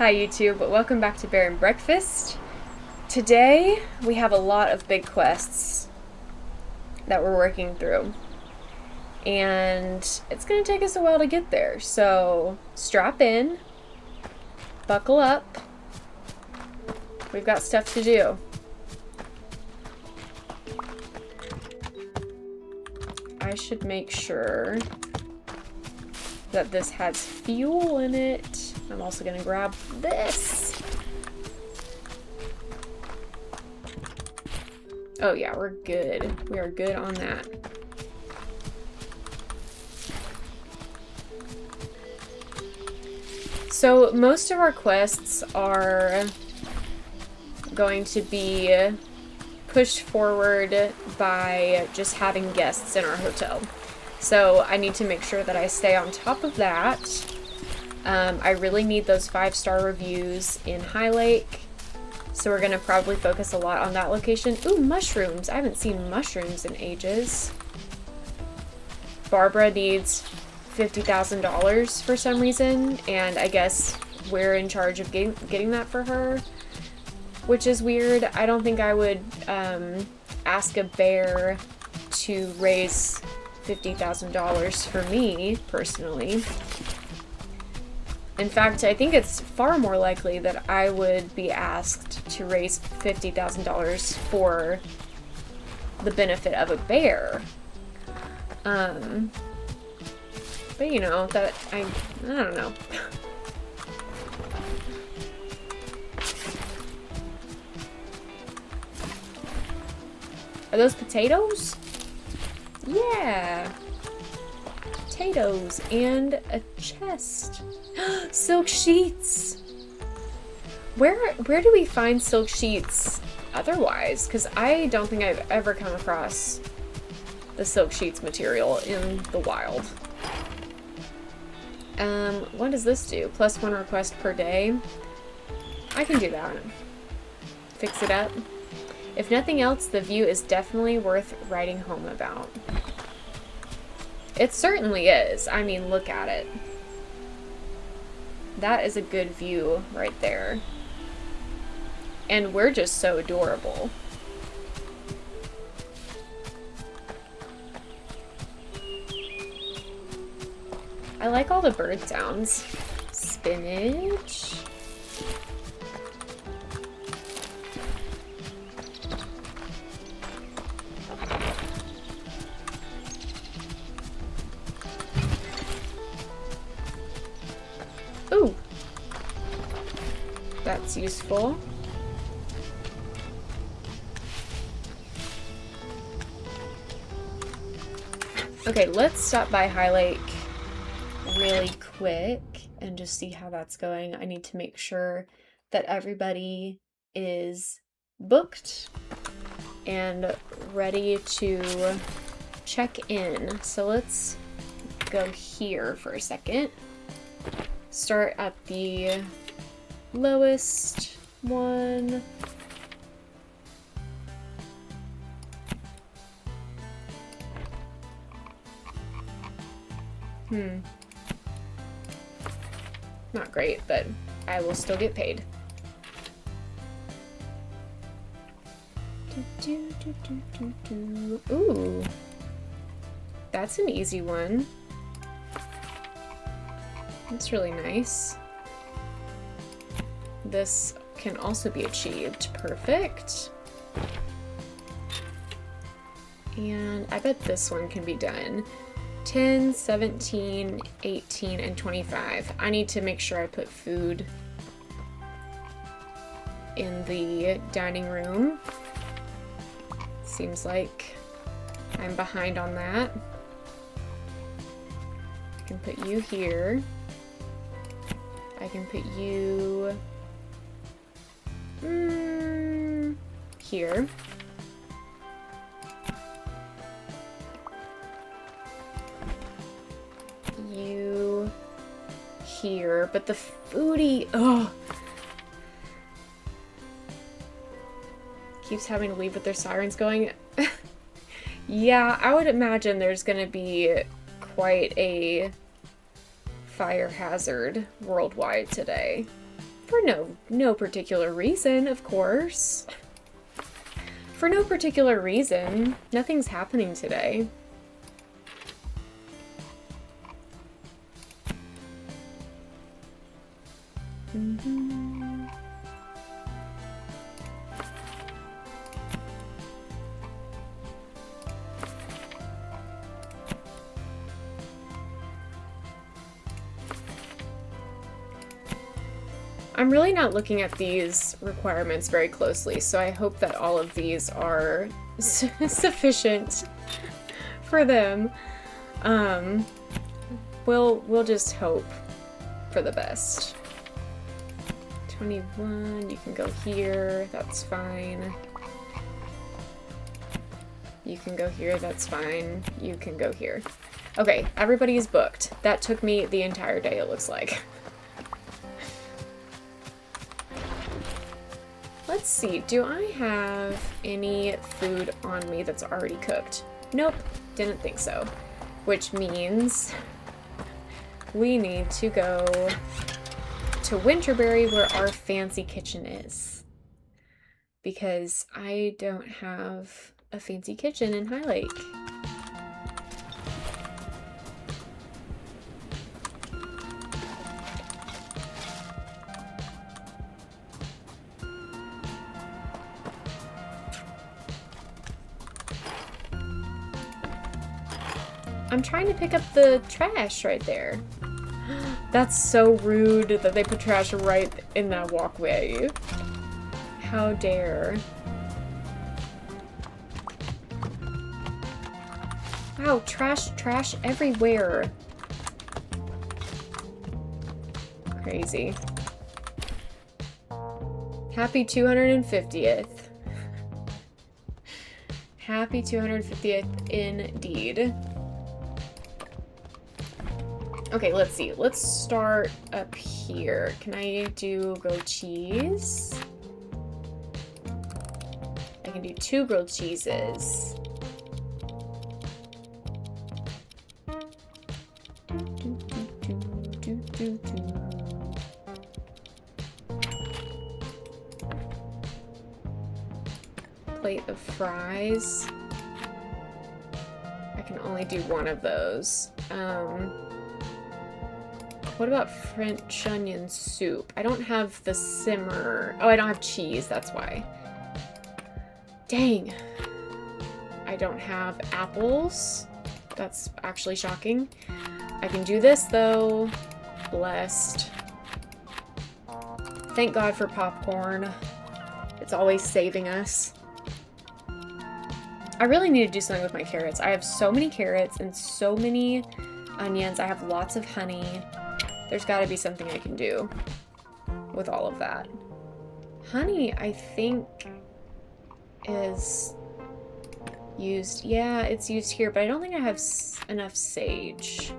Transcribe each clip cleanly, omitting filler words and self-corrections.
Hi YouTube, welcome back to Bear and Breakfast. Today we have a lot of big quests that we're working through, and it's going to take us a while to get there, so strap in, buckle up, we've got stuff to do. I should make sure that this has fuel in it. I'm also gonna grab this. Oh yeah, we're good. We are good on that. So most of our quests are going to be pushed forward by just having guests in our hotel. So I need to make sure that I stay on top of that. I really need those 5-star reviews in High Lake. So we're going to probably focus a lot on that location. Ooh, mushrooms. I haven't seen mushrooms in ages. Barbara needs $50,000 for some reason. And I guess we're in charge of getting that for her. Which is weird. I don't think I would ask a bear to raise $50,000 for me, personally. In fact, I think it's far more likely that I would be asked to raise $50,000 for the benefit of a bear. But you know, that, I don't know. Are those potatoes? Yeah. Potatoes and a chest. Silk sheets. Where do we find silk sheets otherwise? Because I don't think I've ever come across the silk sheets material in the wild. What does this do? +1 request per day. I can do that. Fix it up. If nothing else, the view is definitely worth writing home about. It certainly is. I mean, look at it. That is a good view right there. And we're just so adorable. I like all the bird sounds. Spinach. Ooh, that's useful. Okay, let's stop by High Lake really quick and just see how that's going. I need to make sure that everybody is booked and ready to check in. So let's go here for a second. Start at the lowest one. Not great, but I will still get paid. Ooh, that's an easy one. That's really nice. This can also be achieved. Perfect. And I bet this one can be done. 10, 17, 18, and 25. I need to make sure I put food in the dining room. Seems like I'm behind on that. I can put you here. I can put you here. You here, but the foodie, keeps having to leave with their sirens going. Yeah, I would imagine there's gonna be quite a fire hazard worldwide today. For no particular reason, of course. For no particular reason. Nothing's happening today. I'm really not looking at these requirements very closely, so I hope that all of these are sufficient for them. We'll just hope for the best. 21, you can go here, that's fine. You can go here, that's fine. You can go here. Okay, everybody's booked. That took me the entire day, it looks like. Let's see, do I have any food on me that's already cooked? Nope, didn't think so. Which means we need to go to Winterberry where our fancy kitchen is. Because I don't have a fancy kitchen in High Lake. I'm trying to pick up the trash right there. That's so rude that they put trash right in that walkway. How dare. Wow, trash everywhere. Crazy. Happy 250th. Happy 250th indeed. Okay, let's see. Let's start up here. Can I do grilled cheese? I can do 2 grilled cheeses. Plate of fries. I can only do 1 of those. What about French onion soup? I don't have the simmer. Oh, I don't have cheese, that's why. Dang. I don't have apples. That's actually shocking. I can do this though. Blessed. Thank God for popcorn. It's always saving us. I really need to do something with my carrots. I have so many carrots and so many onions. I have lots of honey. There's got to be something I can do with all of that. Honey, I think, is used. Yeah, it's used here, but I don't think I have enough sage.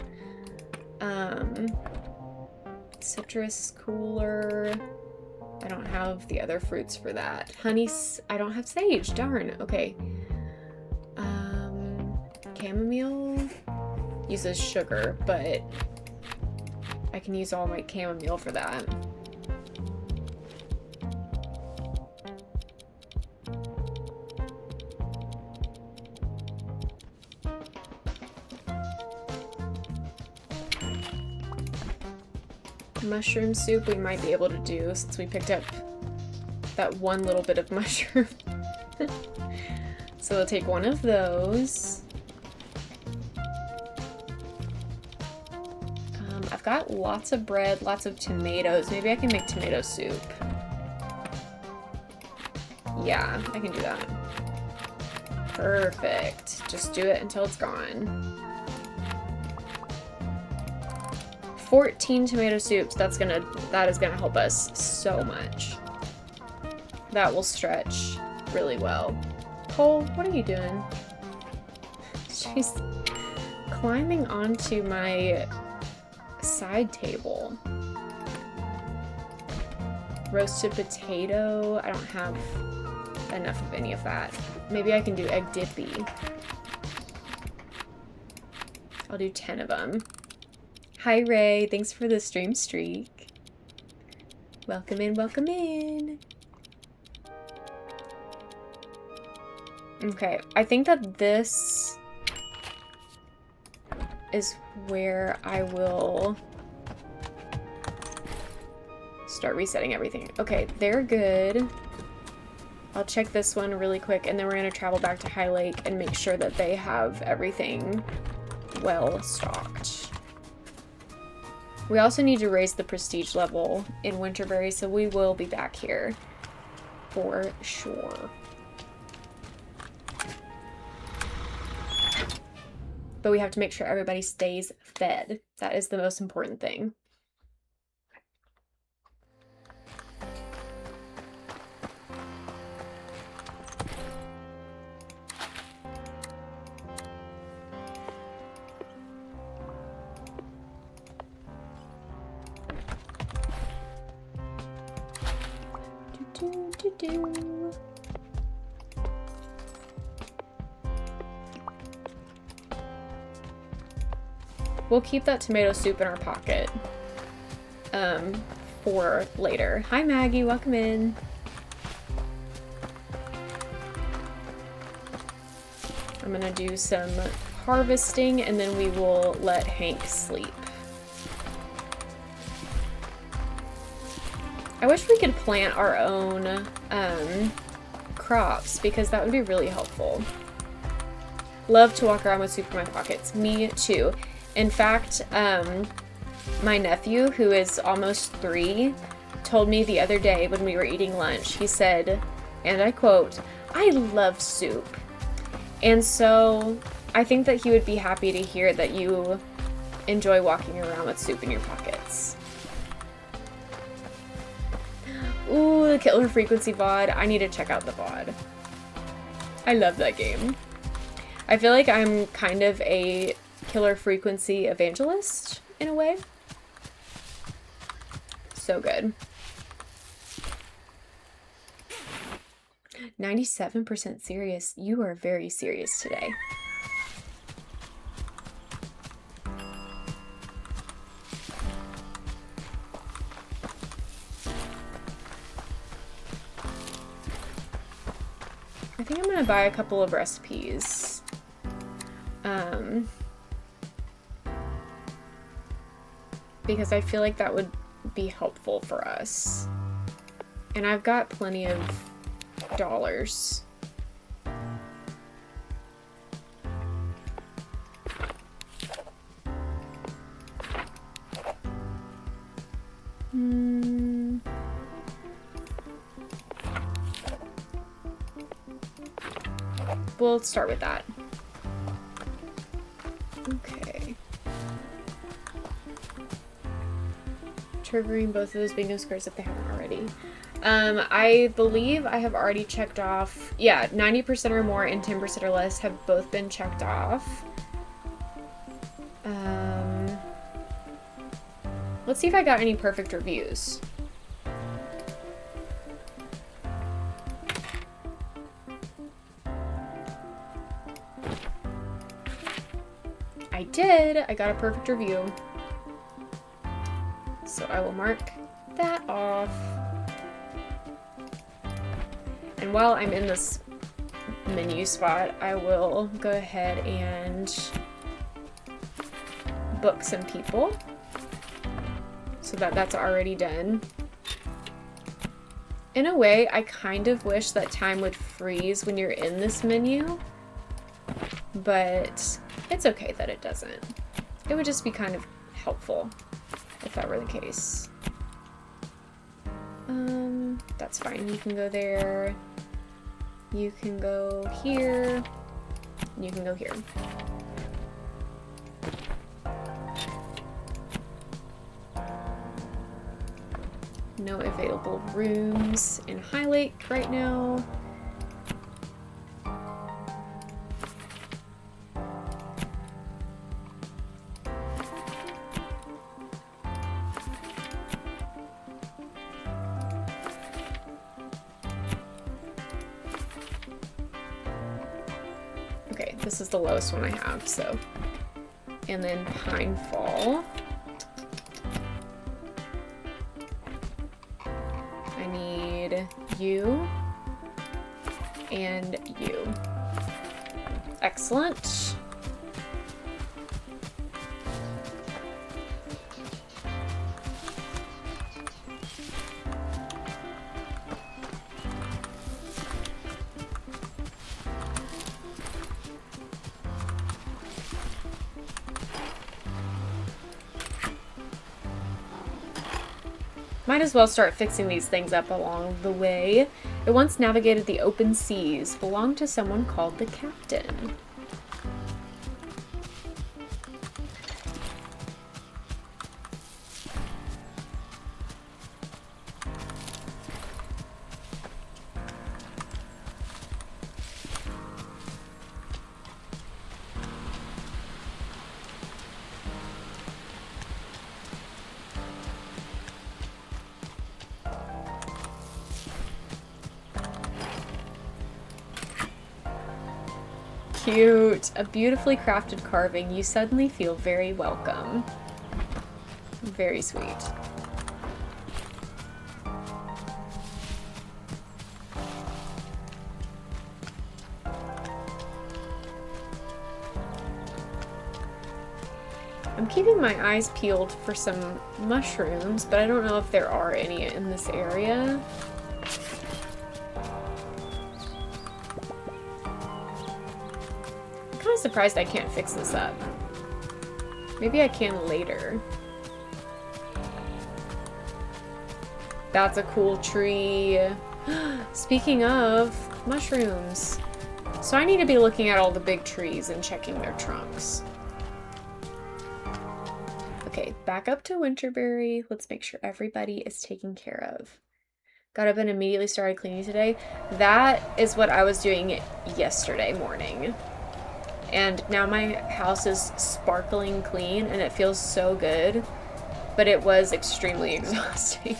Citrus cooler. I don't have the other fruits for that. Honey, I don't have sage. Darn. Okay. Chamomile uses sugar, but I can use all my chamomile for that. Mushroom soup we might be able to do since we picked up that one little bit of mushroom. So we'll take 1 of those. I've got lots of bread, lots of tomatoes. Maybe I can make tomato soup. Yeah, I can do that. Perfect. Just do it until it's gone. 14 tomato soups. That is gonna help us so much. That will stretch really well. Cole, what are you doing? She's climbing onto my side table. Roasted potato. I don't have enough of any of that. Maybe I can do egg dippy. I'll do 10 of them. Hi Ray, thanks for the stream streak. Welcome in, welcome in. Okay, I think that this is where I will start resetting everything. Okay, they're good. I'll check this one really quick, and then we're gonna travel back to High Lake and make sure that they have everything well stocked. We also need to raise the prestige level in Winterberry, so we will be back here for sure. But we have to make sure everybody stays fed. That is the most important thing. We'll keep that tomato soup in our pocket for later. Hi Maggie, welcome in. I'm gonna do some harvesting and then we will let Hank sleep. I wish we could plant our own crops because that would be really helpful. Love to walk around with soup in my pockets. Me too. In fact, my nephew, who is almost 3, told me the other day when we were eating lunch, he said, and I quote, "I love soup." And so I think that he would be happy to hear that you enjoy walking around with soup in your pockets. Ooh, the Killer Frequency VOD. I need to check out the VOD. I love that game. I feel like I'm kind of a Killer Frequency evangelist in a way. So good. 97% serious. You are very serious today. I think I'm gonna buy a couple of recipes. Because I feel like that would be helpful for us. And I've got plenty of dollars. We'll start with that. Okay. Triggering both of those bingo squares if they haven't already. I believe I have already checked off. Yeah, 90% or more and 10% or less have both been checked off. Let's see if I got any perfect reviews. I did. I got a perfect review. So I will mark that off. And while I'm in this menu spot, I will go ahead and book some people so that that's already done. In a way, I kind of wish that time would freeze when you're in this menu, but it's okay that it doesn't. It would just be kind of helpful if that were the case. That's fine. You can go there. You can go here. You can go here. No available rooms in High Lake right now. Okay, this is the lowest one I have, so. And then Pine Fall. I need you and you. Excellent. Might as well start fixing these things up along the way. It once navigated the open seas, belonged to someone called the captain. Cute. A beautifully crafted carving. You suddenly feel very welcome. Very sweet. I'm keeping my eyes peeled for some mushrooms, but I don't know if there are any in this area. I'm surprised I can't fix this up. Maybe I can later. That's a cool tree. Speaking of mushrooms. So I need to be looking at all the big trees and checking their trunks. Okay, back up to Winterberry. Let's make sure everybody is taken care of. Got up and immediately started cleaning today. That is what I was doing yesterday morning. And now my house is sparkling clean and it feels so good, but it was extremely exhausting.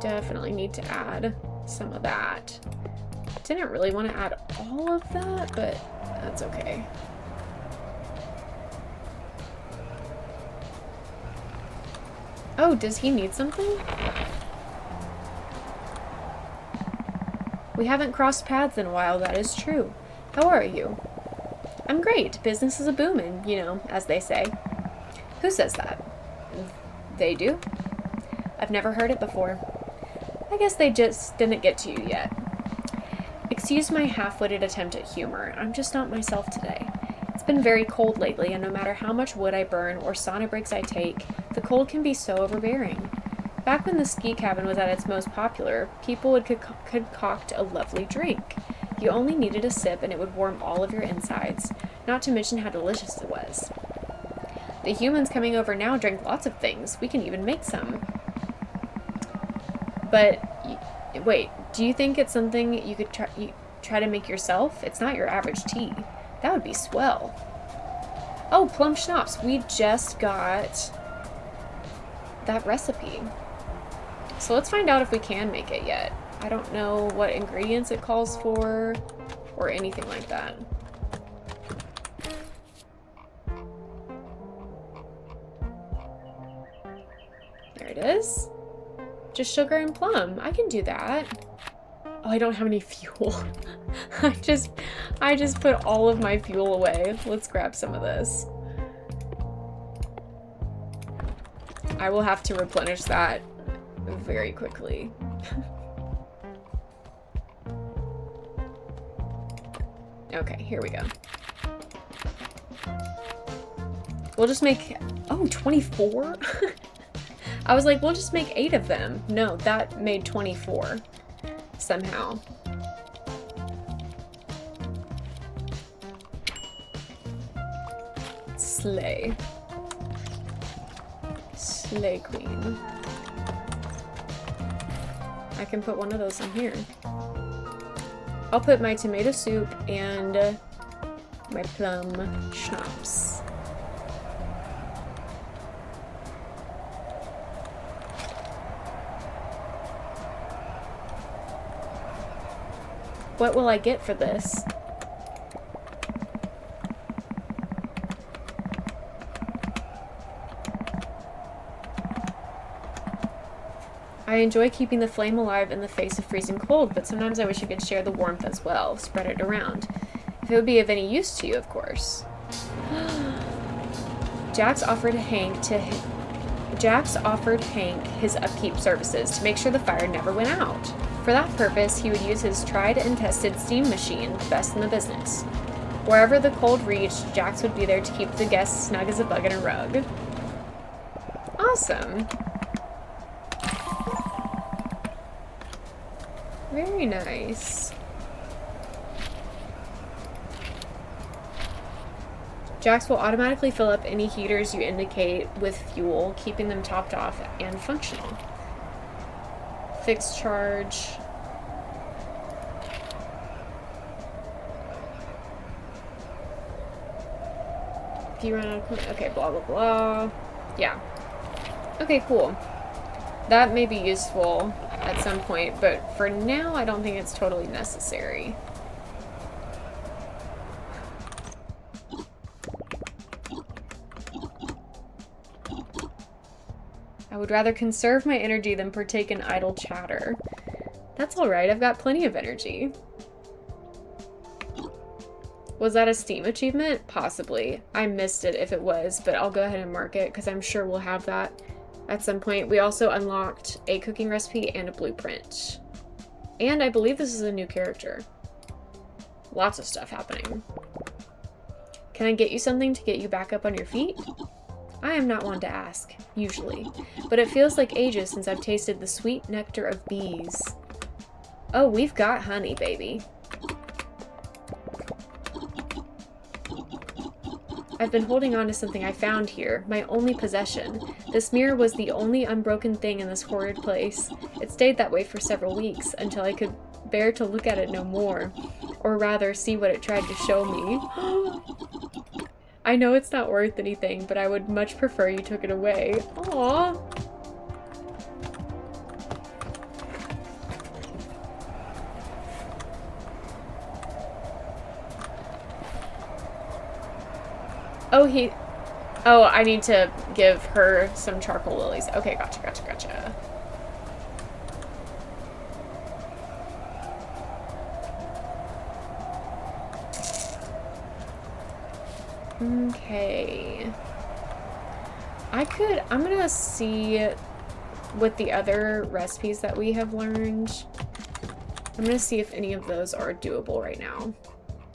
Definitely need to add some of that. Didn't really want to add all of that, but that's okay. Oh, does he need something? We haven't crossed paths in a while, that is true. How are you? I'm great. Business is a boomin', you know, as they say. Who says that? They do? I've never heard it before. I guess they just didn't get to you yet. Excuse my half-witted attempt at humor. I'm just not myself today. It's been very cold lately, and no matter how much wood I burn or sauna breaks I take, the cold can be so overbearing. Back when the ski cabin was at its most popular, people would concoct a lovely drink. You only needed a sip and it would warm all of your insides, not to mention how delicious it was. The humans coming over now drink lots of things. We can even make some. But, wait, do you think it's something you could try to make yourself? It's not your average tea. That would be swell. Oh, plum schnapps. We just got that recipe. So let's find out if we can make it yet. I don't know what ingredients it calls for or anything like that. There it is. Just sugar and plum. I can do that. Oh, I don't have any fuel. I just put all of my fuel away. Let's grab some of this. I will have to replenish that very quickly. Okay, here we go. We'll just make, oh, 24? I was like, we'll just make 8 of them. No, that made 24 somehow. Slay. Slay queen. I can put one of those in here. I'll put my tomato soup and my plum schnapps. What will I get for this? I enjoy keeping the flame alive in the face of freezing cold, but sometimes I wish I could share the warmth as well, spread it around. If it would be of any use to you, of course. Jax offered Hank his upkeep services to make sure the fire never went out. For that purpose, he would use his tried and tested steam machine, the best in the business. Wherever the cold reached, Jax would be there to keep the guests snug as a bug in a rug. Awesome. Very nice. Jax will automatically fill up any heaters you indicate with fuel, keeping them topped off and functional. Fixed charge. If you run out of... Okay, blah, blah, blah. Yeah. Okay, cool. That may be useful at some point, but for now, I don't think it's totally necessary. I would rather conserve my energy than partake in idle chatter. That's alright, I've got plenty of energy. Was that a Steam achievement? Possibly. I missed it if it was, but I'll go ahead and mark it because I'm sure we'll have that at some point. We also unlocked a cooking recipe and a blueprint. And I believe this is a new character. Lots of stuff happening. Can I get you something to get you back up on your feet? I am not one to ask, usually, but it feels like ages since I've tasted the sweet nectar of bees. Oh, we've got honey, baby. I've been holding on to something I found here, my only possession. This mirror was the only unbroken thing in this horrid place. It stayed that way for several weeks, until I could bear to look at it no more. Or rather, see what it tried to show me. I know it's not worth anything, but I would much prefer you took it away. Aww. Oh, I need to give her some charcoal lilies. Okay, gotcha. Okay. I'm gonna see with the other recipes that we have learned. I'm gonna see if any of those are doable right now.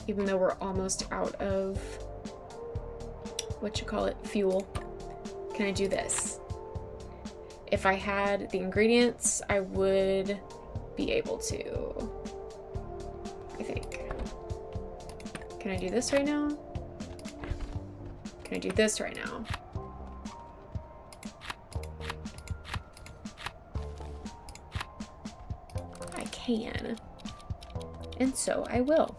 Even though we're almost out of, fuel. Can I do this? If I had the ingredients, I would be able to, I think. Can I do this right now? Can I do this right now? I can. And so I will.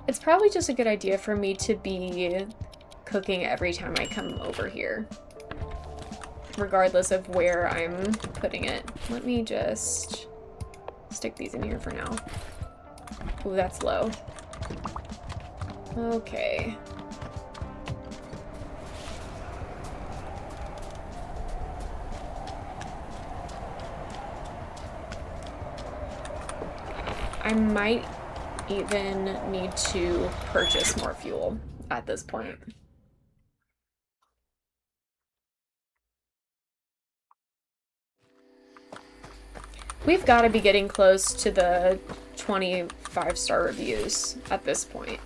It's probably just a good idea for me to be cooking every time I come over here, regardless of where I'm putting it. Let me just stick these in here for now. Ooh, that's low. Okay. I might even need to purchase more fuel at this point. We've got to be getting close to the 25-star reviews at this point.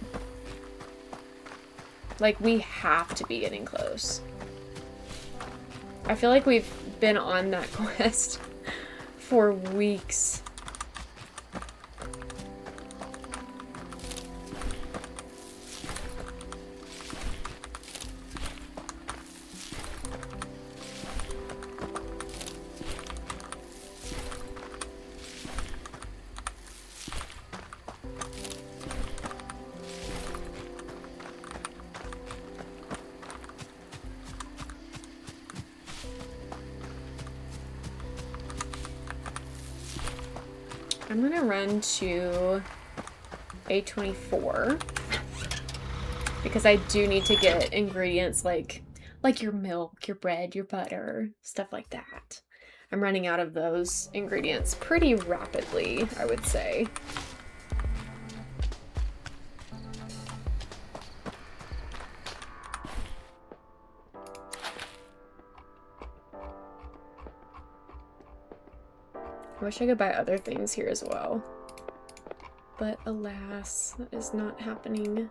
Like, we have to be getting close. I feel like we've been on that quest for weeks. I'm gonna run to A24 because I do need to get ingredients like your milk, your bread, your butter, stuff like that. I'm running out of those ingredients pretty rapidly, I would say. I wish I could buy other things here as well. But alas, that is not happening.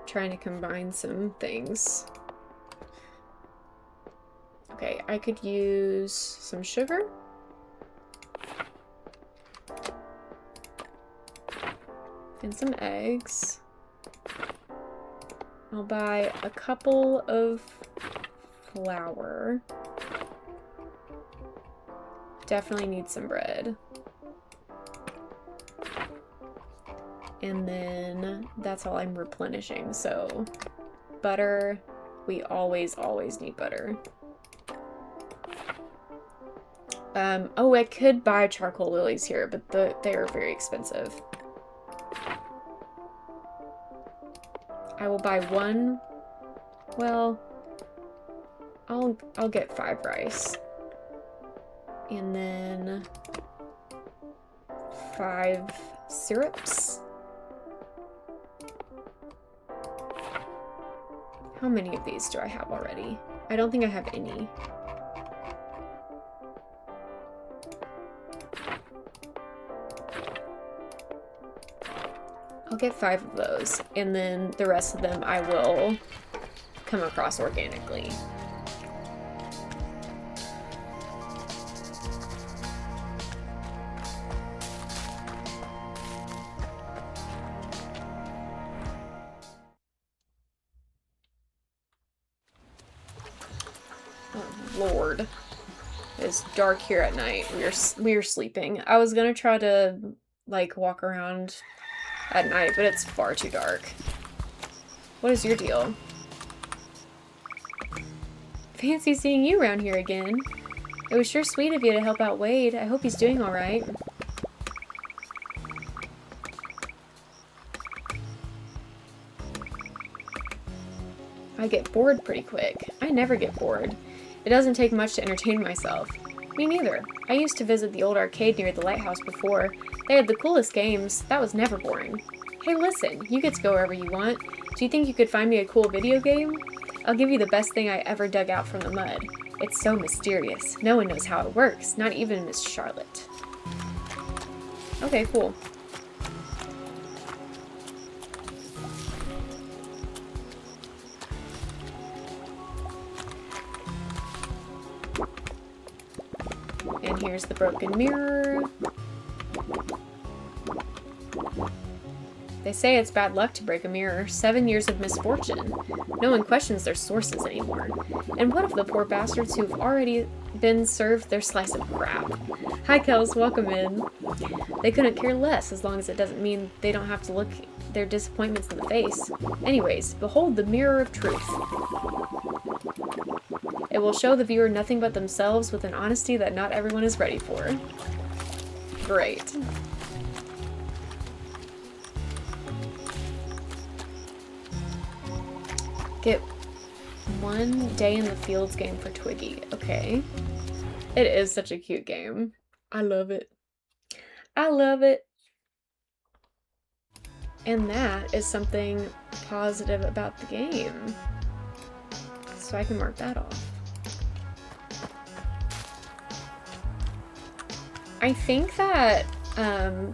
Trying to combine some things. Okay, I could use some sugar. And some eggs. I'll buy a couple of flour. Definitely need some bread. And then that's all I'm replenishing. So butter, we always need butter. Oh, I could buy charcoal lilies here, but they are very expensive. I will buy one. Well, I'll get 5 rice. And then 5 syrups. How many of these do I have already? I don't think I have any. I'll get 5 of those, and then the rest of them I will come across organically. Oh, Lord. It's dark here at night. We are sleeping. I was gonna try to, like, walk around at night, but it's far too dark. What is your deal? Fancy seeing you around here again. It was sure sweet of you to help out Wade. I hope he's doing all right. I get bored pretty quick. I never get bored. It doesn't take much to entertain myself. Me neither. I used to visit the old arcade near the lighthouse before. They had the coolest games. That was never boring. Hey, listen, you get to go wherever you want. Do you think you could find me a cool video game? I'll give you the best thing I ever dug out from the mud. It's so mysterious. No one knows how it works, not even Miss Charlotte. Okay, cool. And here's the broken mirror. They say it's bad luck to break a mirror. 7 years of misfortune. No one questions their sources anymore. And what of the poor bastards who've already been served their slice of crap? Hi, Kels, welcome in. They couldn't care less as long as it doesn't mean they don't have to look their disappointments in the face. Anyways, behold the mirror of truth. It will show the viewer nothing but themselves with an honesty that not everyone is ready for. Great. Get 1 day in the fields game for Twiggy. Okay. It is such a cute game. I love it. I love it. And that is something positive about the game. So I can mark that off. I think that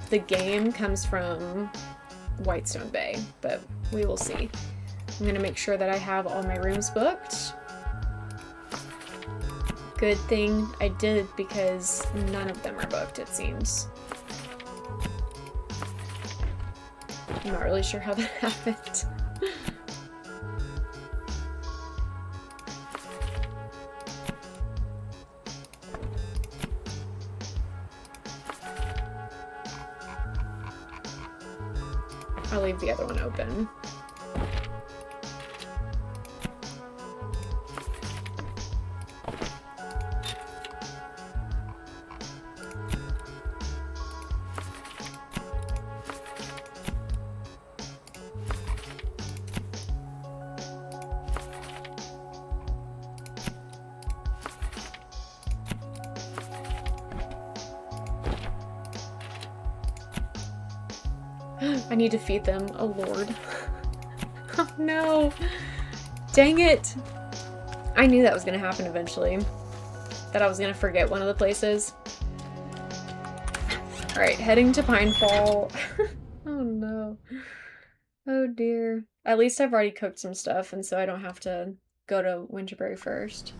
the game comes from Whitestone Bay, but we will see. I'm gonna make sure that I have all my rooms booked. Good thing I did, because none of them are booked, it seems. I'm not really sure how that happened. I'll leave the other one open. I need to feed them. Oh, Lord. Oh, no. Dang it. I knew that was going to happen eventually. That I was going to forget one of the places. Alright, heading to Pinefall. Oh, no. Oh, dear. At least I've already cooked some stuff, and so I don't have to go to Winterberry first.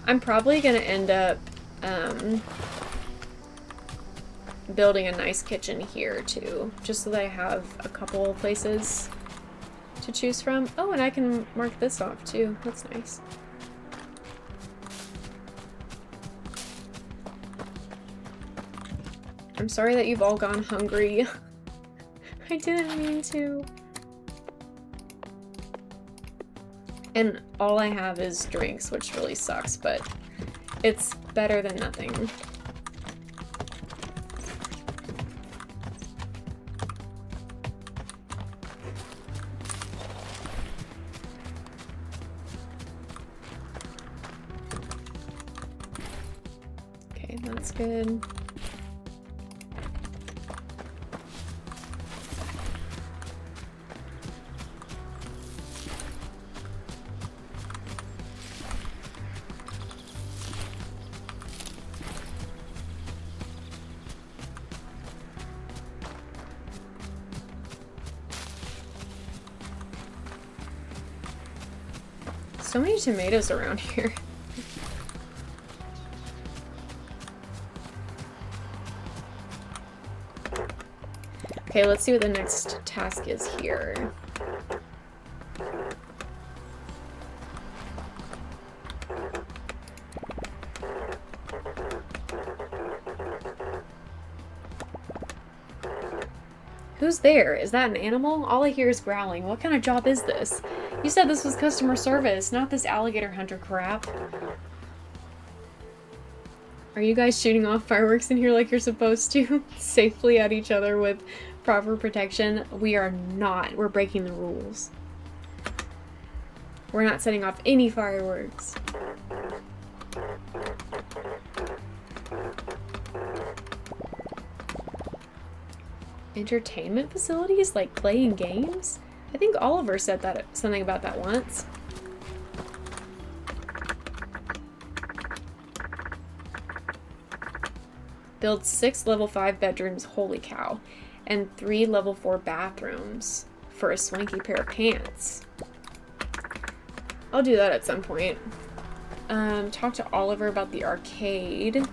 I'm probably going to end up building a nice kitchen here, too. Just so that I have a couple places to choose from. Oh, and I can mark this off, too. That's nice. I'm sorry that you've all gone hungry. I didn't mean to. And all I have is drinks, which really sucks, but it's better than nothing. Okay, that's good. So many tomatoes around here. Okay, let's see what the next task is here. Who's there? Is that an animal? All I hear is growling. What kind of job is this? You said this was customer service, not this alligator hunter crap. Are you guys shooting off fireworks in here like you're supposed to? Safely at each other with proper protection? We are not. We're breaking the rules. We're not setting off any fireworks. Entertainment facilities? Like playing games? I think Oliver said that something about that once. Build 6 level 5 bedrooms, holy cow, and 3 level 4 bathrooms for a swanky pair of pants. I'll do that at some point. Talk to Oliver about the arcade.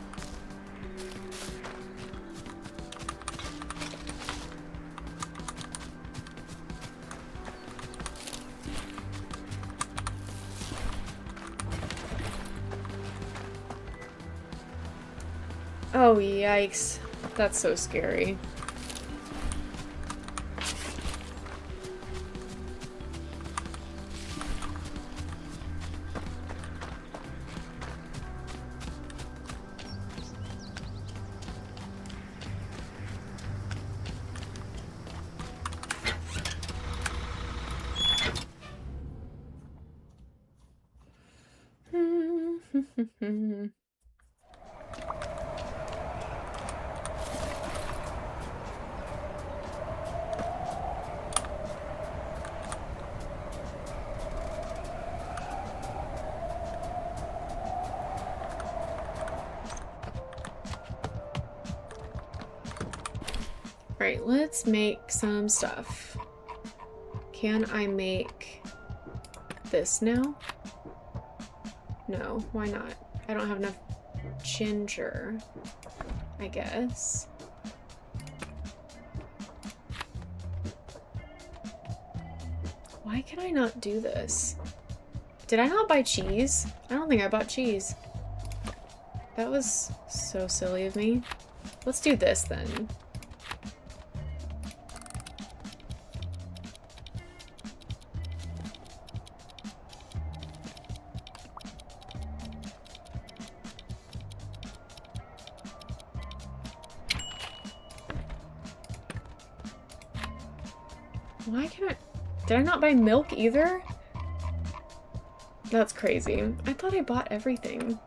Oh, yikes. That's so scary. Right, let's make some stuff. Can I make this now? No, why not? I don't have enough ginger, I guess. Why can I not do this? Did I not buy cheese? I don't think I bought cheese. That was so silly of me. Let's do this then. Why can I... Did I not buy milk either? That's crazy. I thought I bought everything.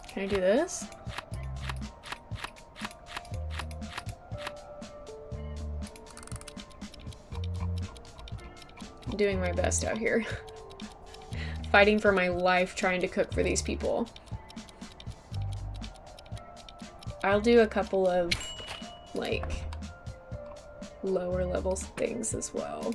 Can I do this? doing my best out here. Fighting for my life trying to cook for these people. I'll do a couple of, like, lower level things as well.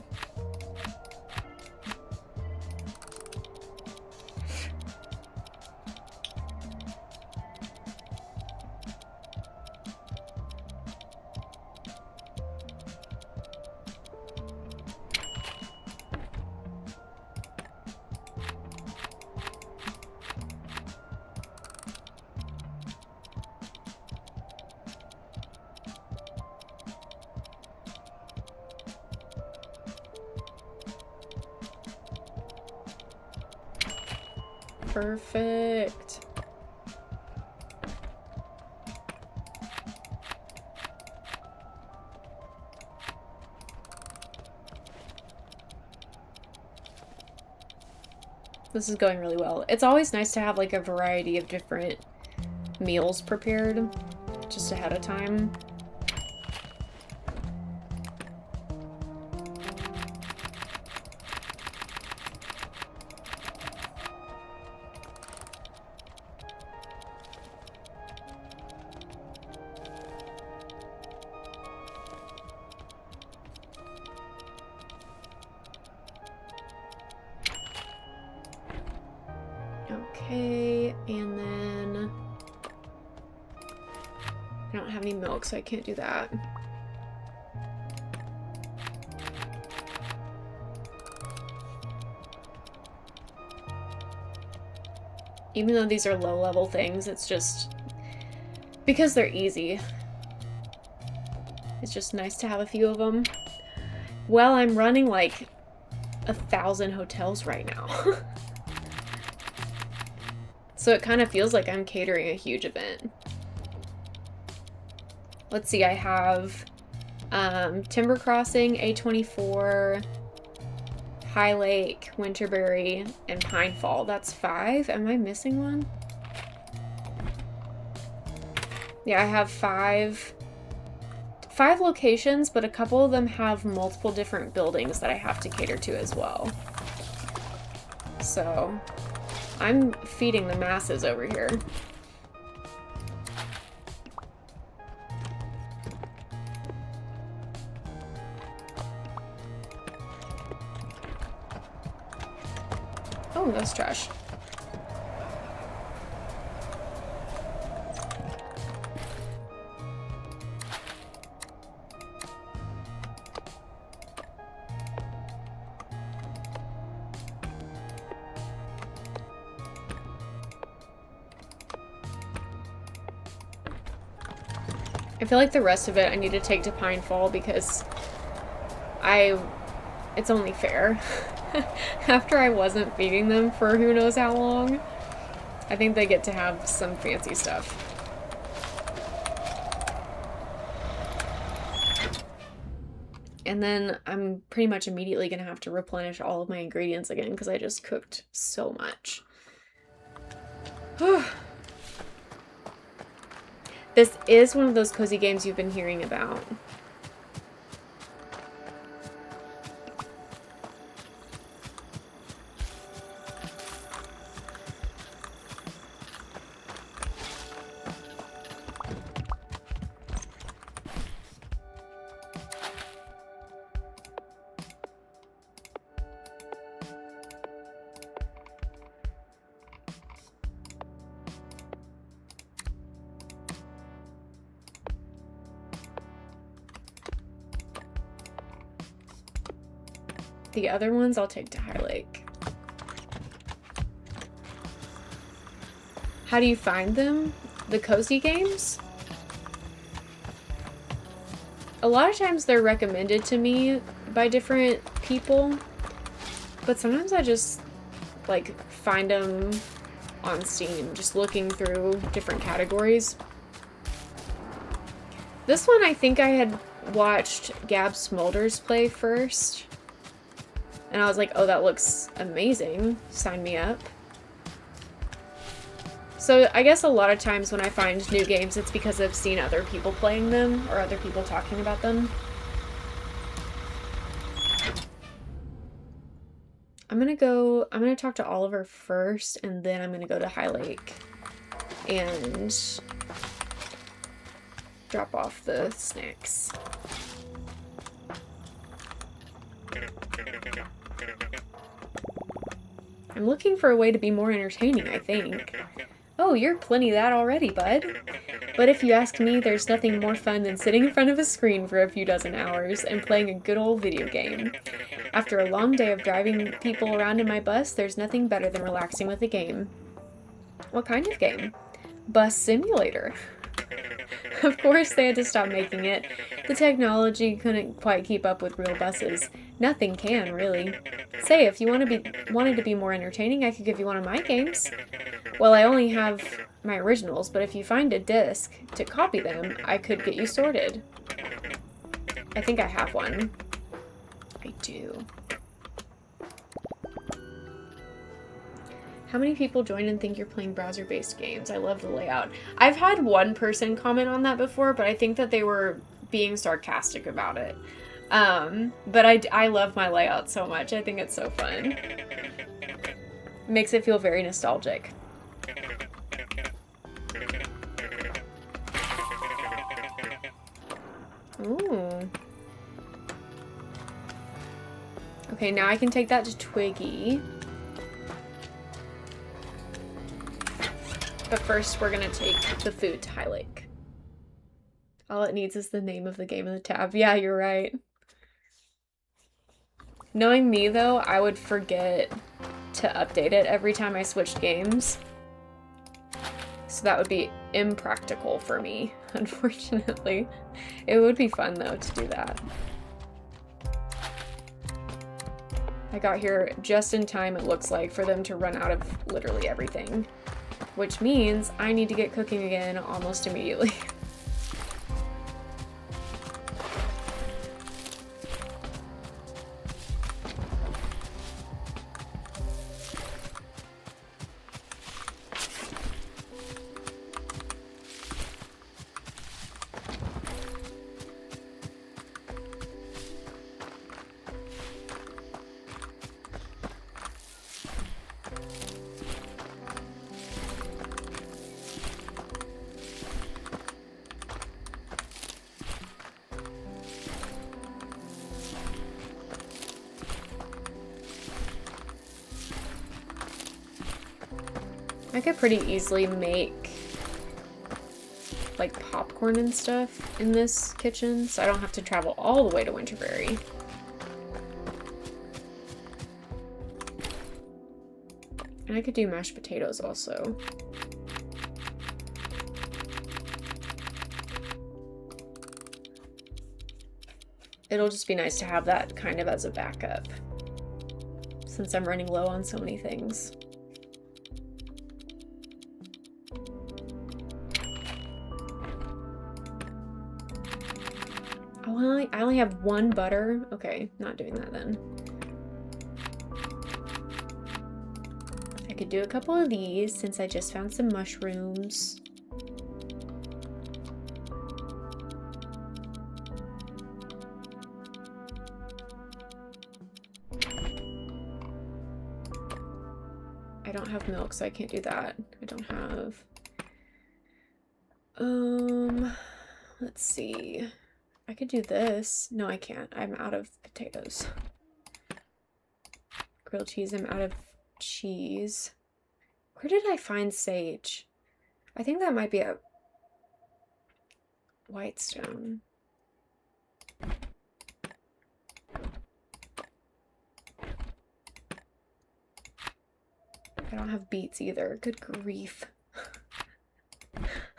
Perfect. This is going really well. It's always nice to have like a variety of different meals prepared just ahead of time. Okay, and then I don't have any milk, so I can't do that. Even though these are low-level things, it's just because they're easy. It's just nice to have a few of them. Well, I'm running like 1,000 hotels right now. So it kind of feels like I'm catering a huge event. Let's see, I have Timber Crossing, A24, High Lake, Winterberry, and Pinefall. That's 5. Am I missing one? Yeah, I have 5 locations, but a couple of them have multiple different buildings that I have to cater to as well. So I'm feeding the masses over here. Oh, that's trash. I feel like the rest of it I need to take to Pinefall because it's only fair. After I wasn't feeding them for who knows how long, I think they get to have some fancy stuff. And then I'm pretty much immediately gonna have to replenish all of my ingredients again because I just cooked so much. This is one of those cozy games you've been hearing about. The other ones I'll take to High Lake. How do you find them? The cozy games? A lot of times they're recommended to me by different people, but sometimes I just like find them on Steam, just looking through different categories. This one I think I had watched Gab Smulders play first. And I was like, oh, that looks amazing. Sign me up. So I guess a lot of times when I find new games, it's because I've seen other people playing them or other people talking about them. gonna talk to Oliver first, and then I'm gonna go to High Lake and drop off the snacks. I'm looking for a way to be more entertaining, I think. Oh, you're plenty of that already, bud. But if you ask me, there's nothing more fun than sitting in front of a screen for a few dozen hours and playing a good old video game. After a long day of driving people around in my bus, there's nothing better than relaxing with a game. What kind of game? Bus simulator. Of course they had to stop making it. The technology couldn't quite keep up with real buses. Nothing can, really. Say, if you wanted to be more entertaining, I could give you one of my games. Well, I only have my originals, but if you find a disc to copy them, I could get you sorted. I think I have one. I do. How many people join and think you're playing browser-based games? I love the layout. I've had one person comment on that before, but I think that they were being sarcastic about it. But I love my layout so much. I think it's so fun. Makes it feel very nostalgic. Ooh. Okay, now I can take that to Twiggy. But first, we're gonna take the food to High Lake. All it needs is the name of the game in the tab. Yeah, you're right. Knowing me, though, I would forget to update it every time I switched games. So that would be impractical for me, unfortunately. It would be fun, though, to do that. I got here just in time, it looks like, for them to run out of literally everything. Which means I need to get cooking again almost immediately. I could pretty easily make like popcorn and stuff in this kitchen, so I don't have to travel all the way to Winterberry. And I could do mashed potatoes also. It'll just be nice to have that kind of as a backup, since I'm running low on so many things. Oh, I only have one butter? Okay, not doing that then. I could do a couple of these since I just found some mushrooms. I don't have milk, so I can't do that. I don't have... let's see. I could do this. No, I can't. I'm out of potatoes. Grilled cheese, I'm out of cheese. Where did I find sage? I think that might be at Whitestone. I don't have beets either. Good grief.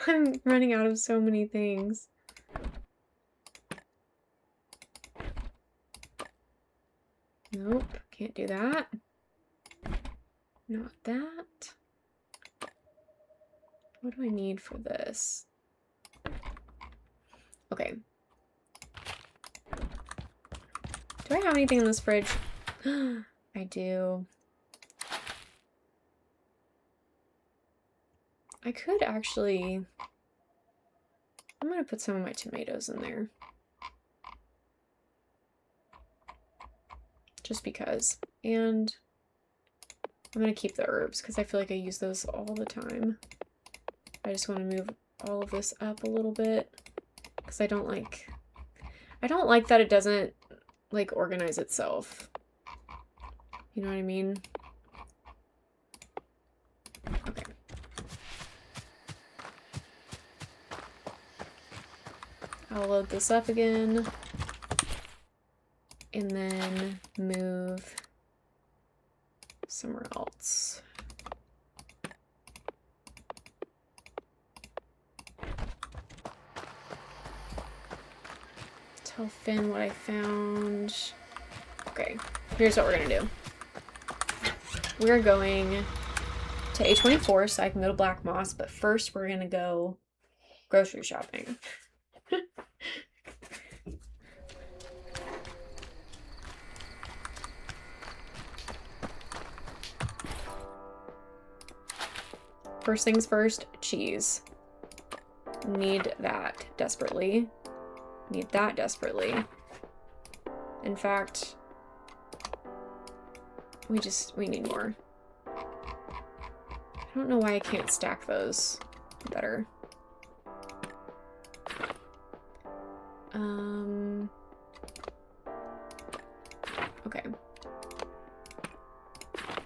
I'm running out of so many things. Nope, can't do that. Not that. What do I need for this? Okay. Do I have anything in this fridge? I do. I could actually... I'm gonna put some of my tomatoes in there. Just because. And I'm gonna keep the herbs because I feel like I use those all the time. I just want to move all of this up a little bit because I don't like that it doesn't like organize itself. You know what I mean? Okay. I'll load this up again and then move somewhere else. Tell Finn what I found. Okay, here's what we're gonna do. We're going to A24 so I can go to Black Moss, but first we're gonna go grocery shopping. First things first, cheese. Need that desperately. Need that desperately. In fact, we need more. I don't know why I can't stack those better. Okay.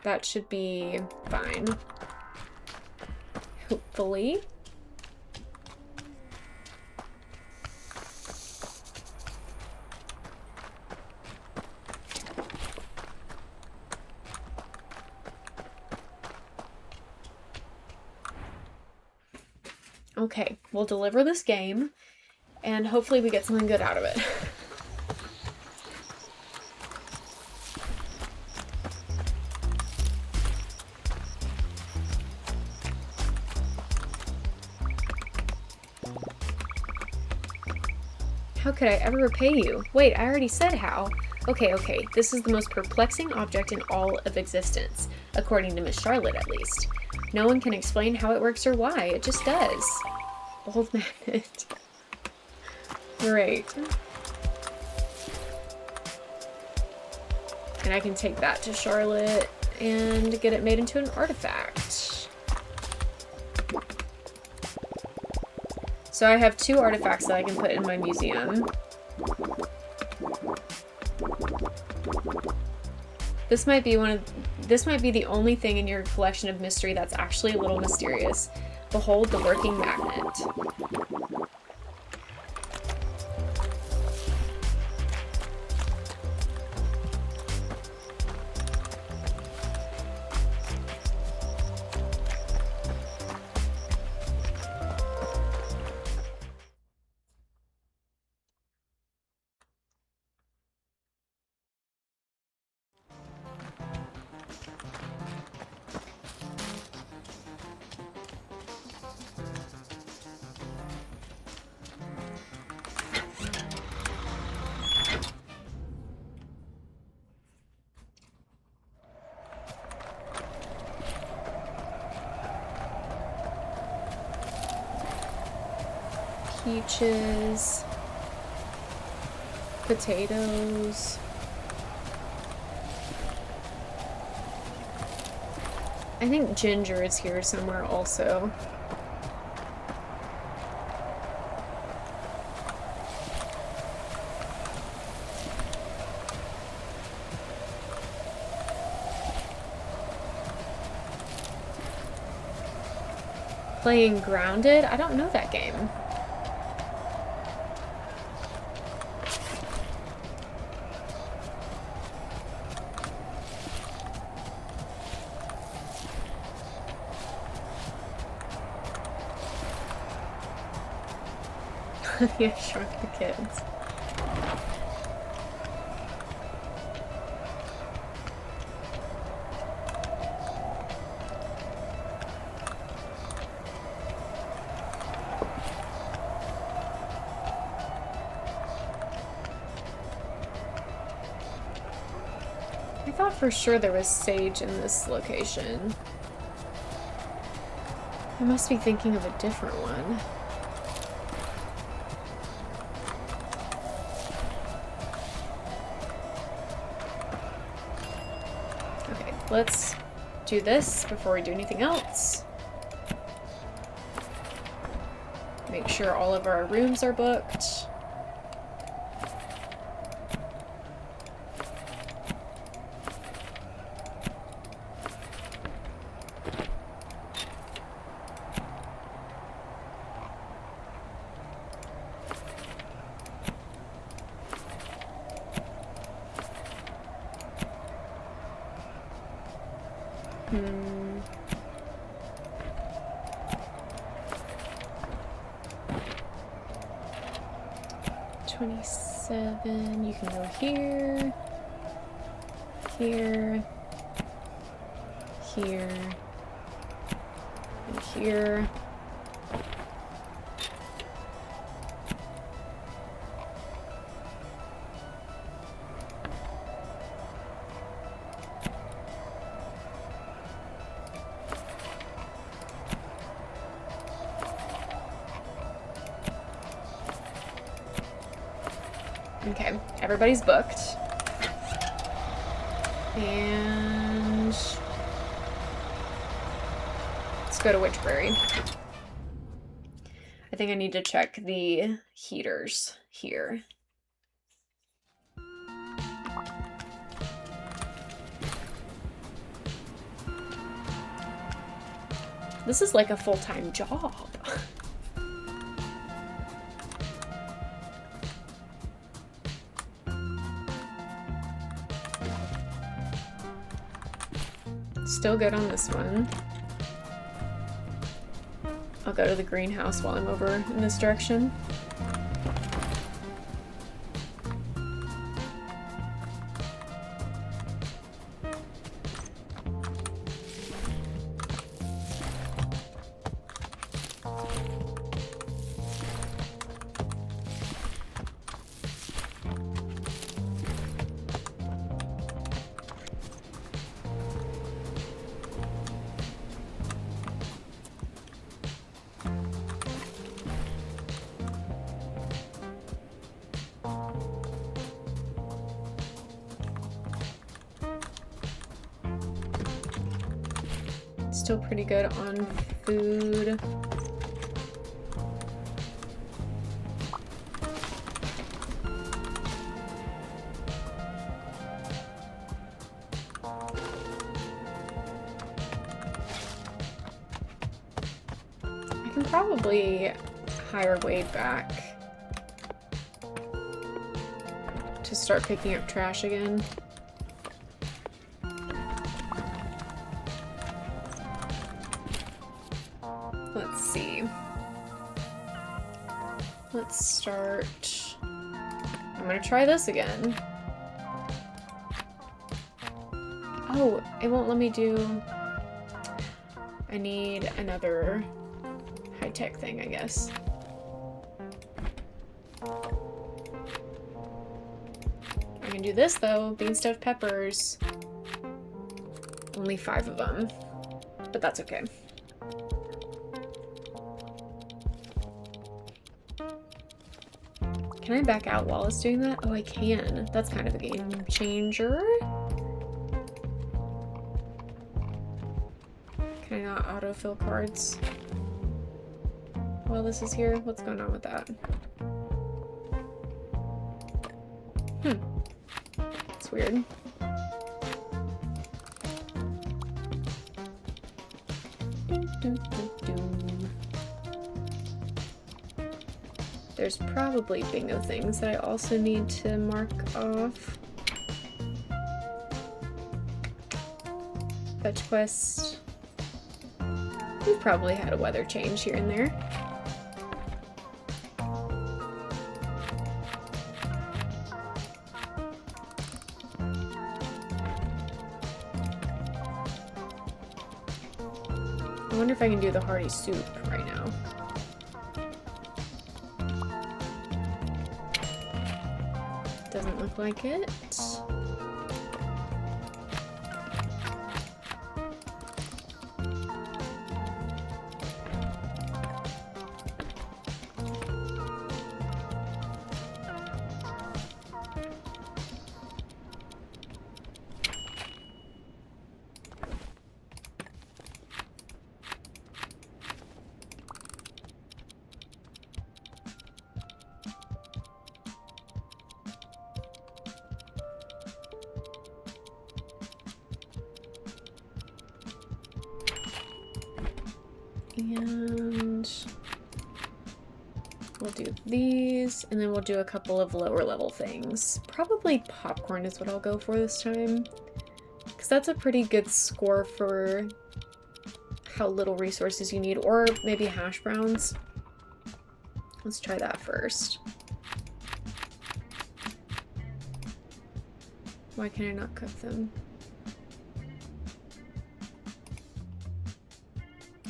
That should be fine. Hopefully. Okay, we'll deliver this game, and hopefully we get something good out of it. How could I ever repay you? Wait, I already said how. Okay, this is the most perplexing object in all of existence, according to Miss Charlotte at least. No one can explain how it works or why, it just does. Old magnet. Great. And I can take that to Charlotte and get it made into an artifact. So I have 2 artifacts that I can put in my museum. This might be the only thing in your collection of mystery that's actually a little mysterious. Behold the working magnet. Peaches, potatoes. I think ginger is here somewhere also. Playing Grounded? I don't know that game. Yeah, Shrunk the Kids. I thought for sure there was sage in this location. I must be thinking of a different one. Let's do this before we do anything else. Make sure all of our rooms are booked. Hmm. $27. You can go here, here, here, and here. Okay, everybody's booked. And let's go to Witchbury. I think I need to check the heaters here. This is like a full-time job. Still good on this one. I'll go to the greenhouse while I'm over in this direction. Still pretty good on food. I can probably hire Wade back to start picking up trash again. Let's see. Let's start. I'm gonna try this again. Oh, it won't let me do. I need another high-tech thing, I guess. I can do this though. Bean stuffed peppers. Only 5 of them, but that's okay. Can I back out while it's doing that? Oh, I can. That's kind of a game changer. Can I not autofill cards while this is here? What's going on with that? It's weird. There's probably bingo things that I also need to mark off. Fetch quest. We've probably had a weather change here and there. I wonder if I can do the hearty soup right now. Doesn't look like it. And we'll do these, and then we'll do a couple of lower level things. Probably popcorn is what I'll go for this time, because that's a pretty good score for how little resources you need, or maybe hash browns. Let's try that first. Why can I not cook them?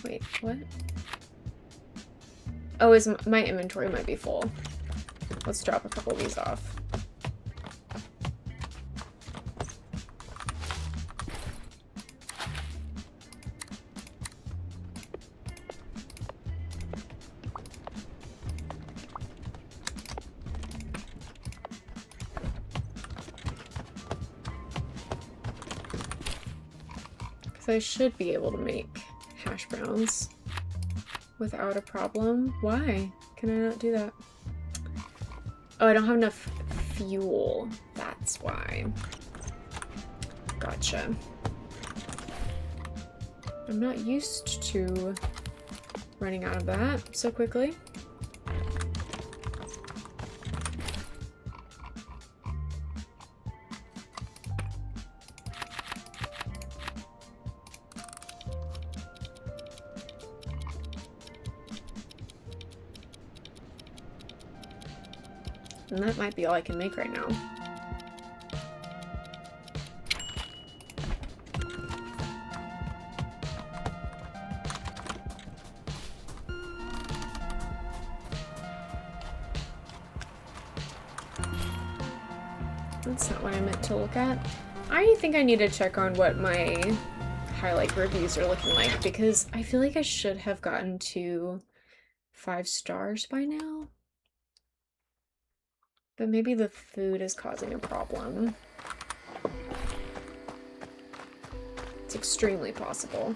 Wait, what? Oh, my inventory might be full. Let's drop a couple of these off. Because I should be able to make hash browns without a problem. Why can I not do that? Oh, I don't have enough fuel. That's why. Gotcha. I'm not used to running out of that so quickly. And that might be all I can make right now. That's not what I meant to look at. I think I need to check on what my highlight reviews are looking like, because I feel like I should have gotten to 5 stars by now. But maybe the food is causing a problem. It's extremely possible.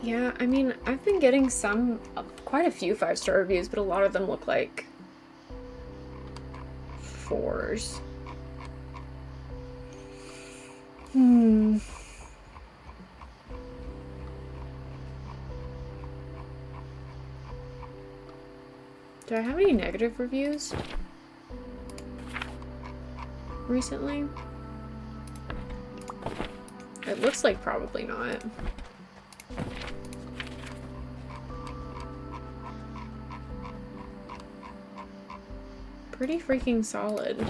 Yeah, I mean, I've been getting quite a few 5-star reviews, but a lot of them look like 4s. Do I have any negative reviews recently? It looks like probably not. Pretty freaking solid.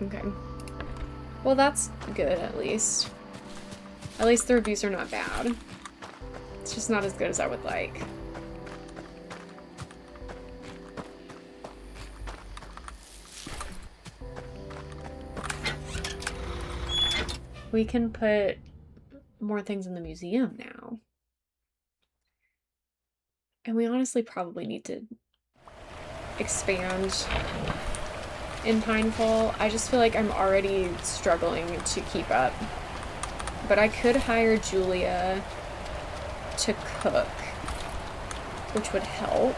Okay. Well, that's good, at least. At least the reviews are not bad. It's just not as good as I would like. We can put more things in the museum now. And we honestly probably need to expand in Pinefall. I just feel like I'm already struggling to keep up. But I could hire Julia to cook, which would help.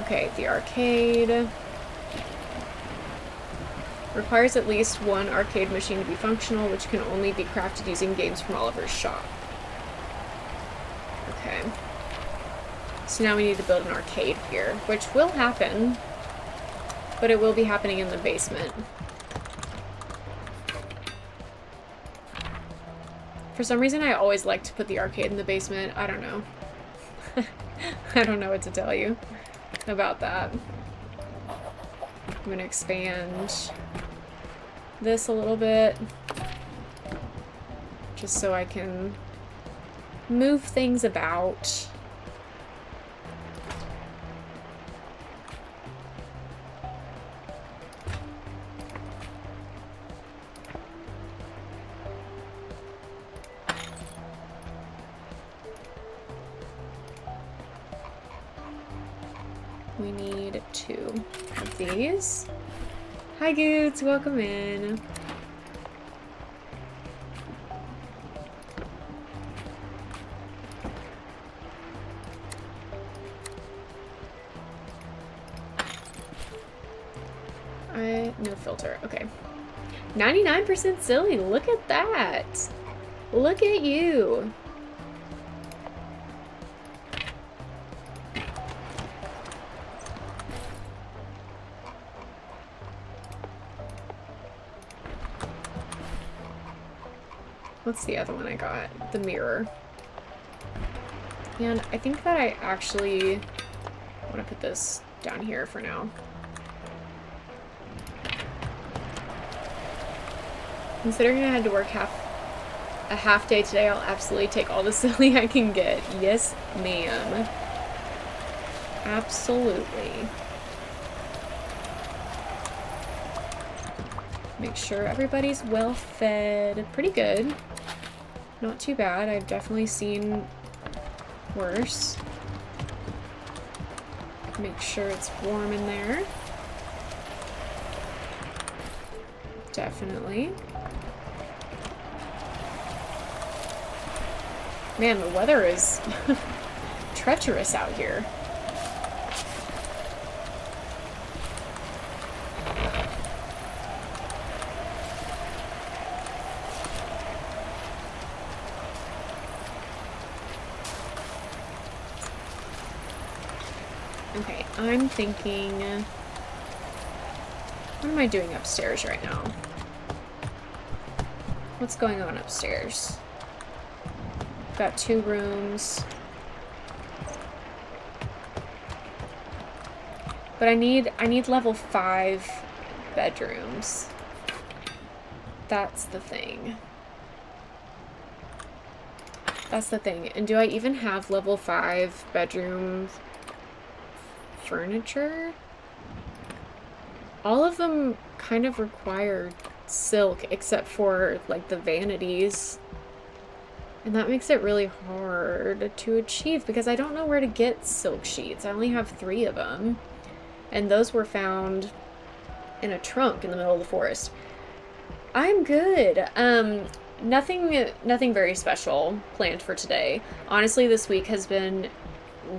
Okay, the arcade requires at least one arcade machine to be functional, which can only be crafted using games from Oliver's shop. Okay. So now we need to build an arcade here, which will happen, but it will be happening in the basement. For some reason, I always like to put the arcade in the basement. I don't know. I don't know what to tell you about that. I'm gonna expand this a little bit just so I can move things about. We need 2 of these. Hi Goots, welcome in. No filter, okay. 99% silly, look at that. Look at you. What's the other one I got? The mirror. And I think that I actually want to put this down here for now. Considering I had to work a half day today, I'll absolutely take all the silly I can get. Yes, ma'am. Absolutely. Make sure everybody's well fed. Pretty good. Not too bad. I've definitely seen worse. Make sure it's warm in there. Definitely. Man, the weather is treacherous out here. Okay, I'm thinking, what am I doing upstairs right now? What's going on upstairs? Got 2 rooms. But I need level 5 bedrooms. That's the thing. That's the thing. And do I even have level 5 bedroom furniture? All of them kind of require silk except for like the vanities. And that makes it really hard to achieve because I don't know where to get silk sheets. I only have 3 of them. And those were found in a trunk in the middle of the forest. I'm good. Nothing very special planned for today. Honestly, this week has been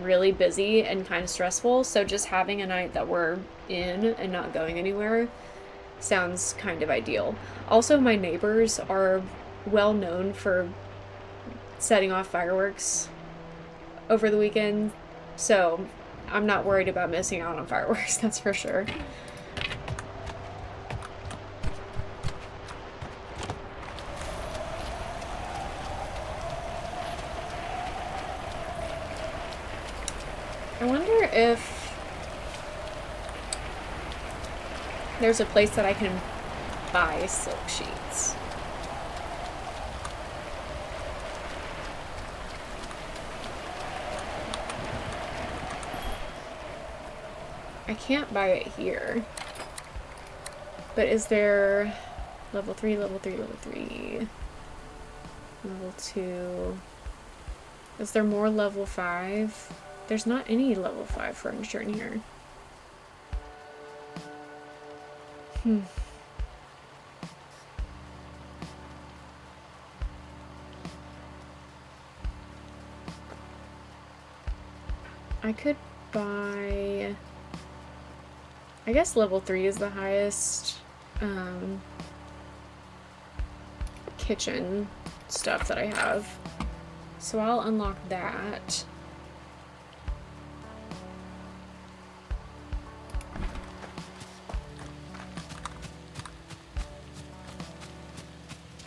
really busy and kind of stressful. So just having a night that we're in and not going anywhere sounds kind of ideal. Also, my neighbors are well known for setting off fireworks over the weekend, so I'm not worried about missing out on fireworks, that's for sure. I wonder if there's a place that I can buy silk sheets. I can't buy it here. But is there level 3, level 3, level 3, level 2? Is there more level 5? There's not any level 5 furniture in here. I could buy... I guess level 3 is the highest kitchen stuff that I have. So I'll unlock that.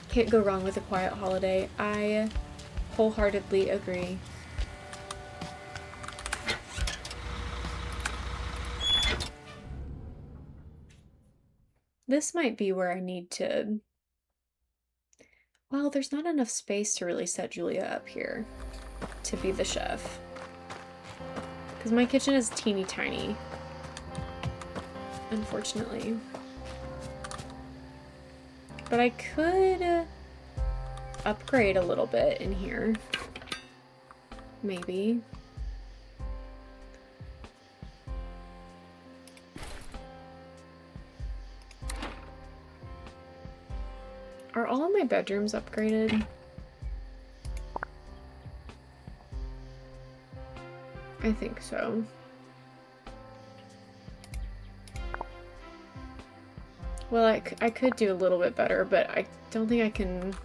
Can't go wrong with a quiet holiday. I wholeheartedly agree. This might be where I need to... Well, there's not enough space to really set Julia up here to be the chef. Because my kitchen is teeny tiny, unfortunately. But I could upgrade a little bit in here. Maybe. Are all of my bedrooms upgraded? I think so. Well, I could do a little bit better, but I don't think I can...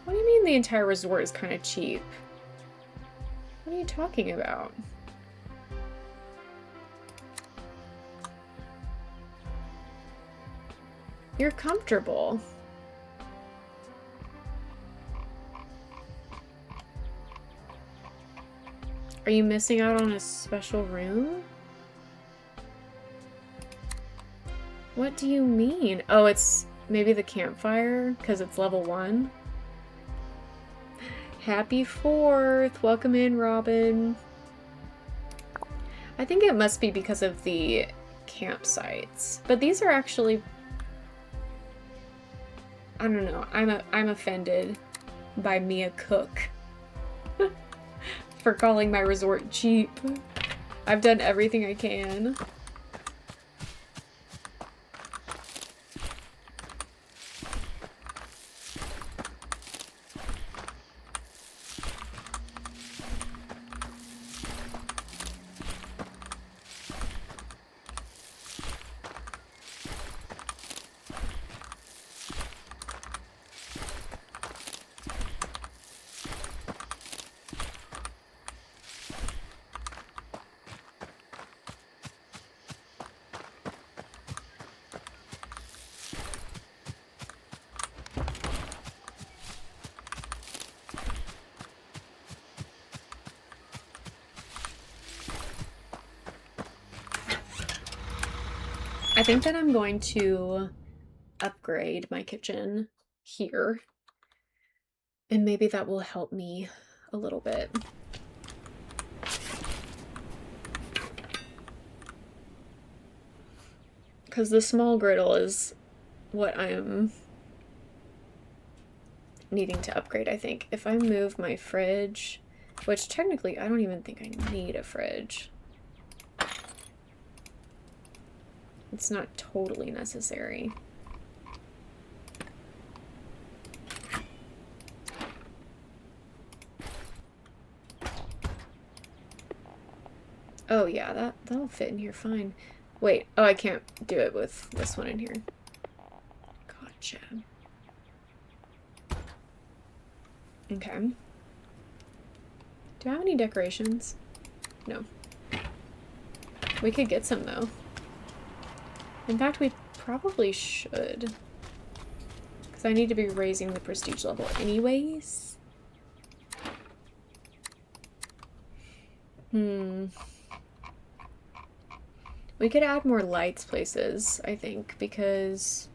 What do you mean the entire resort is kind of cheap? What are you talking about? You're comfortable. Are you missing out on a special room? What do you mean? Oh, it's maybe the campfire because it's level 1. Happy 4th. Welcome in, Robin. I think it must be because of the campsites. But these are actually... I don't know. I'm offended by Mia Cook for calling my resort cheap. I've done everything I can. I think that I'm going to upgrade my kitchen here, and maybe that will help me a little bit. Because the small griddle is what I am needing to upgrade, I think. If I move my fridge, which technically I don't even think I need a fridge. It's not totally necessary. Oh yeah, that'll fit in here fine. Wait, oh, I can't do it with this one in here. Gotcha. Okay. Do I have any decorations? No. We could get some though. In fact, we probably should. Because I need to be raising the prestige level anyways. We could add more lights places, I think, because...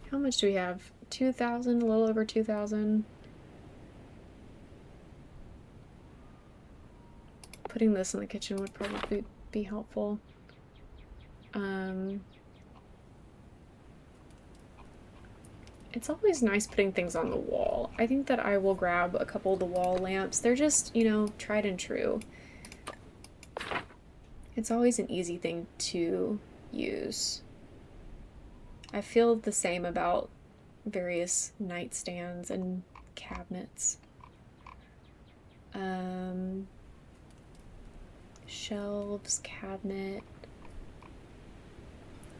How much do we have? 2,000? A little over 2,000. Putting this in the kitchen would probably be helpful. It's always nice putting things on the wall. I think that I will grab a couple of the wall lamps. They're just, you know, tried and true. It's always an easy thing to use. I feel the same about various nightstands and cabinets. Shelves, cabinet,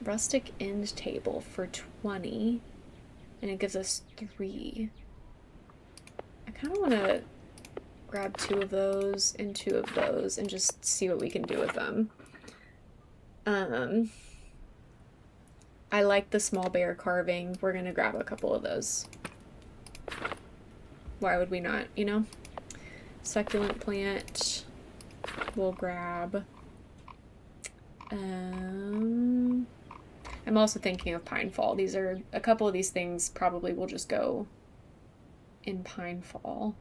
rustic end table for 20, and it gives us 3. I kind of want to grab 2 of those and 2 of those and just see what we can do with them. I like the small bear carving. We're gonna grab a couple of those Why would we not, you know? Succulent plant. We'll grab. I'm also thinking of pine fall. These are a couple of these things probably will just go in pine fall.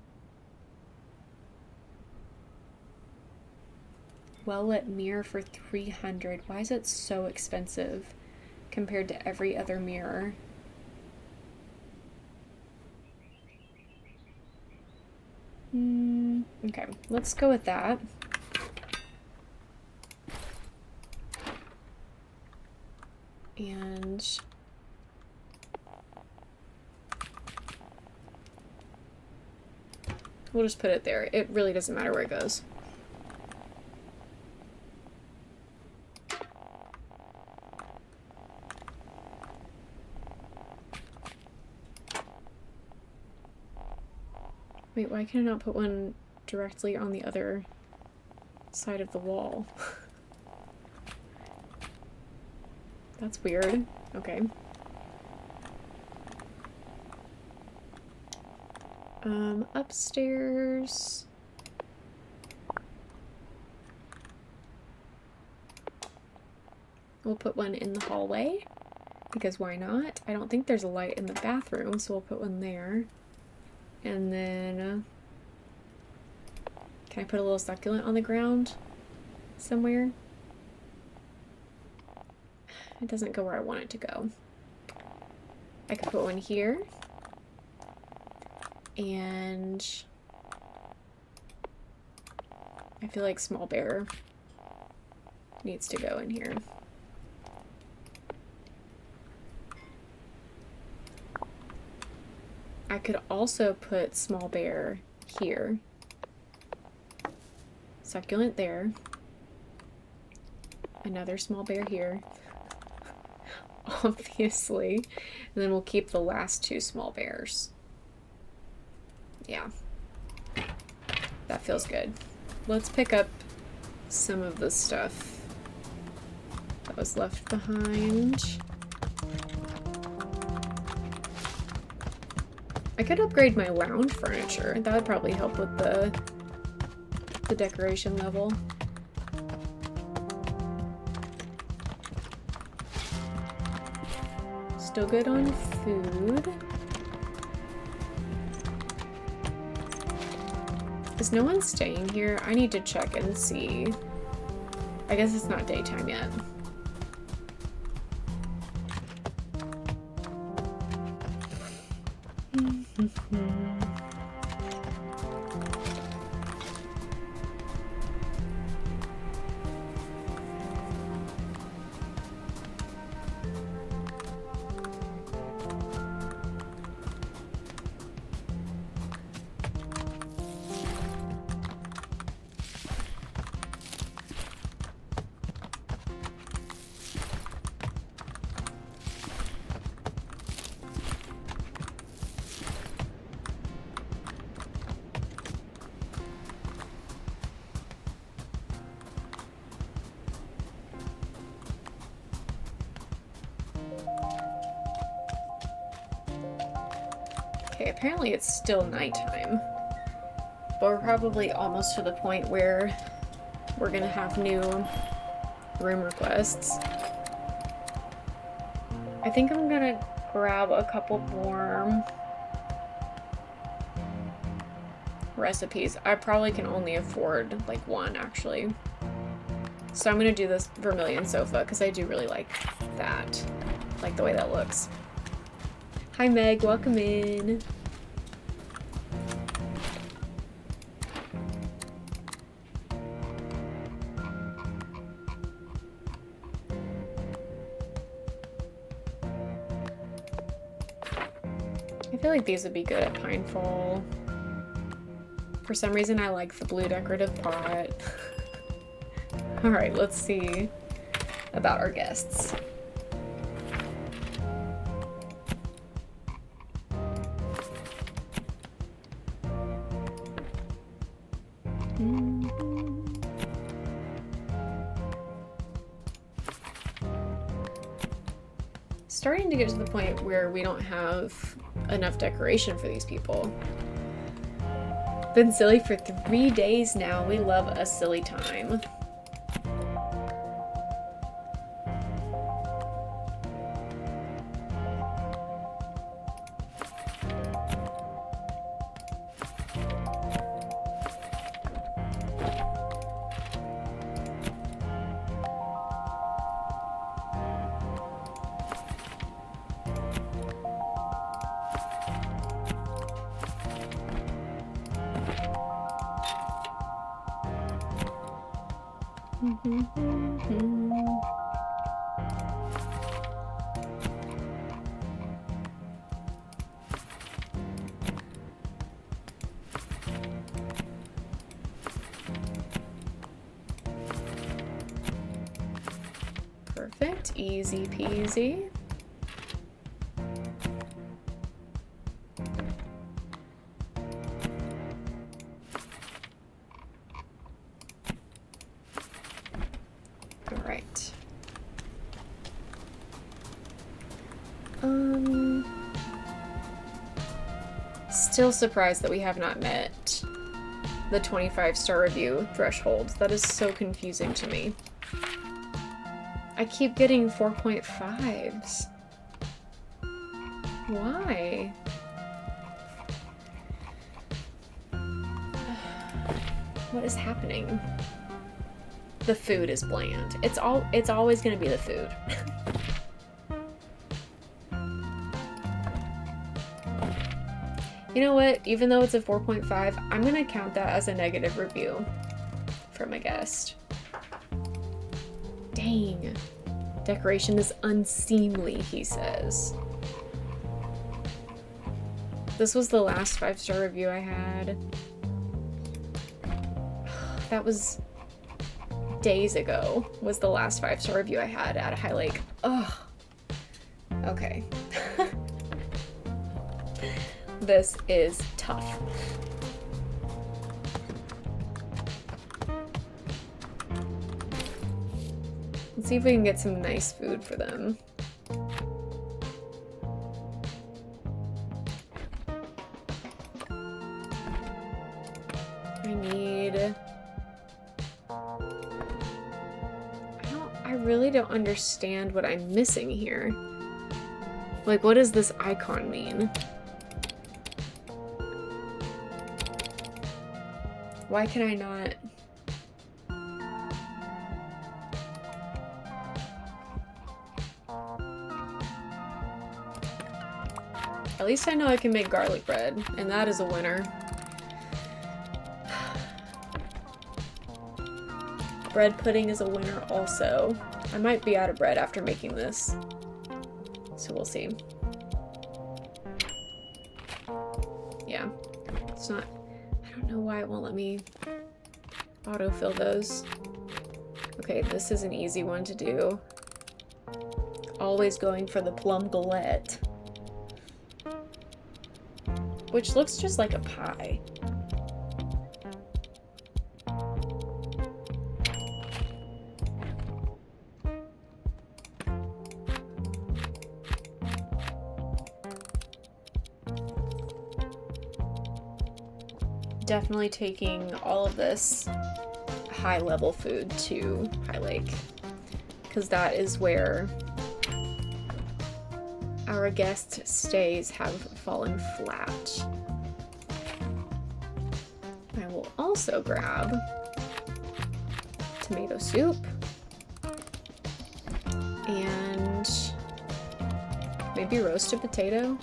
Well-lit mirror for 300. Why is it so expensive compared to every other mirror? Okay, let's go with that. And we'll just put it there. It really doesn't matter where it goes. Wait, why can I not put one directly on the other side of the wall? That's weird. Okay. Upstairs. We'll put one in the hallway, because why not? I don't think there's a light in the bathroom, so we'll put one there. And then, can I put a little succulent on the ground somewhere? It doesn't go where I want it to go. I could put one here. And I feel like small bear needs to go in here. I could also put small bear here. Succulent there. Another small bear here. Obviously. And then we'll keep the last two small bears. Yeah. That feels good. Let's pick up some of the stuff that was left behind. I could upgrade my lounge furniture. That would probably help with the decoration level. Still good on food. Is no one staying here? I need to check and see. I guess it's not daytime yet. Okay, apparently it's still nighttime, but we're probably almost to the point where we're gonna have new room requests. I think I'm gonna grab a couple more recipes. I probably can only afford like one, actually. So I'm gonna do this vermilion sofa because I do really like that. Like the way that looks. Hi Meg, welcome in. I feel like these would be good at Pinefall. For some reason I like the blue decorative pot. Alright, let's see about our guests. Starting to get to the point where we don't have enough decoration for these people. Been silly for 3 days now. We love a silly time. Perfect, easy peasy. All right. Still surprised that we have not met the 25-star review threshold. That is so confusing to me. I keep getting 4.5s. Why? What is happening? The food is bland. It's always gonna be the food. You know what? Even though it's a 4.5, I'm gonna count that as a negative review from a guest. Dang. Decoration is unseemly, he says. This was the last 5-star review I had. That was days ago, was the last 5-star review I had at High Lake. Ugh. Okay. This is tough. Let's see if we can get some nice food for them. I really don't understand what I'm missing here. Like, what does this icon mean? Why can I not? At least I know I can make garlic bread, and that is a winner. Bread pudding is a winner also. I might be out of bread after making this, so we'll see. Yeah, it's not, I don't know why it won't let me autofill those. Okay, this is an easy one to do. Always going for the plum galette, which looks just like a pie. Definitely taking all of this high-level food to High Lake, because that is where our guest stays have fallen flat. I will also grab tomato soup and maybe roasted potato.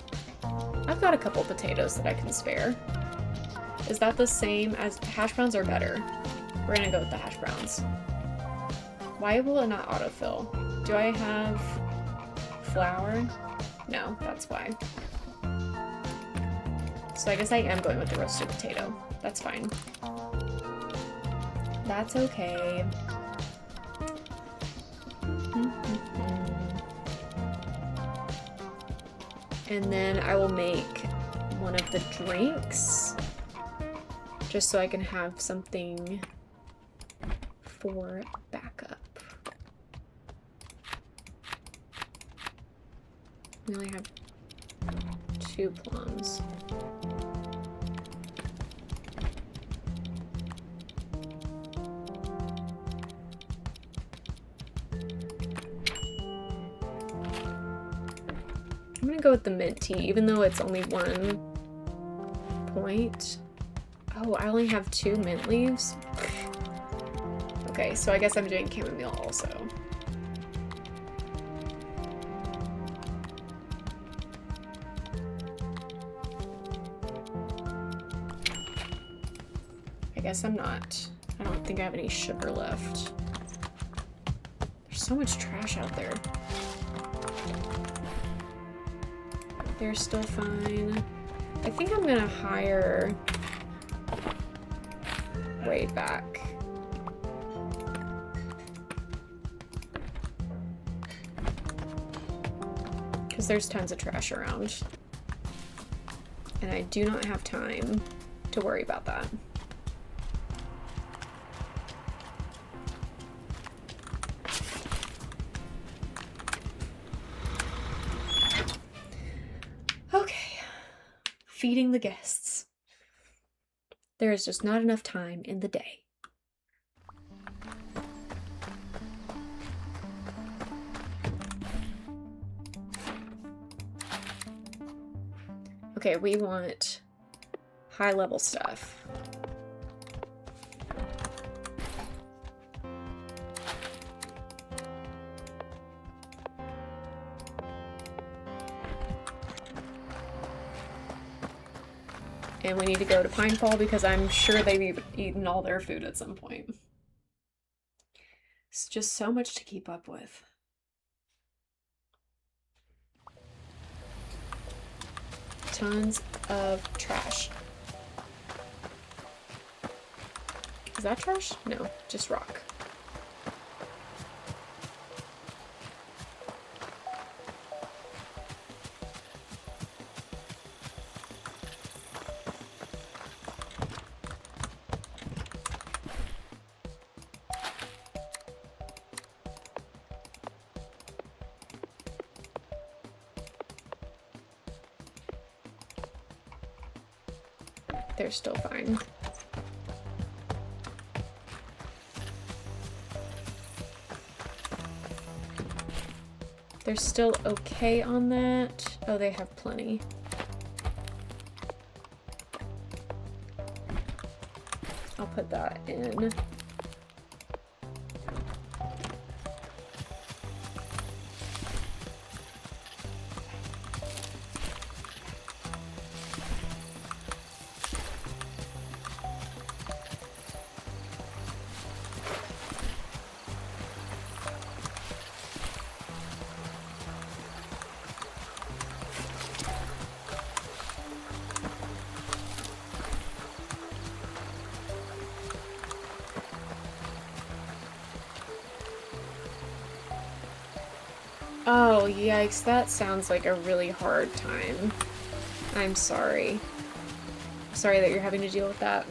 I've got a couple potatoes that I can spare. Is that the same as hash browns or better? We're gonna go with the hash browns. Why will it not autofill? Do I have flour? No, that's why. So I guess I am going with the roasted potato. That's fine. That's okay. And then I will make one of the drinks, just so I can have something for backup. We only have 2 plums. gonna go with the mint tea, even though it's only 1 point. Oh, I only have 2 mint leaves. Okay, so I guess I'm doing chamomile also. I guess I'm not. I don't think I have any sugar left. There's so much trash out there. They're still fine. I think I'm gonna hire way back. Because there's tons of trash around. And I do not have time to worry about that. Okay. Feeding the guests. There is just not enough time in the day. Okay, we want high-level stuff. And we need to go to Pinefall because I'm sure they've eaten all their food at some point. It's just so much to keep up with. Tons of trash. Is that trash? No, just rock. They're still fine. They're still okay on that. Oh, they have plenty. I'll put that in. Oh, yikes, that sounds like a really hard time. I'm sorry. Sorry that you're having to deal with that.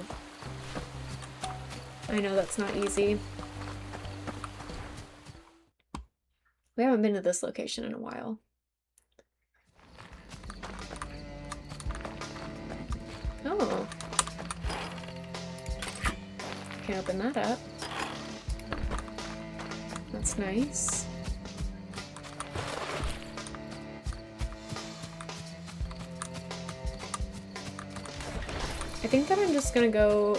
I know that's not easy. We haven't been to this location in a while. Oh. Can open that up. That's nice. I think that I'm just gonna go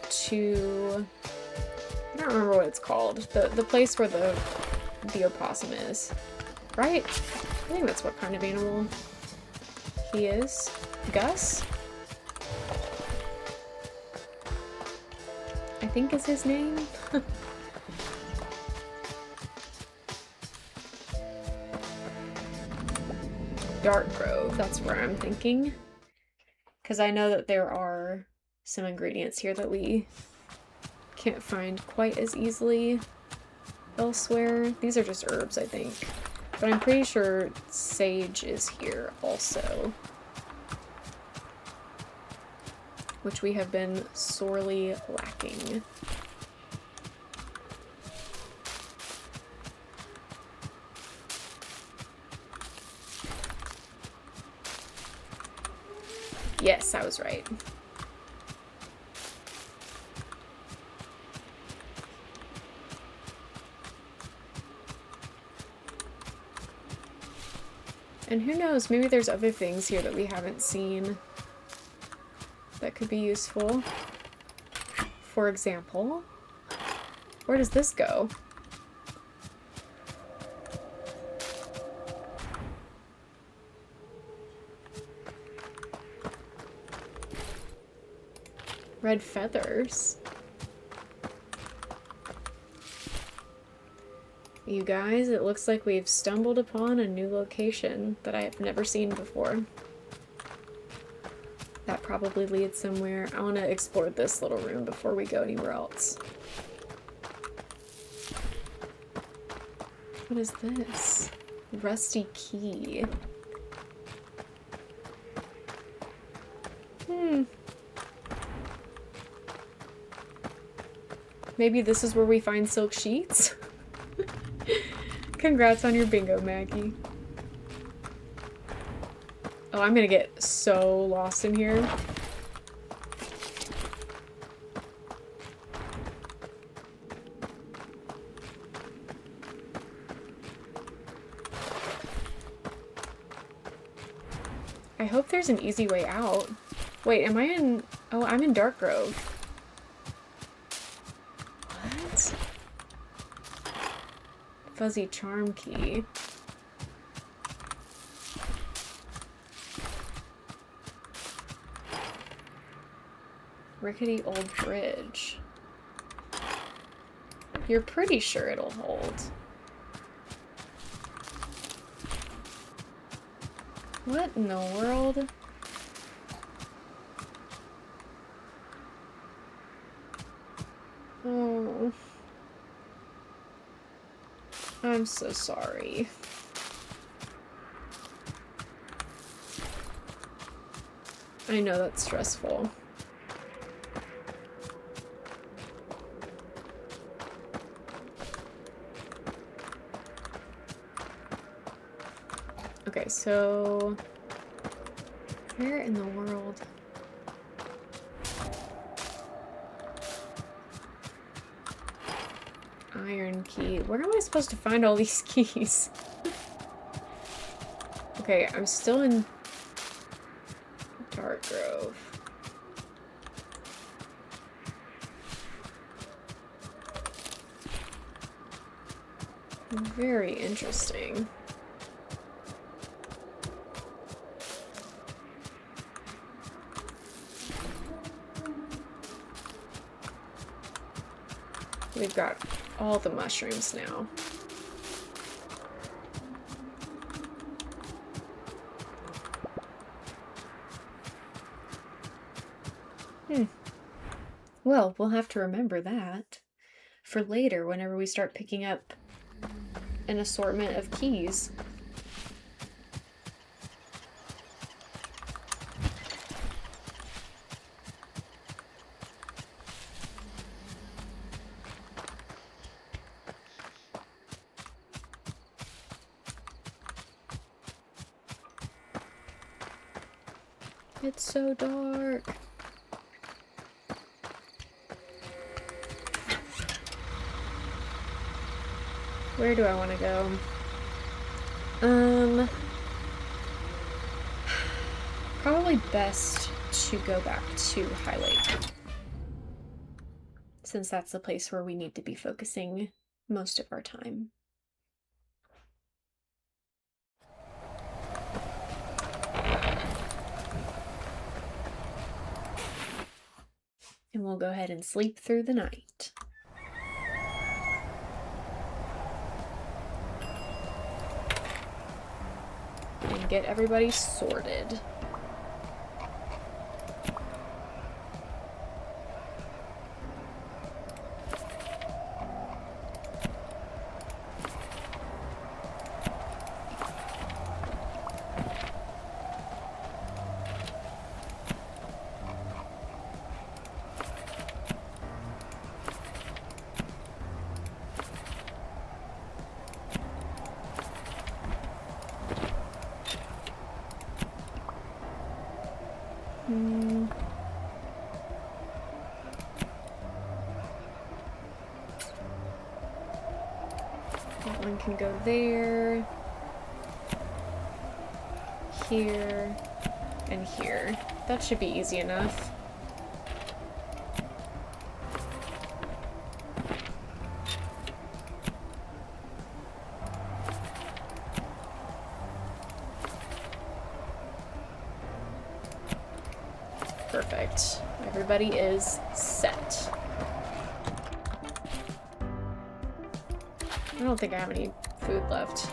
to, I don't remember what it's called, the place where the opossum is, right? I think that's what kind of animal he is. Gus? I think is his name. Dark Grove, that's where I'm thinking. Because I know that there are some ingredients here that we can't find quite as easily elsewhere. These are just herbs, I think. But I'm pretty sure sage is here also. Which we have been sorely lacking. Yes, I was right. And who knows, maybe there's other things here that we haven't seen that could be useful. For example, where does this go? Red feathers. You guys, it looks like we've stumbled upon a new location that I have never seen before. That probably leads somewhere. I want to explore this little room before we go anywhere else. What is this? Rusty key. Maybe this is where we find silk sheets? Congrats on your bingo, Maggie. Oh, I'm gonna get so lost in here. I hope there's an easy way out. Wait, am I in... Oh, I'm in Dark Grove. What? Fuzzy charm key. Rickety old bridge. You're pretty sure it'll hold. What in the world? Oh. I'm so sorry. I know that's stressful. Okay, so where in the world? Iron key. Where am I supposed to find all these keys? Okay, I'm still in Dark Grove. Very interesting. We've got all the mushrooms now. Well, we'll have to remember that for later whenever we start picking up an assortment of keys. It's so dark. Where do I want to go? Probably best to go back to High Lake, since that's the place where we need to be focusing most of our time. And we'll go ahead and sleep through the night. And get everybody sorted. That one can go there. here, and here. That should be easy enough. Perfect. Everybody is set. I don't think I have any food left,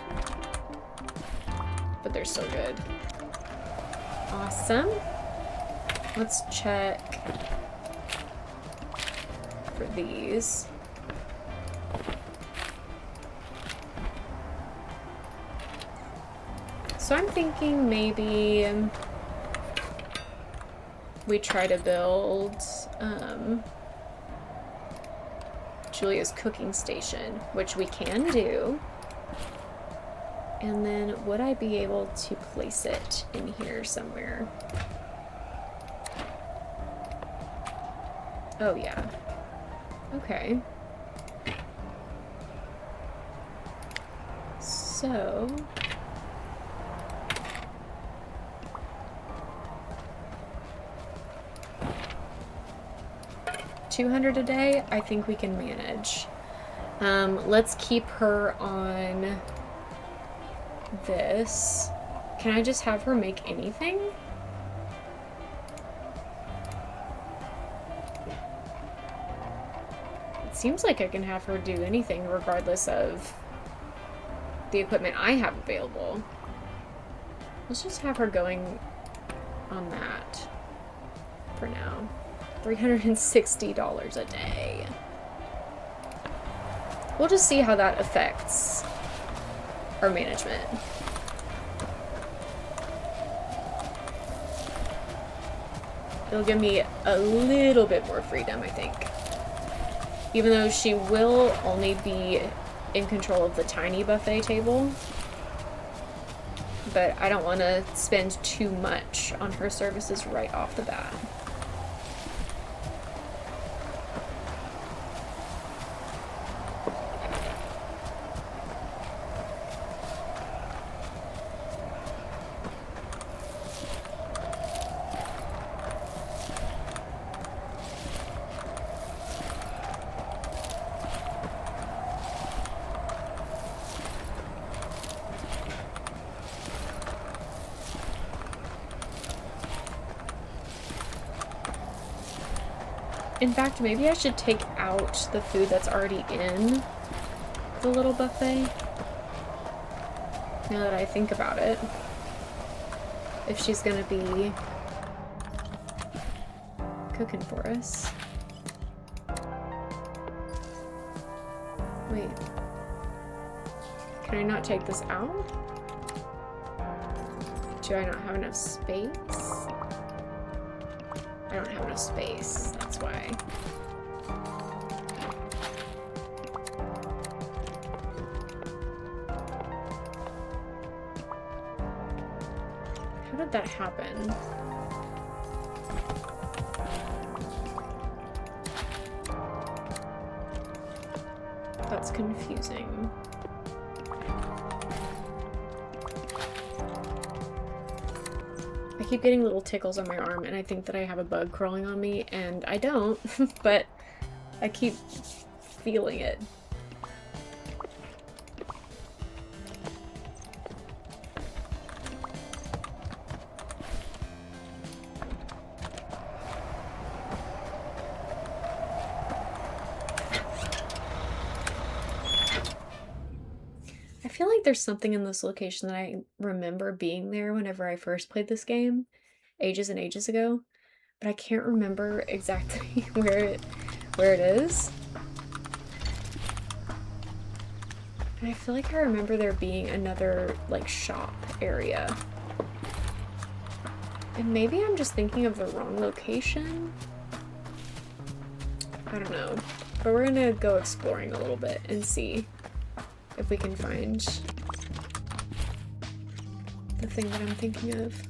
but they're so good. Awesome. Let's check for these. So I'm thinking maybe we try to build Julia's cooking station, which we can do. And then would I be able to place it in here somewhere? Oh yeah. Okay. So $200 a day, I think we can manage. Let's keep her on this. Can I just have her make anything? It seems like I can have her do anything regardless of the equipment I have available. Let's just have her going on that for now. $360 a day. We'll just see how that affects our management. It'll give me a little bit more freedom, I think. Even though she will only be in control of the tiny buffet table. But I don't want to spend too much on her services right off the bat. In fact, maybe I should take out the food that's already in the little buffet. Now that I think about it. If she's gonna be cooking for us. Wait. Can I not take this out? Do I not have enough space? I don't have enough space, that's why. How did that happen? That's confusing. I keep getting little tickles on my arm and I think that I have a bug crawling on me, and I don't, but I keep feeling it. I feel like there's something in this location that I remember being there whenever I first played this game, ages and ages ago, but I can't remember exactly where it is. And I feel like I remember there being another, like, shop area. And maybe I'm just thinking of the wrong location? I don't know. But we're gonna go exploring a little bit and see if we can find the thing that I'm thinking of.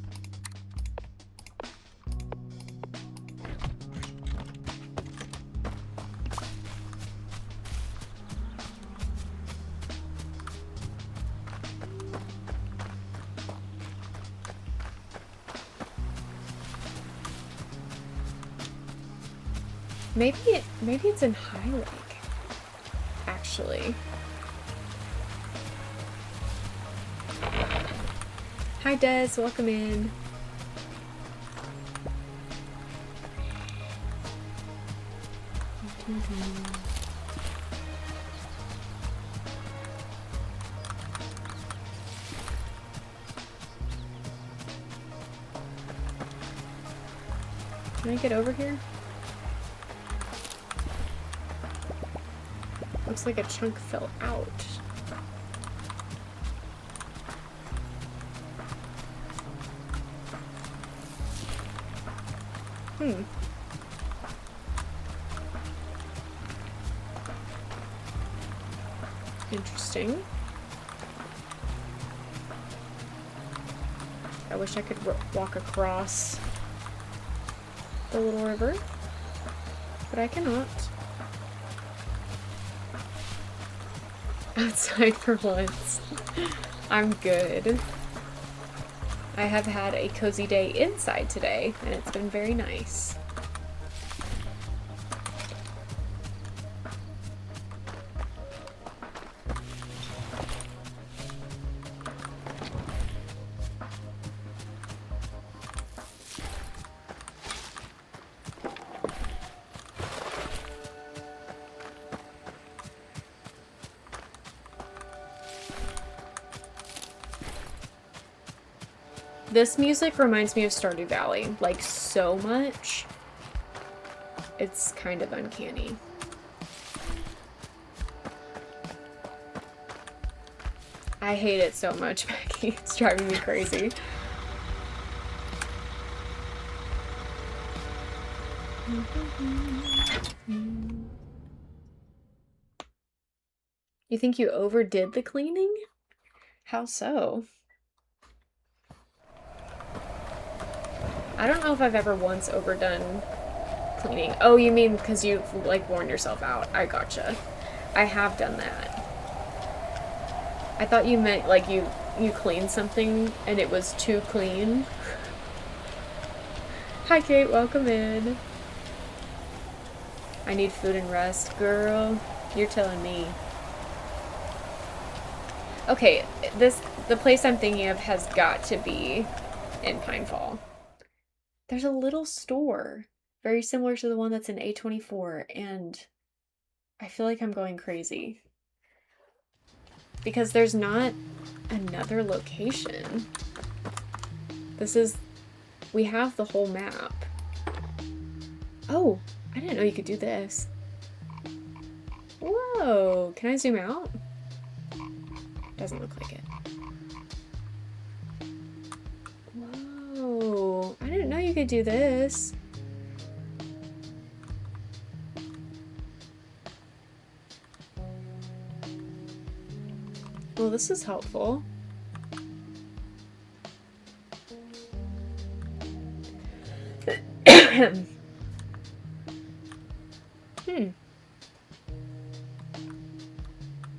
Maybe it's in High Lake, actually. Hi Des, welcome in. Can I get over here? Looks like a chunk fell out. Interesting. I wish I could walk across the little river, but I cannot. Outside for once. I'm good. I have had a cozy day inside today, and it's been very nice. This music reminds me of Stardew Valley, like, so much. It's kind of uncanny. I hate it so much, Becky. It's driving me crazy. You think you overdid the cleaning? How so? I don't know if I've ever once overdone cleaning. Oh, you mean because you've, like, worn yourself out. I gotcha. I have done that. I thought you meant, like, you cleaned something and it was too clean. Hi, Kate. Welcome in. I need food and rest. Girl, you're telling me. Okay, the place I'm thinking of has got to be in Pinefall. There's a little store very similar to the one that's in A24, and I feel like I'm going crazy because there's not another location. We have the whole map. Oh, I didn't know you could do this. Whoa, can I zoom out? Doesn't look like it. Whoa, I didn't know you could do this. Well, this is helpful.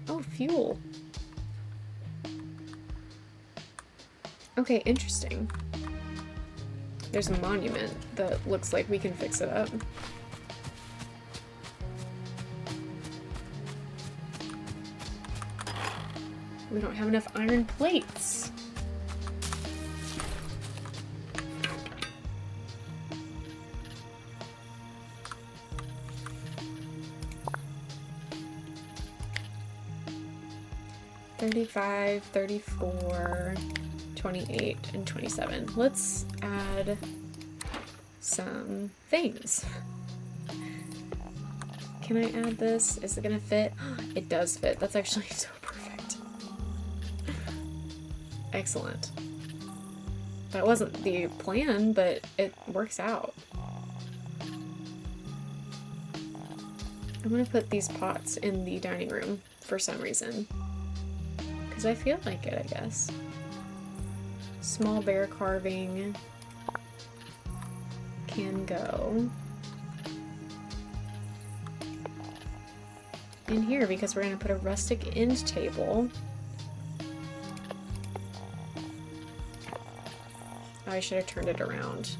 Oh, fuel. Okay, interesting. There's a monument that looks like we can fix it up. We don't have enough iron plates. $35, $34, $28, and $27. Let's add some things. Can I add this? Is it gonna fit? It does fit. That's actually so perfect. Excellent. That wasn't the plan, but it works out. I'm gonna put these pots in the dining room for some reason. Because I feel like it, I guess. Small bear carving can go in here because we're going to put a rustic end table. Oh, I should have turned it around.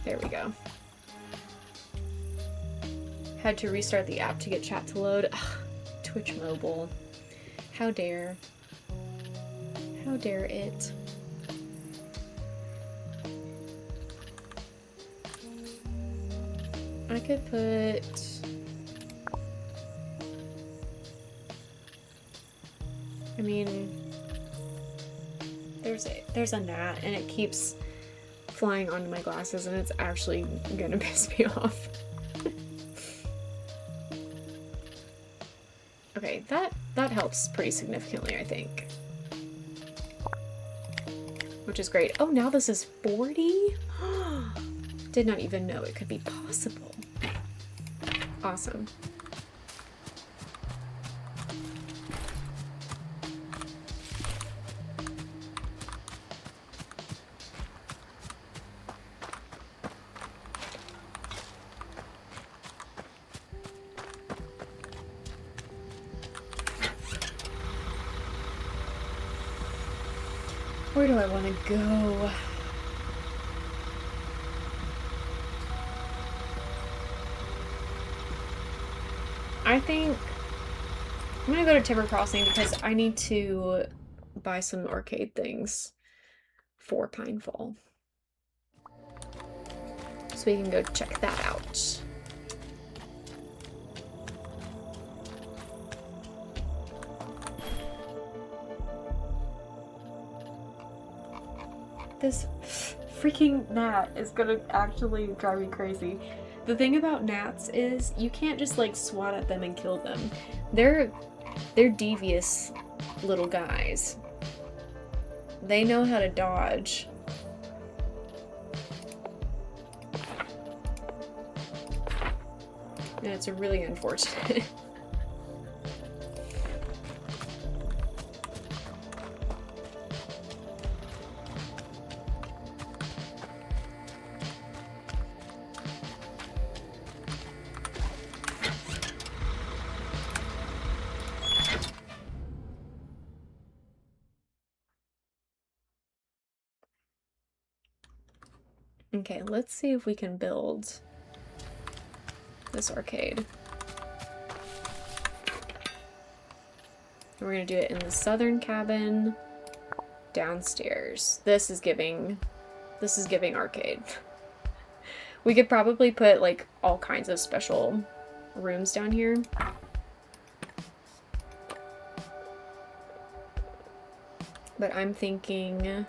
There we go. Had to restart the app to get chat to load. Ugh, Twitch mobile. How dare. How dare it. I could put... I mean... There's a gnat and it keeps flying onto my glasses and it's actually gonna piss me off. Okay, that helps pretty significantly, I think. Which is great. Oh, now this is 40? Did not even know it could be possible. Awesome. Where do I want to go? I think I'm gonna go to Timber Crossing because I need to buy some arcade things for Pinefall. So we can go check that out. This freaking gnat is gonna actually drive me crazy. The thing about gnats is you can't just like swat at them and kill them. They're devious little guys. They know how to dodge. And it's really unfortunate. Okay, let's see if we can build this arcade. We're gonna do it in the southern cabin downstairs. This is giving arcade. We could probably put like all kinds of special rooms down here. But I'm thinking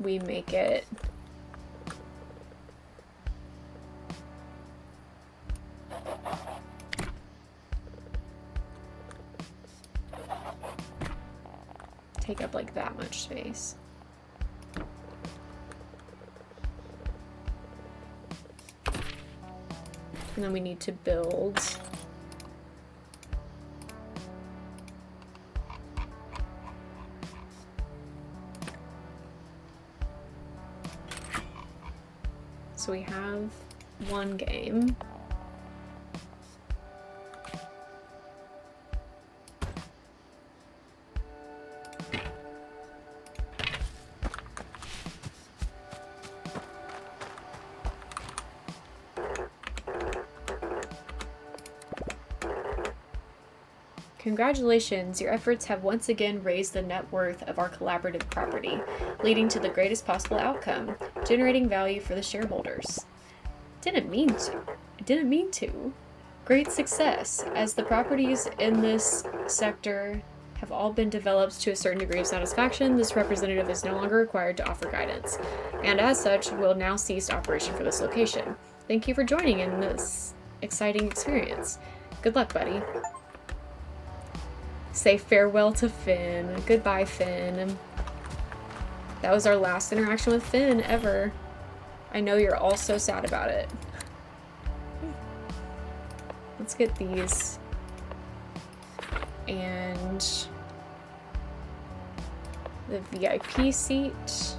we make it take up like that much space. And then we need to build so we have one game. Congratulations, your efforts have once again raised the net worth of our collaborative property, leading to the greatest possible outcome, generating value for the shareholders. Didn't mean to. Great success, as the properties in this sector have all been developed to a certain degree of satisfaction. This representative is no longer required to offer guidance, and as such will now cease operation for this location. Thank you for joining in this exciting experience. Good luck, buddy. Say farewell to Finn. Goodbye, Finn. That was our last interaction with Finn ever. I know you're all so sad about it. Let's get these. And the VIP seat.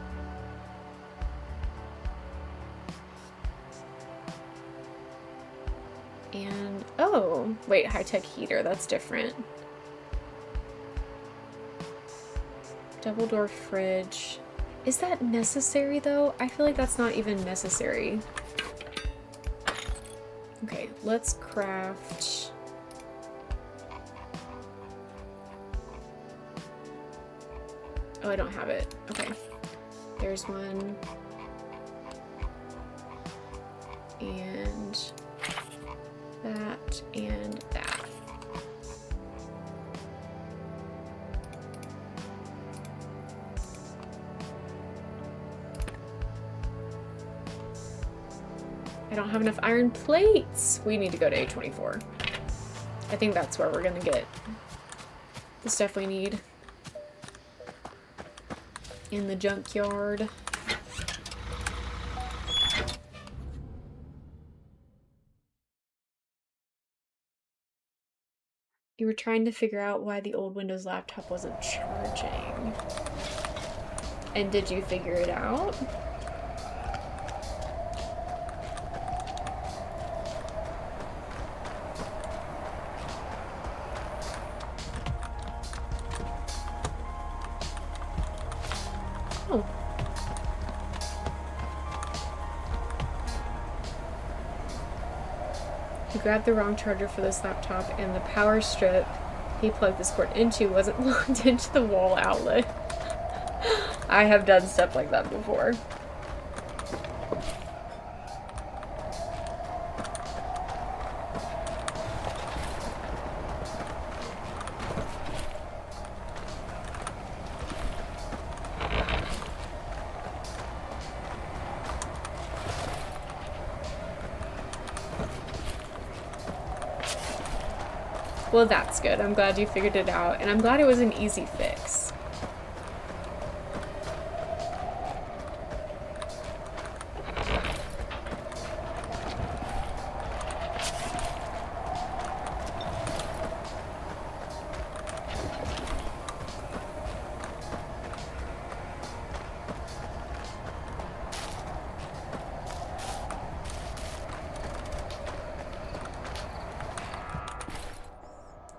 And, oh, wait, high-tech heater, that's different. Double door fridge. Is that necessary though? I feel like that's not even necessary. Okay, let's craft. Oh, I don't have it. Okay. There's one. And that and that. I don't have enough iron plates. We need to go to A24. I think that's where we're gonna get the stuff we need. In the junkyard. You were trying to figure out why the old Windows laptop wasn't charging. And did you figure it out? Oh. He grabbed the wrong charger for this laptop, and the power strip he plugged this cord into wasn't locked into the wall outlet. I have done stuff like that before. Well, that's good. I'm glad you figured it out, and I'm glad it was an easy fix.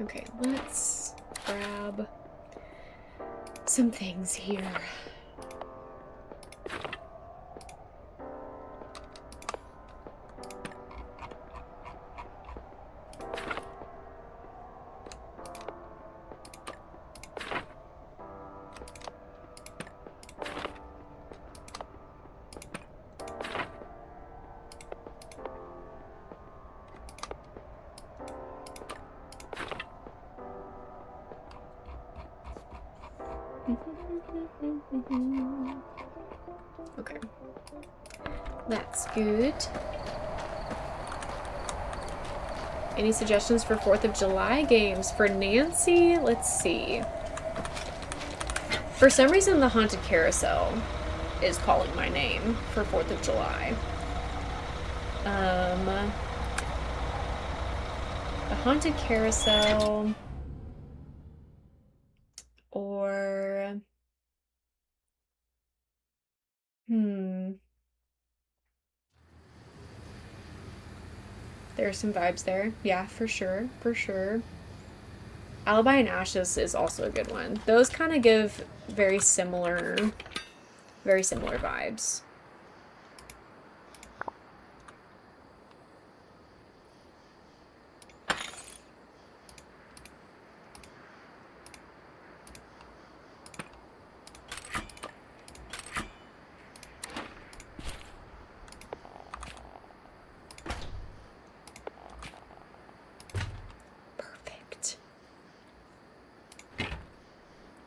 Okay, let's grab some things here. Okay. That's good. Any suggestions for 4th of July games? For Nancy, let's see. For some reason, the Haunted Carousel is calling my name for 4th of July. The Haunted Carousel or there's some vibes there. Yeah, for sure, for sure. Alibi and Ashes is also a good one. Those kind of give very similar vibes.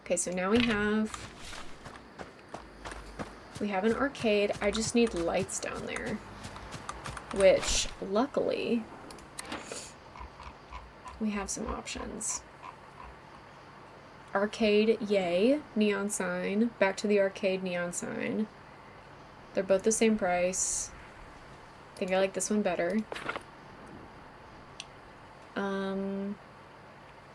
Okay, so now we have an arcade. I just need lights down there, which luckily we have some options. Arcade, yay, neon sign, back to the arcade, neon sign. They're both the same price. I think I like this one better.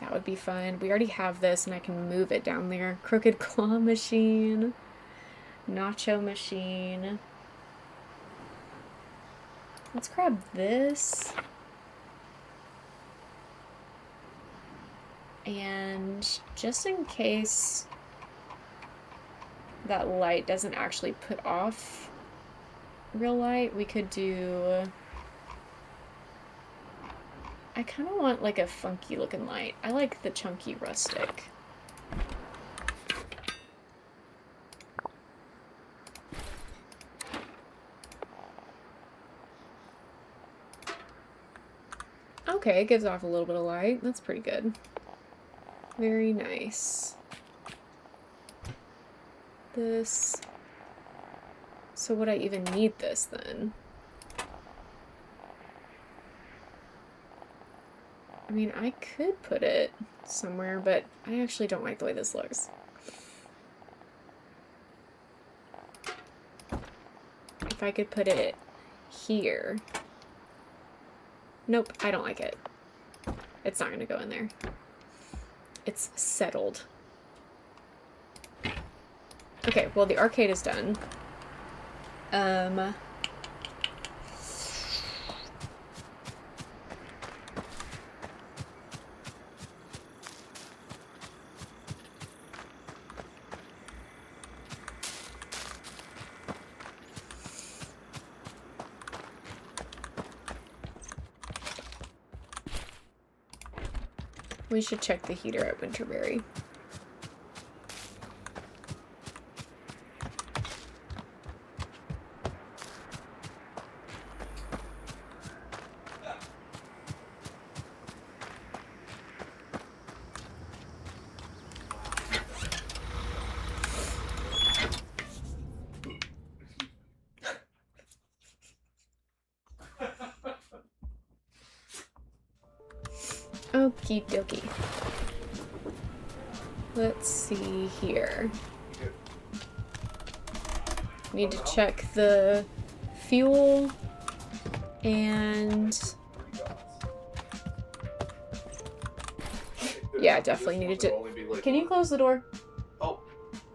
That would be fun. We already have this and I can move it down there. Crooked claw machine. Nacho machine. Let's grab this. And just in case that light doesn't actually put off real light, we could do... I kind of want like a funky looking light. I like the chunky rustic. Okay, it gives off a little bit of light. That's pretty good. Very nice. This... So would I even need this then? I mean, I could put it somewhere, but I actually don't like the way this looks. If I could put it here. Nope, I don't like it. It's not gonna go in there. It's settled. Okay, well the arcade is done. We should check the heater at Winterberry. Okie dokie. Let's see here. Need to check the fuel and yeah, definitely needed to. Can you close the door? Oh,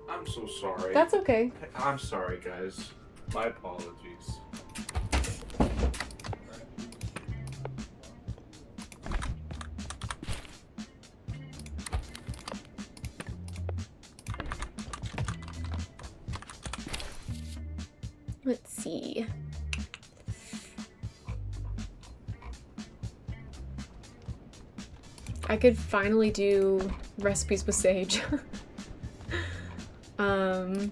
I'm so sorry. That's okay. I'm sorry, guys. My apologies. Let's see. I could finally do recipes with sage. I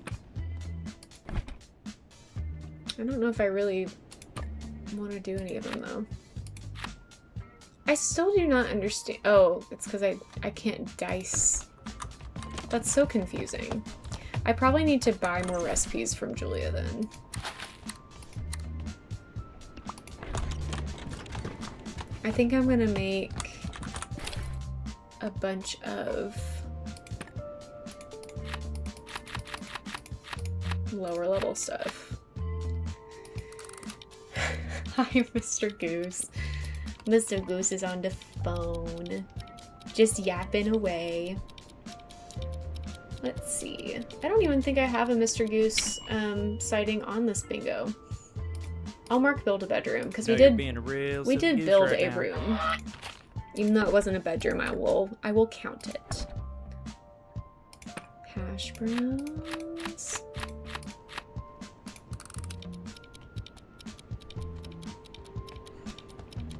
don't know if I really want to do any of them though. I still do not understand. Oh, it's because I can't dice. That's so confusing. I probably need to buy more recipes from Julia then. I think I'm gonna make a bunch of lower level stuff. Hi, Mr. Goose. Mr. Goose is on the phone. Just yapping away. Let's see. I don't even think I have a Mr. Goose sighting on this bingo. I'll mark build a bedroom because we did build a room. Even though it wasn't a bedroom, I will count it. Hash browns.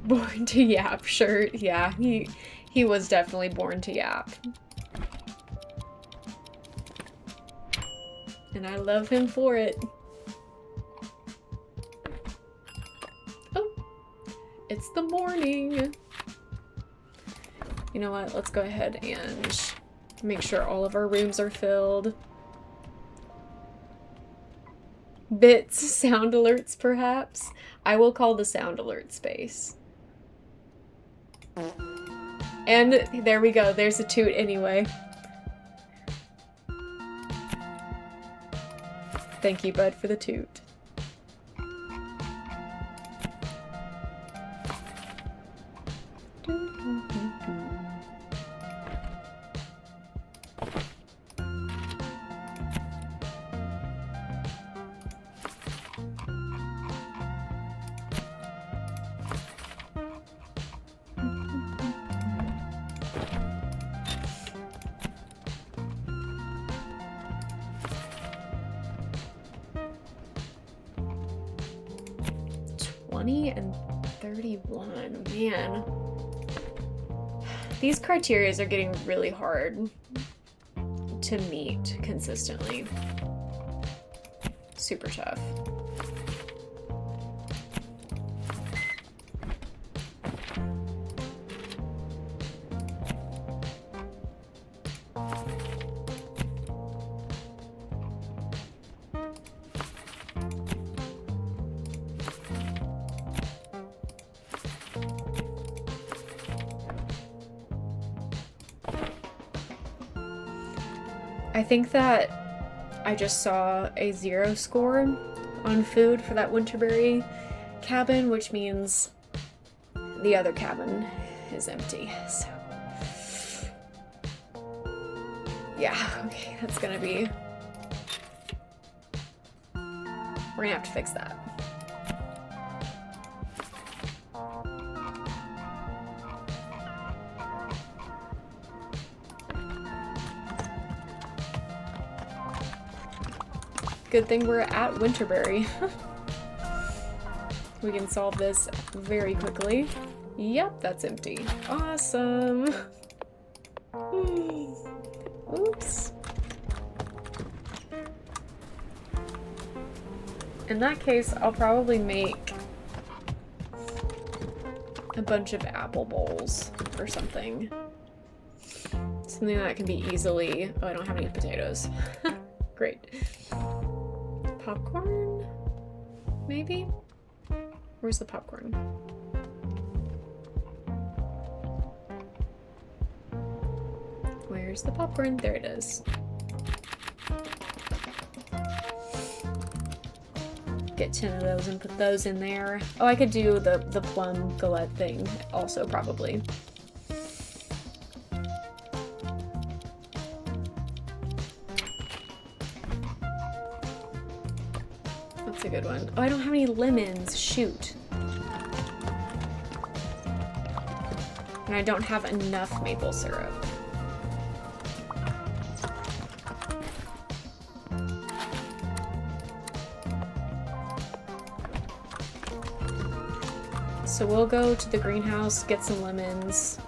Born to yap shirt. Yeah, he was definitely born to yap. And I love him for it. Oh, it's the morning. You know what? Let's go ahead and make sure all of our rooms are filled. Bits, sound alerts, perhaps? I will call the sound alert space. And there we go. There's a toot anyway. Thank you, bud, for the toot. 20 and 31. Man. These criteria are getting really hard to meet consistently. Super tough. I think that I just saw a 0 score on food for that Winterberry cabin, which means the other cabin is empty. So, yeah, okay, that's gonna be... We're gonna have to fix that. Good thing we're at Winterberry. We can solve this very quickly. Yep, that's empty. Awesome. Oops. In that case, I'll probably make a bunch of apple bowls or something. Something that can be easily... Oh, I don't have any potatoes. Great. Popcorn? Maybe? Where's the popcorn? Where's the popcorn? There it is. Get 10 of those and put those in there. Oh, I could do the plum galette thing also, probably. That's a good one. Oh, I don't have any lemons. Shoot. And I don't have enough maple syrup. So we'll go to the greenhouse, get some lemons,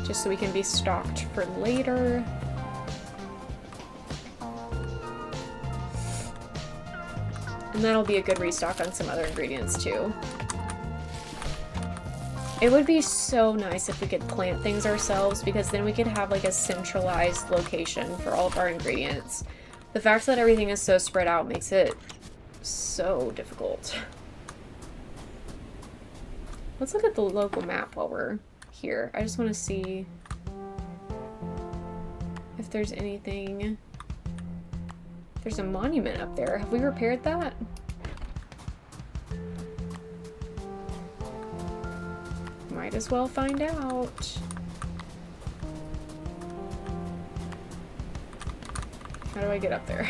just so we can be stocked for later. And that'll be a good restock on some other ingredients too. It would be so nice if we could plant things ourselves, because then we could have like a centralized location for all of our ingredients. The fact that everything is so spread out makes it so difficult. Let's look at the local map while we're here. I just want to see if there's anything. There's a monument up there. Have we repaired that? Might as well find out. How do I get up there?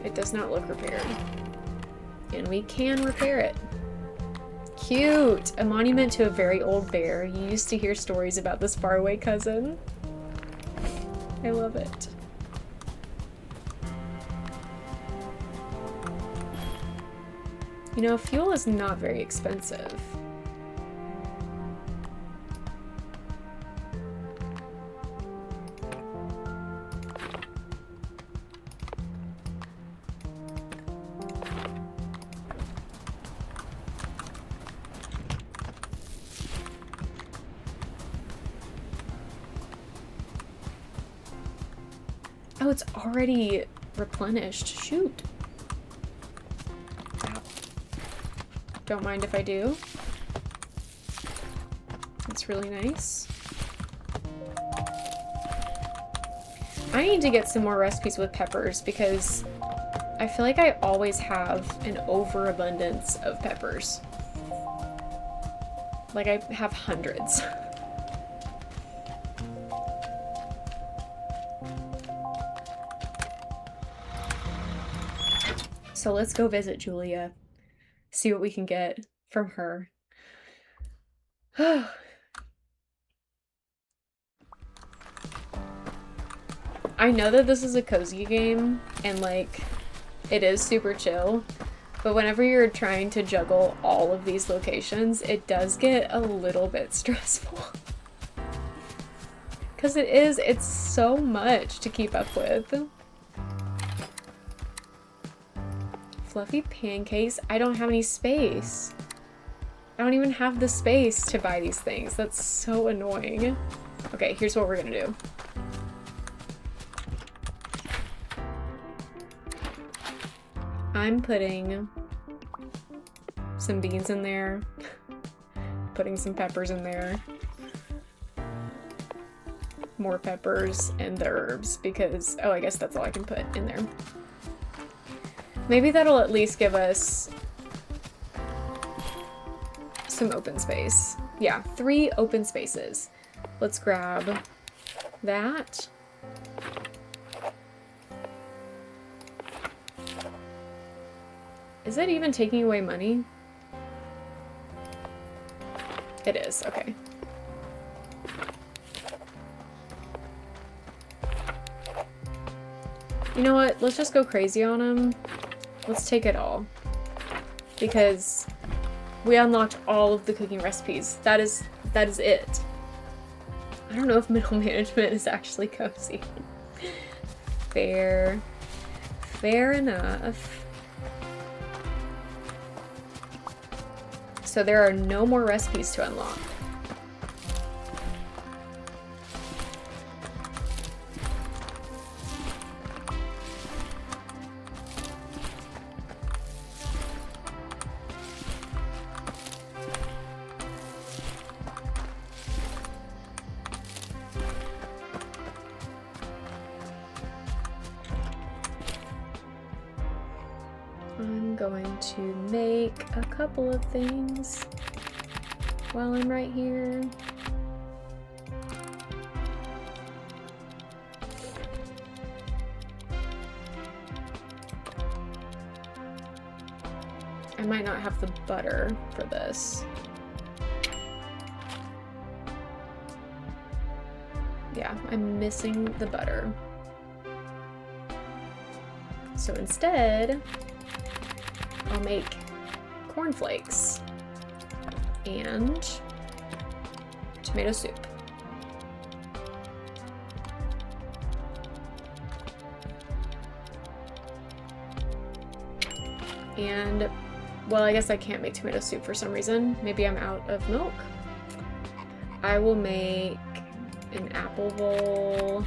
It does not look repaired. And we can repair it. Cute! A monument to a very old bear. You used to hear stories about this faraway cousin. I love it. You know, fuel is not very expensive. Oh, it's already replenished. Shoot. Ow. Don't mind if I do. It's really nice. I need to get some more recipes with peppers because I feel like I always have an overabundance of peppers. Like I have hundreds. So let's go visit Julia, see what we can get from her. I I know that this is a cozy game and like it is super chill, but whenever you're trying to juggle all of these locations, it does get a little bit stressful. Because it's so much to keep up with. Fluffy pancakes. I don't have any space. I don't even have the space to buy these things. That's so annoying. Okay, here's what we're gonna do. I'm putting some beans in there, putting some peppers in there, more peppers, and the herbs because, oh, I guess that's all I can put in there. Maybe that'll at least give us some open space. Yeah, 3 open spaces. Let's grab that. Is it even taking away money? It is, okay. You know what? Let's just go crazy on them. Let's take it all. Because we unlocked all of the cooking recipes. That is it. I don't know if middle management is actually cozy. Fair enough. So there are no more recipes to unlock. I'm going to make a couple of things while I'm right here. I might not have the butter for this. Yeah, I'm missing the butter. So instead, I'll make cornflakes and tomato soup. And, well, I guess I can't make tomato soup for some reason. Maybe I'm out of milk. I will make an apple bowl.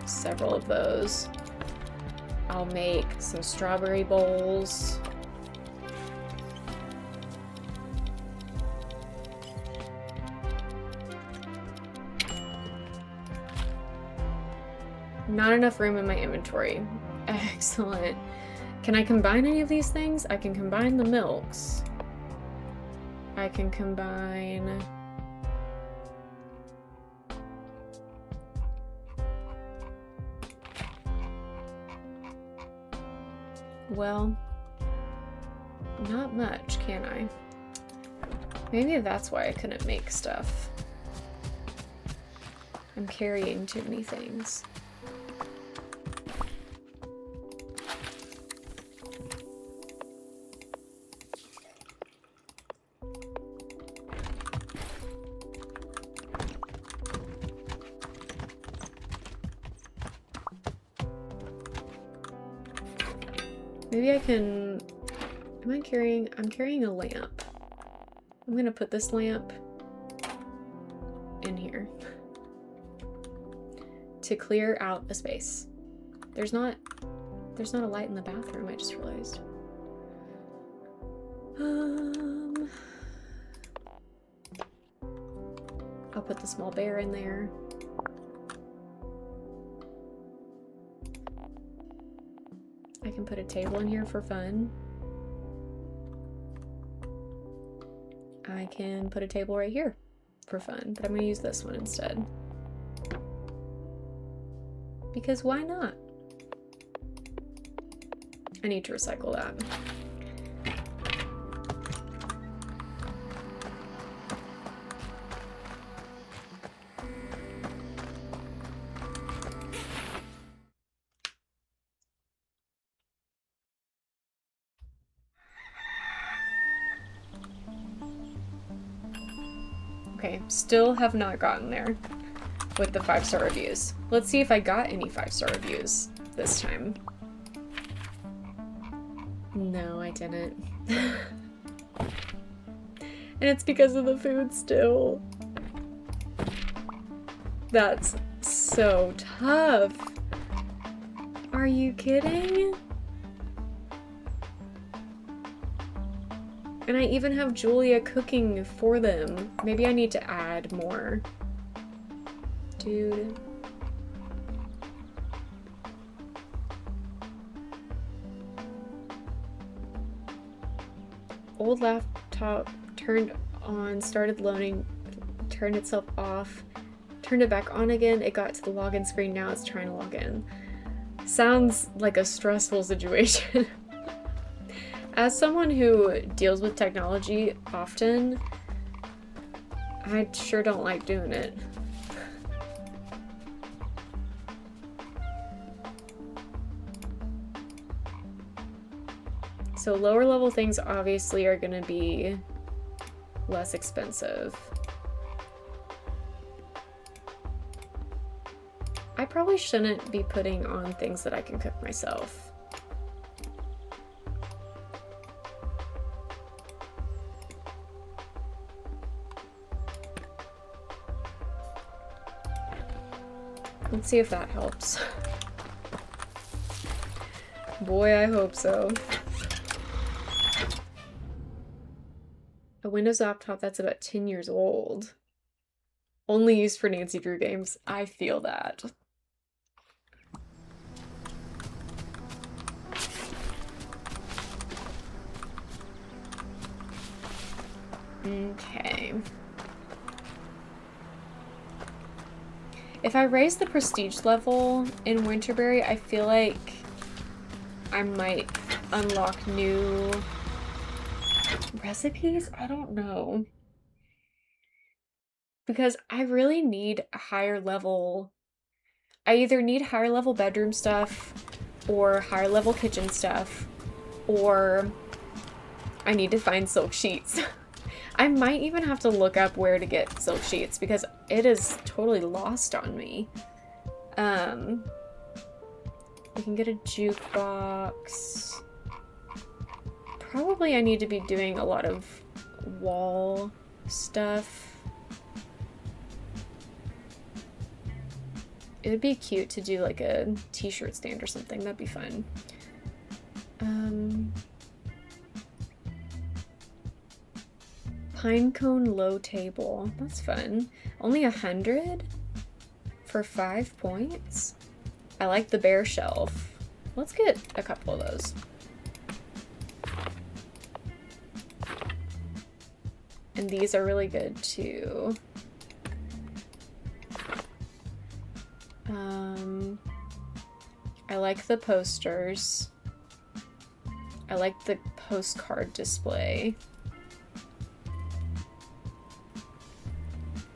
Several of those. I'll make some strawberry bowls. Not enough room in my inventory. Excellent. Can I combine any of these things? I can combine the milks. I can combine... Well, not much, can I? Maybe that's why I couldn't make stuff. I'm carrying too many things. Maybe I can... I'm carrying a lamp. I'm gonna put this lamp in here to clear out a space. There's not a light in the bathroom, I just realized. I'll put the small bear in there. I can put a table in here for fun. I can put a table right here for fun, but I'm gonna use this one instead. Because why not? I need to recycle that. Okay, still have not gotten there with the 5-star reviews. Let's see if I got any 5-star reviews this time. No, I didn't. And it's because of the food still. That's so tough. Are you kidding? And I even have Julia cooking for them. Maybe I need to add more. Dude. Old laptop turned on, started loading, turned itself off, turned it back on again. It got to the login screen. Now it's trying to log in. Sounds like a stressful situation. As someone who deals with technology often, I sure don't like doing it. So lower level things obviously are going to be less expensive. I probably shouldn't be putting on things that I can cook myself. Let's see if that helps. Boy, I hope so. A Windows laptop that's about 10 years old. Only used for Nancy Drew games. I feel that. Okay. If I raise the prestige level in Winterberry, I feel like I might unlock new recipes? I don't know. Because I really need a higher level... I either need higher level bedroom stuff, or higher level kitchen stuff, or I need to find silk sheets. I might even have to look up where to get silk sheets because it is totally lost on me. We can get a jukebox. Probably I need to be doing a lot of wall stuff. It would be cute to do like a t-shirt stand or something. That'd be fun. Pinecone low table. That's fun. Only 100 for 5 points. I like the bare shelf. Let's get a couple of those. And these are really good too. I like the posters. I like the postcard display.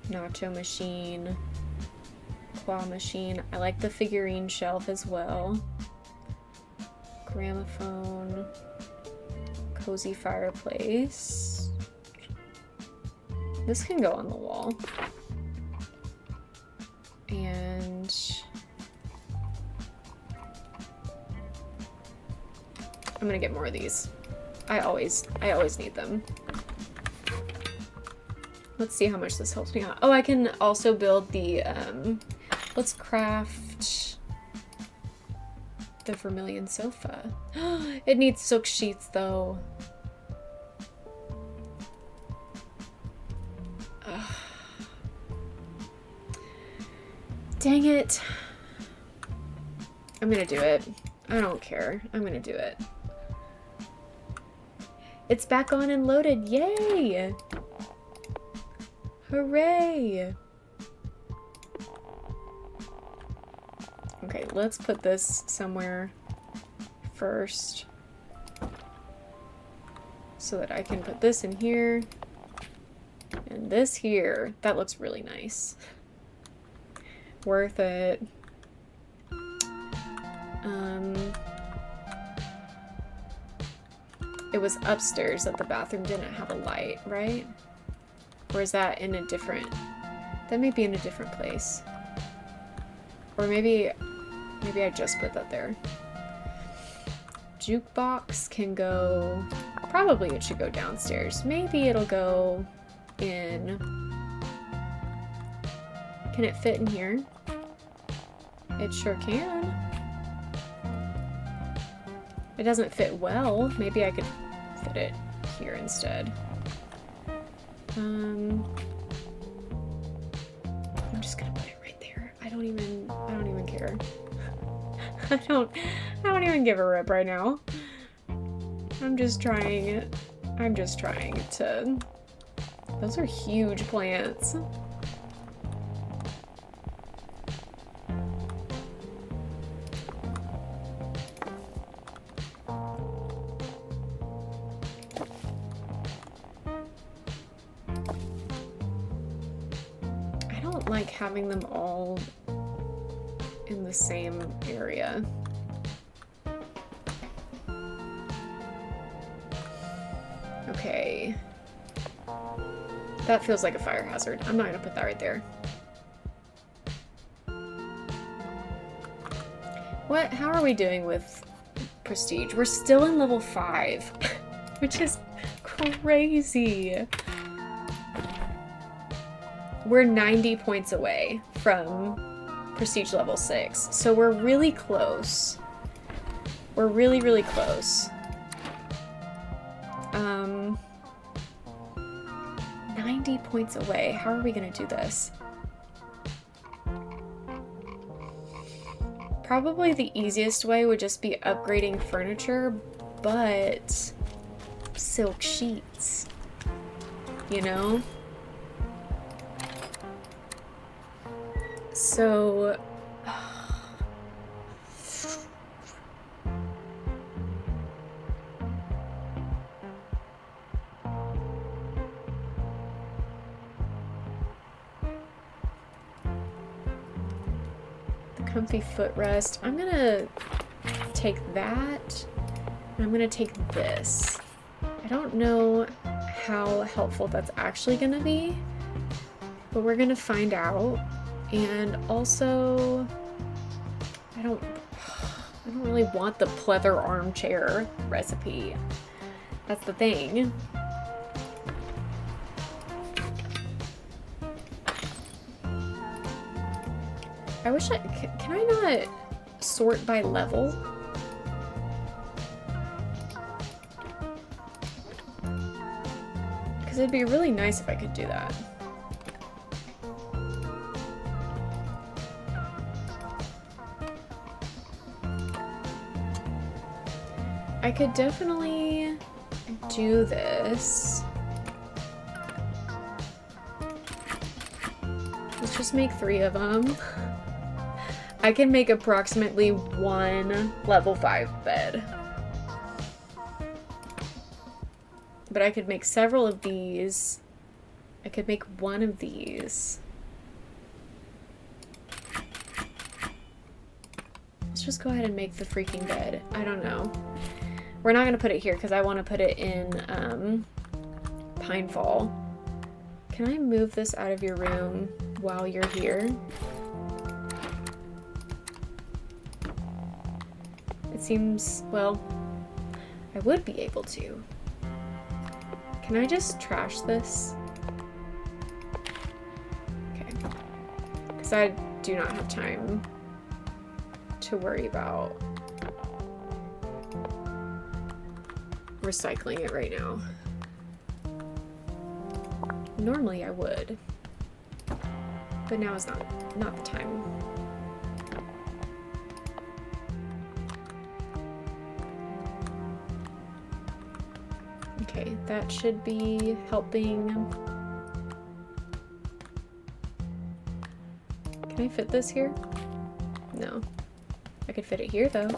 Nacho machine. Claw machine. I like the figurine shelf as well. Gramophone. Cozy fireplace. This can go on the wall. And I'm gonna get more of these. I always need them. Let's see how much this helps me out. Oh, I can also build the, let's craft the vermilion sofa. It needs silk sheets though. Ugh. Dang it. I'm gonna do it. I don't care. I'm gonna do it. It's back on and loaded. Yay! Hooray! Okay, let's put this somewhere first so that I can put this in here and this here. That looks really nice. Worth it. It was upstairs that the bathroom didn't have a light, right? Or is that in a different... That may be in a different place. Or maybe I just put that there. Jukebox can go... Probably it should go downstairs. Maybe it'll go in... Can it fit in here? It sure can. It doesn't fit well. Maybe I could fit it here instead. I'm just gonna put it right there. I don't even care. I don't even give a rip right now. I'm just trying to... Those are huge plants. I don't like having them all in the same area. Okay. That feels like a fire hazard. I'm not gonna put that right there. What? How are we doing with prestige? We're still in level 5, which is crazy. We're 90 points away from prestige level 6, so we're really close. We're really, really close. 90 points away. How are we gonna do this? Probably the easiest way would just be upgrading furniture, but silk sheets, you know? So... comfy footrest. I'm gonna take that, and I'm gonna take this. I don't know how helpful that's actually gonna be, but we're gonna find out. And also, I don't really want the pleather armchair recipe. That's the thing. I wish can I not sort by level? Because it'd be really nice if I could do that. I could definitely do this. Let's just make 3 of them. I can make approximately 1 level 5 bed. But I could make several of these. I could make 1 of these. Let's just go ahead and make the freaking bed. I don't know. We're not gonna put it here because I want to put it in Pinefall. Can I move this out of your room while you're here? It seems, well, I would be able to. Can I just trash this? Okay. Because I do not have time to worry about recycling it right now. Normally I would, but now is not the time. Okay, that should be helping. Can I fit this here? No. I could fit it here though.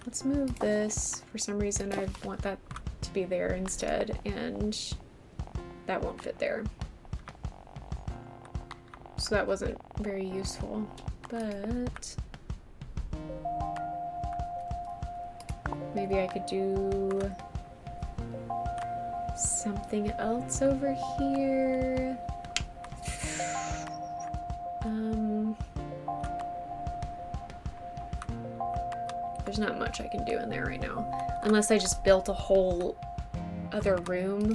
Let's move this. For some reason I want that to be there instead, and that won't fit there. So that wasn't very useful, but Maybe I could do something else over here. There's not much I can do in there right now. Unless I just built a whole other room.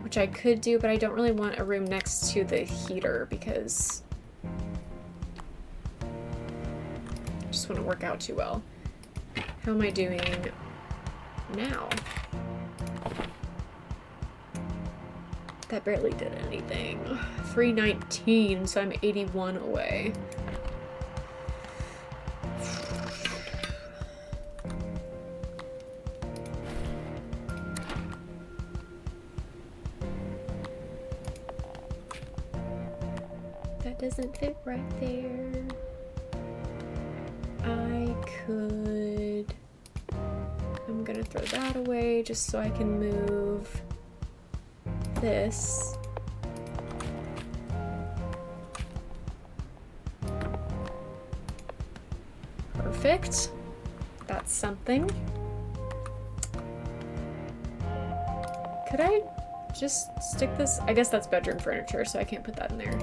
Which I could do, but I don't really want a room next to the heater because I just wouldn't work out too well. How am I doing now? That barely did anything. 319, so I'm 81 away. That doesn't fit right there. I could... I'm gonna throw that away just so I can move this. Perfect. That's something. Could I just stick this? I guess that's bedroom furniture, so I can't put that in there.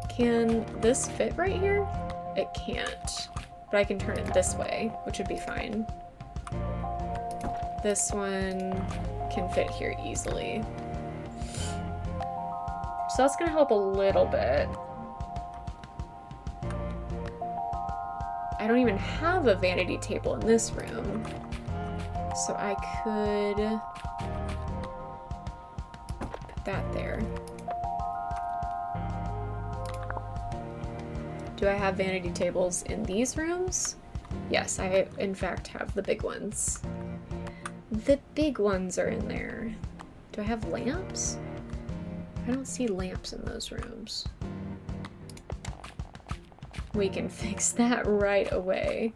Can this fit right here? It can't, but I can turn it this way, which would be fine. This one can fit here easily. So that's gonna help a little bit. I don't even have a vanity table in this room, so I could put that there. Do I have vanity tables in these rooms? Yes, I in fact have the big ones. The big ones are in there. Do I have lamps? I don't see lamps in those rooms. We can fix that right away.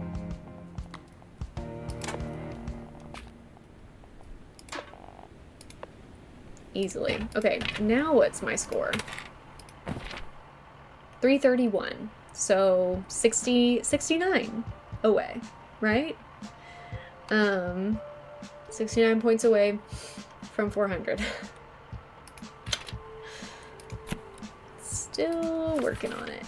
Easily. Okay, now what's my score? 331. So 69 away, right? 69 points away from 400. Still working on it.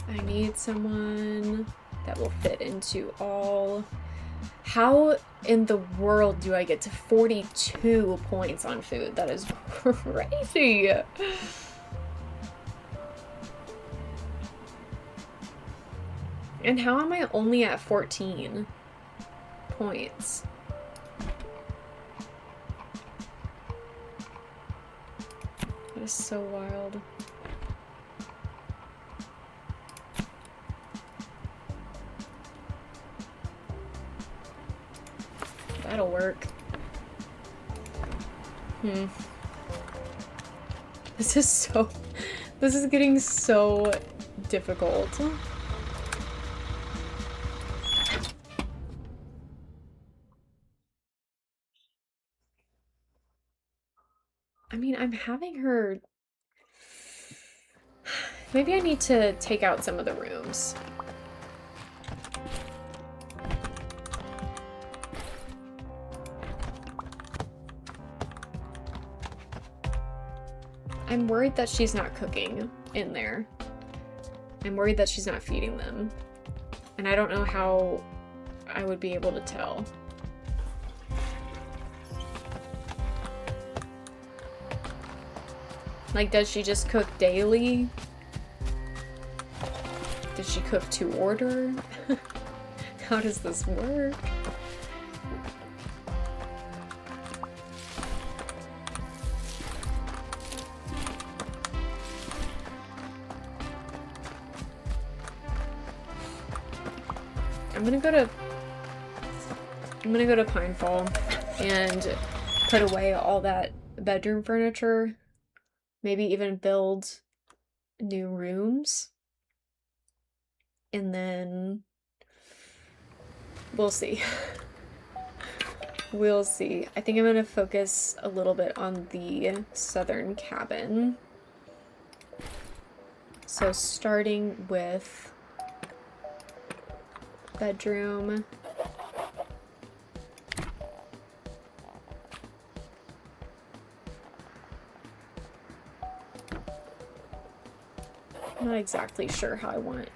I need someone that will fit into all. How in the world do I get to 42 points on food? That is crazy. And how am I only at 14 points? That is so wild. That'll work. This is getting so difficult. I mean, I'm having her... Maybe I need to take out some of the rooms. I'm worried that she's not cooking in there. I'm worried that she's not feeding them. And I don't know how I would be able to tell. Like, does she just cook daily? Does she cook to order? How does this work? I'm gonna go to Pinefall and put away all that bedroom furniture. Maybe even build new rooms. And then we'll see. We'll see. I think I'm gonna focus a little bit on the southern cabin. So starting with bedroom. I'm not exactly sure how I want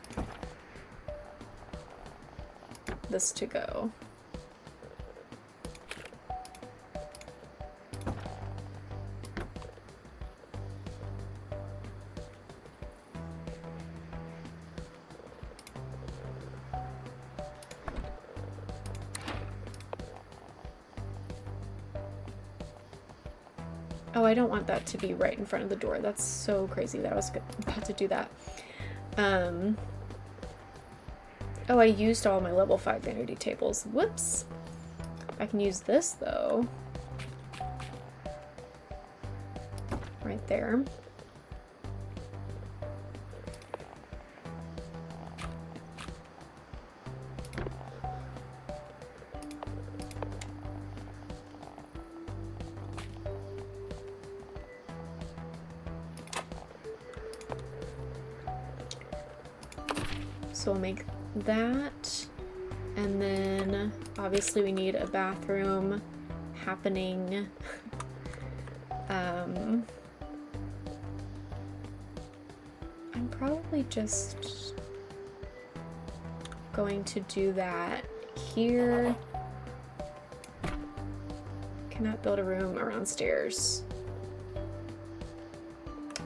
this to go. Oh, I don't want that to be right in front of the door. That's so crazy that I was about to do that. Oh, I used all my level 5 vanity tables. Whoops. I can use this, though. Right there. So we'll make that, and then obviously we need a bathroom happening. I'm probably just going to do that here. Cannot build a room around stairs.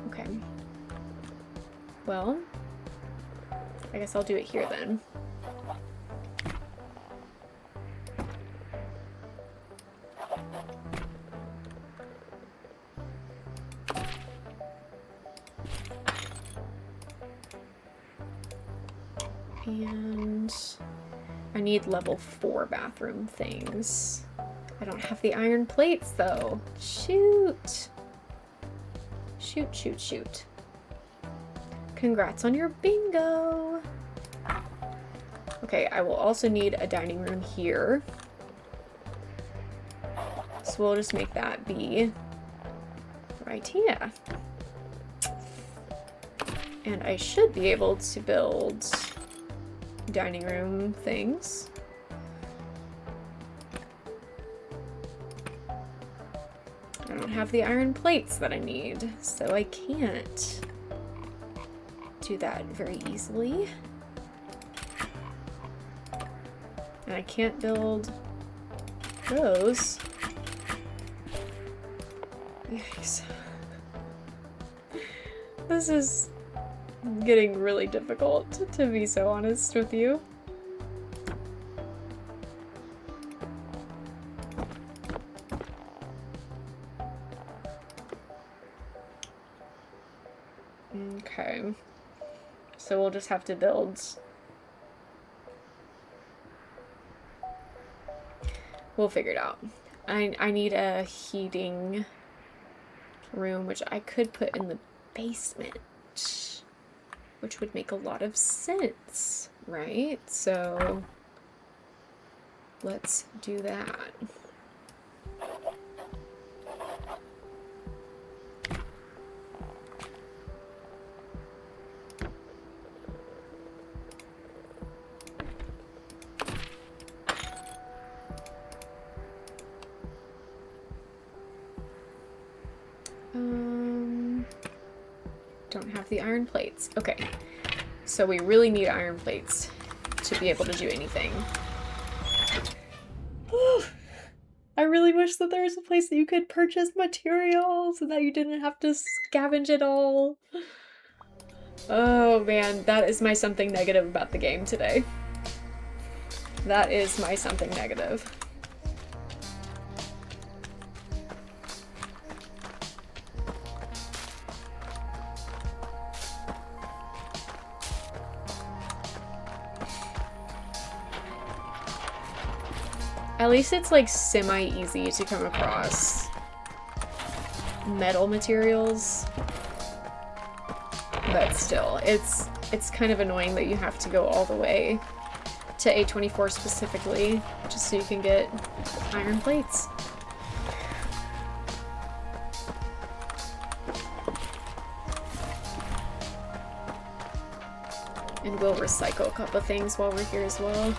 Okay. Well, I guess I'll do it here then. And I need level 4 bathroom things. I don't have the iron plates though. Shoot. Shoot, shoot, shoot. Congrats on your bingo. Okay, I will also need a dining room here. So we'll just make that be right here. And I should be able to build dining room things. I don't have the iron plates that I need, so I can't do that very easily. And I can't build those. Yikes. This is getting really difficult, to be so honest with you. Okay. So we'll just have to build. We'll figure it out. I need a heating room, which I could put in the basement, which would make a lot of sense, right? So let's do that. Don't have the iron plates. Okay, so we really need iron plates to be able to do anything. I really wish that there was a place that you could purchase materials and that you didn't have to scavenge it all. Oh man, that is my something negative about the game today. That is my something negative. At least it's like semi-easy to come across metal materials. But still, it's kind of annoying that you have to go all the way to A24 specifically just so you can get iron plates. And we'll recycle a couple of things while we're here as well.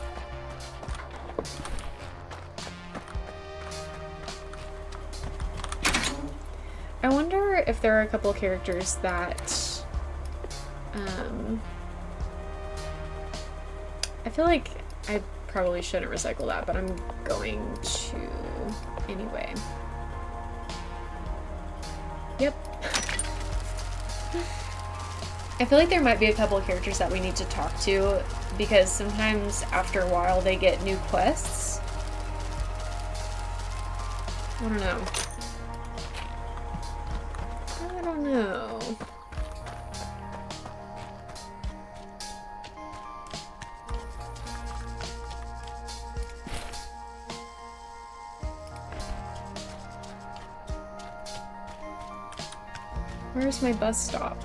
I wonder if there are a couple of characters that I feel like I probably shouldn't recycle that, but I'm going to anyway. Yep. I feel like there might be a couple of characters that we need to talk to because sometimes after a while they get new quests. I don't know. I don't know. Where's my bus stop?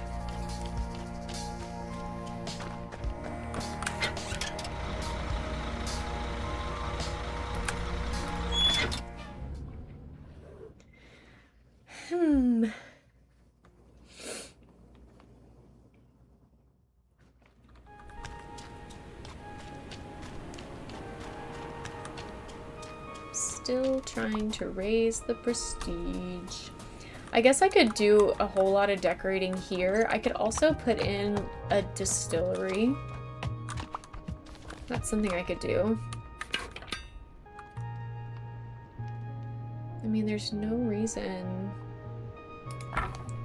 Still trying to raise the prestige. I guess I could do a whole lot of decorating here. I could also put in a distillery. That's something I could do. I mean, there's no reason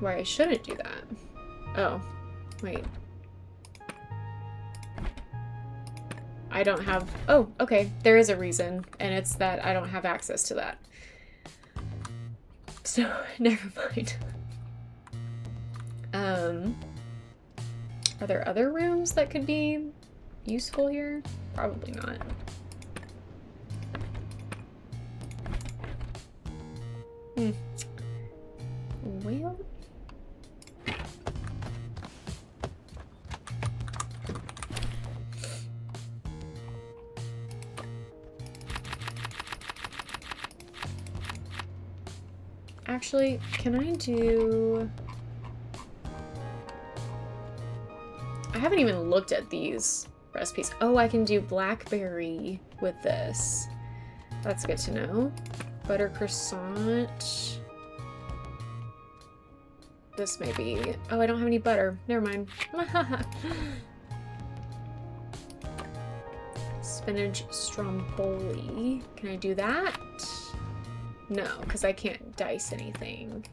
why I shouldn't do that. Oh, wait. I don't have... Oh, okay. There is a reason, and it's that I don't have access to that. So, never mind. Are there other rooms that could be useful here? Probably not. Well... Actually, can I do... I haven't even looked at these recipes. Oh, I can do blackberry with this. That's good to know. Butter croissant. This may be... Oh, I don't have any butter. Never mind. Spinach stromboli. Can I do that? No, because I can't dice anything.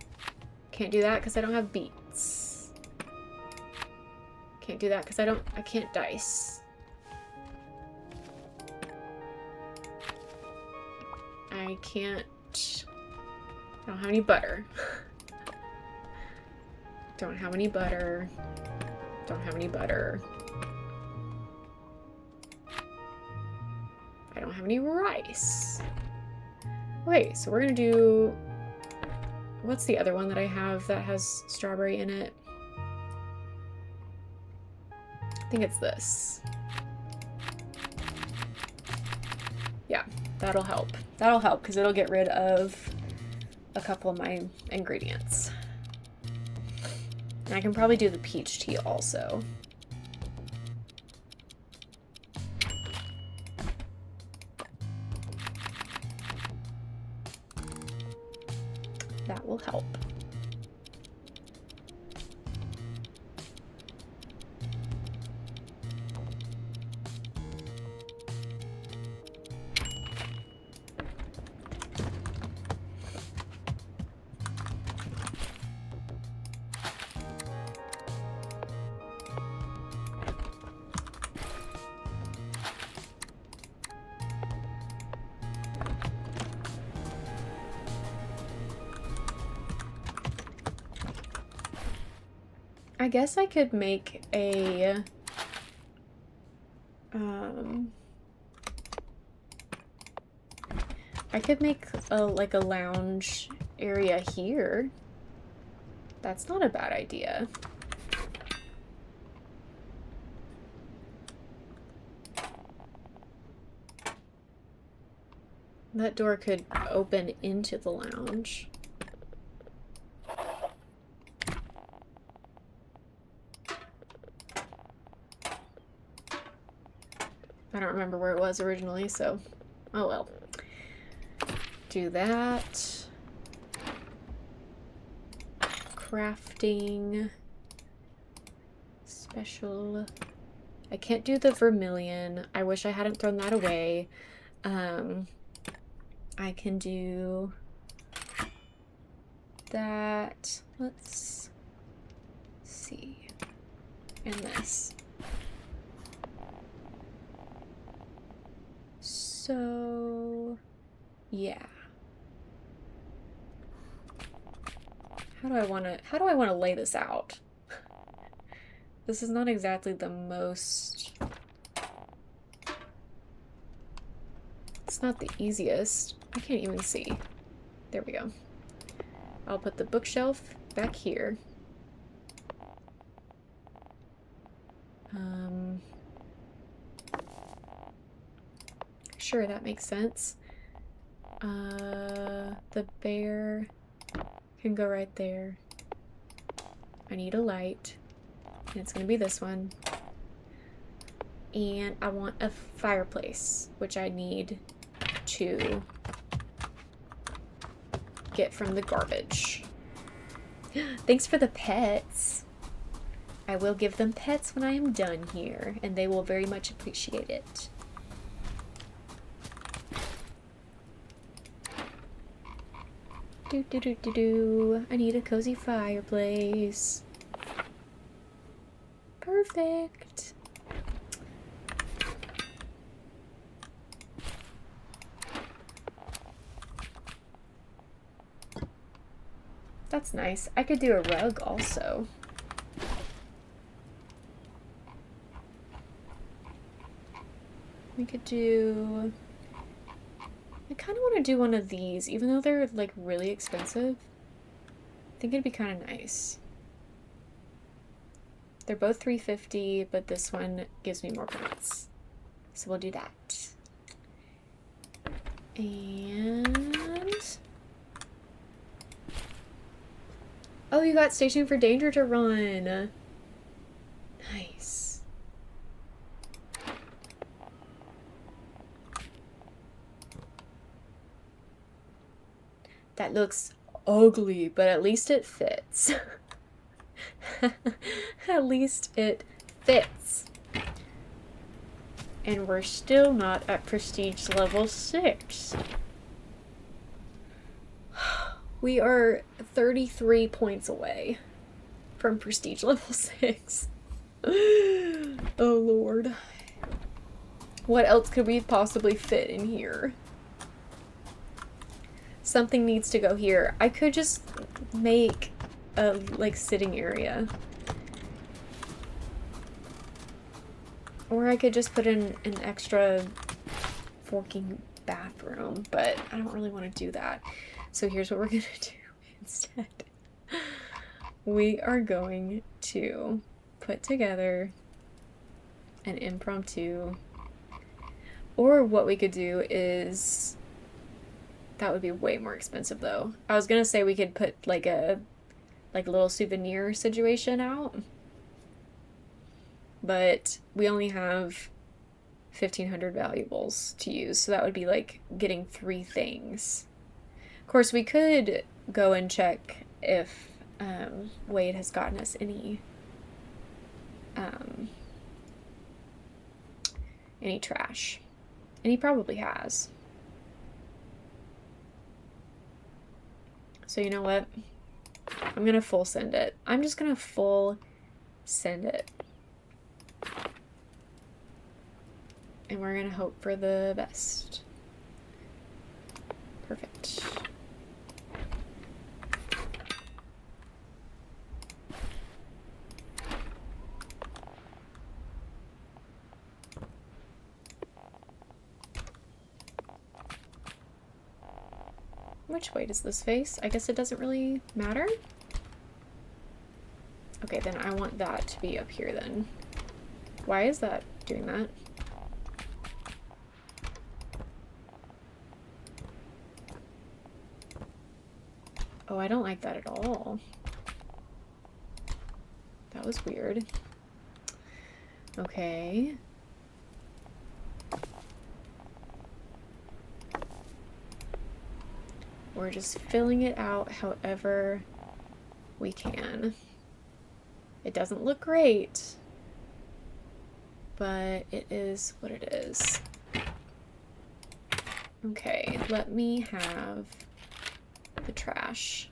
Can't do that because I don't have beets. Can't do that because I can't dice. I can't... I don't have any butter. Don't have any butter. Don't have any butter. I don't have any rice. Wait, so we're gonna do... What's the other one that I have that has strawberry in it? I think it's this. Yeah, that'll help. That'll help because it'll get rid of a couple of my ingredients. And I can probably do the peach tea also. That will help. I guess I could make a I could make a like a lounge area here. That's not a bad idea. That door could open into the lounge. I don't remember where it was originally, so oh well. Do that. Crafting. Special. I can't do the vermilion. I wish I hadn't thrown that away. I can do that. Let's see. And this. So, yeah. How do I want to lay this out? This is not exactly the most... It's not the easiest. I can't even see. There we go. I'll put the bookshelf back here. Sure, that makes sense. The bear can go right there. I need a light. And it's gonna be this one. And I want a fireplace, which I need to get from the garbage. Thanks for the pets. I will give them pets when I am done here, and they will very much appreciate it. I need a cozy fireplace. Perfect. That's nice. I could do a rug also. We could do... I kind of want to do one of these, even though they're like really expensive. I think it'd be kind of nice. They're both $3.50, but this one gives me more points. So we'll do that. And... oh, you got Station for Danger to run. Nice. That looks ugly, but at least it fits. At least it fits. And we're still not at prestige level 6. We are 33 points away from prestige level 6. Oh Lord. What else could we possibly fit in here? Something needs to go here. I could just make a like sitting area. Or I could just put in an extra forking bathroom, but I don't really want to do that. So here's what we're gonna do instead. We are going to put together an impromptu, or what we could do is, that would be way more expensive though. I was gonna say we could put like a little souvenir situation out, but we only have 1,500 valuables to use, so that would be like getting 3 things. Of course, we could go and check if Wade has gotten us any trash, and he probably has. So you know what? I'm gonna full send it. I'm just gonna full send it. And we're gonna hope for the best. Perfect. Which way does this face? I guess it doesn't really matter. Okay, then I want that to be up here then. Why is that doing that? Oh, I don't like that at all. That was weird. Okay. We're just filling it out however we can. It doesn't look great, but it is what it is. Okay, let me have the trash.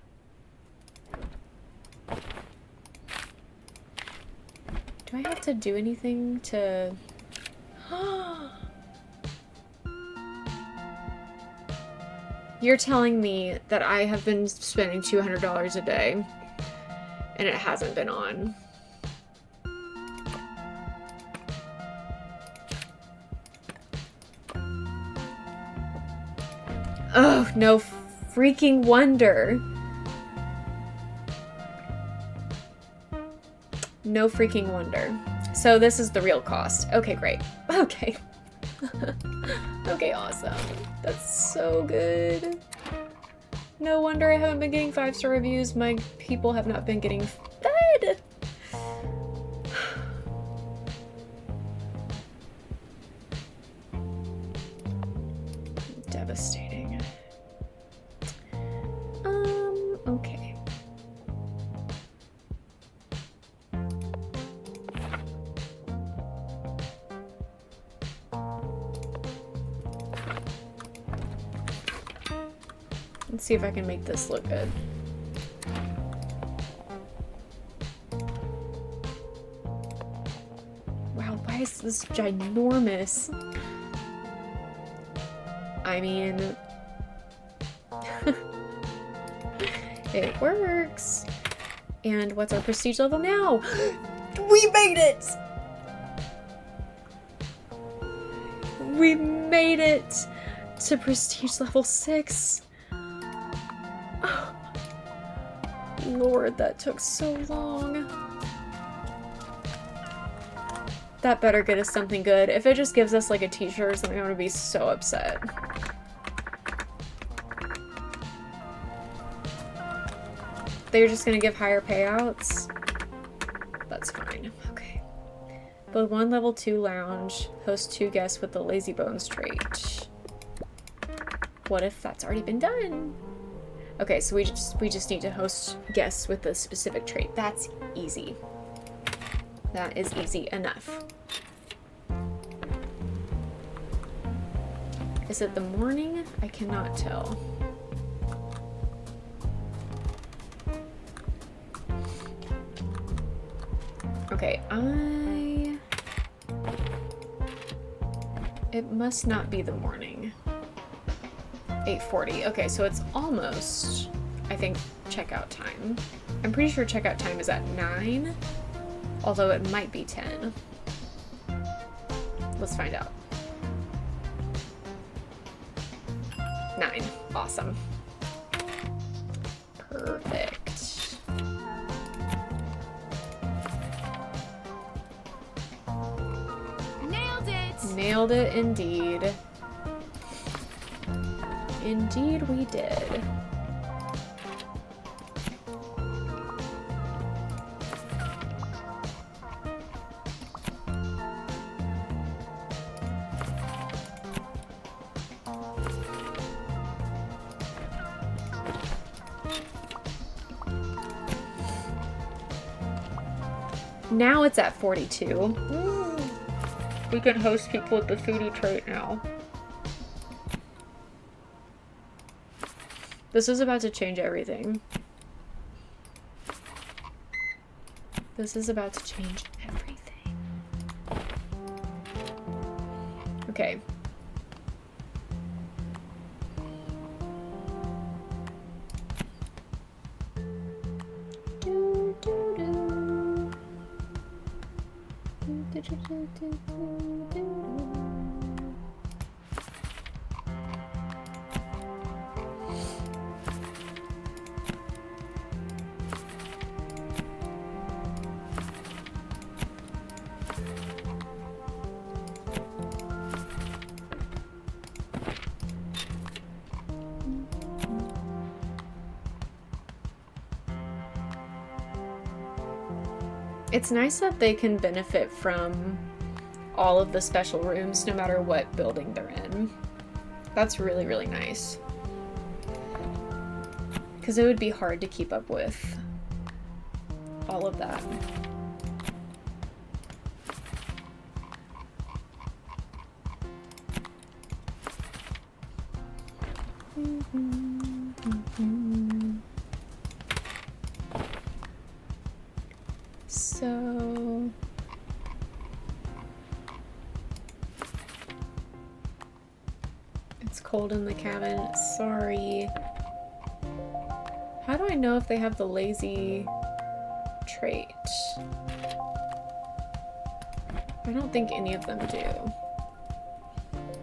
Do I have to do anything to... You're telling me that I have been spending $200 a day and it hasn't been on. Oh, no freaking wonder. No freaking wonder. So this is the real cost. Okay, great. Okay. Okay, awesome. That's so good. No wonder I haven't been getting 5-star reviews. My people have not been getting fed. Devastating. Okay. Let's see if I can make this look good. Wow, why is this ginormous? I mean... it works. And what's our prestige level now? We made it! We made it to prestige level 6. Oh, Lord, that took so long. That better get us something good. If it just gives us like a t-shirt or something, I'm gonna be so upset. They're just gonna give higher payouts? That's fine. Okay. Build 1 level 2 lounge. Host 2 guests with the lazy bones trait. What if that's already been done? Okay, so we just need to host guests with a specific trait. That's easy. That is easy enough. Is it the morning? I cannot tell. Okay, it must not be the morning. 8:40. Okay, so it's almost, I think, checkout time. I'm pretty sure checkout time is at 9, although it might be 10. Let's find out. 9. Awesome. Perfect. Nailed it! Nailed it indeed. Indeed we did. Now it's at 42. We can host people with the foodie trait now. This is about to change everything. This is about to change everything. Okay. It's nice that they can benefit from all of the special rooms no matter what building they're in. That's really, really nice. Because it would be hard to keep up with all of that. So it's cold in the cabin. Sorry. How do I know if they have the lazy trait? I don't think any of them do.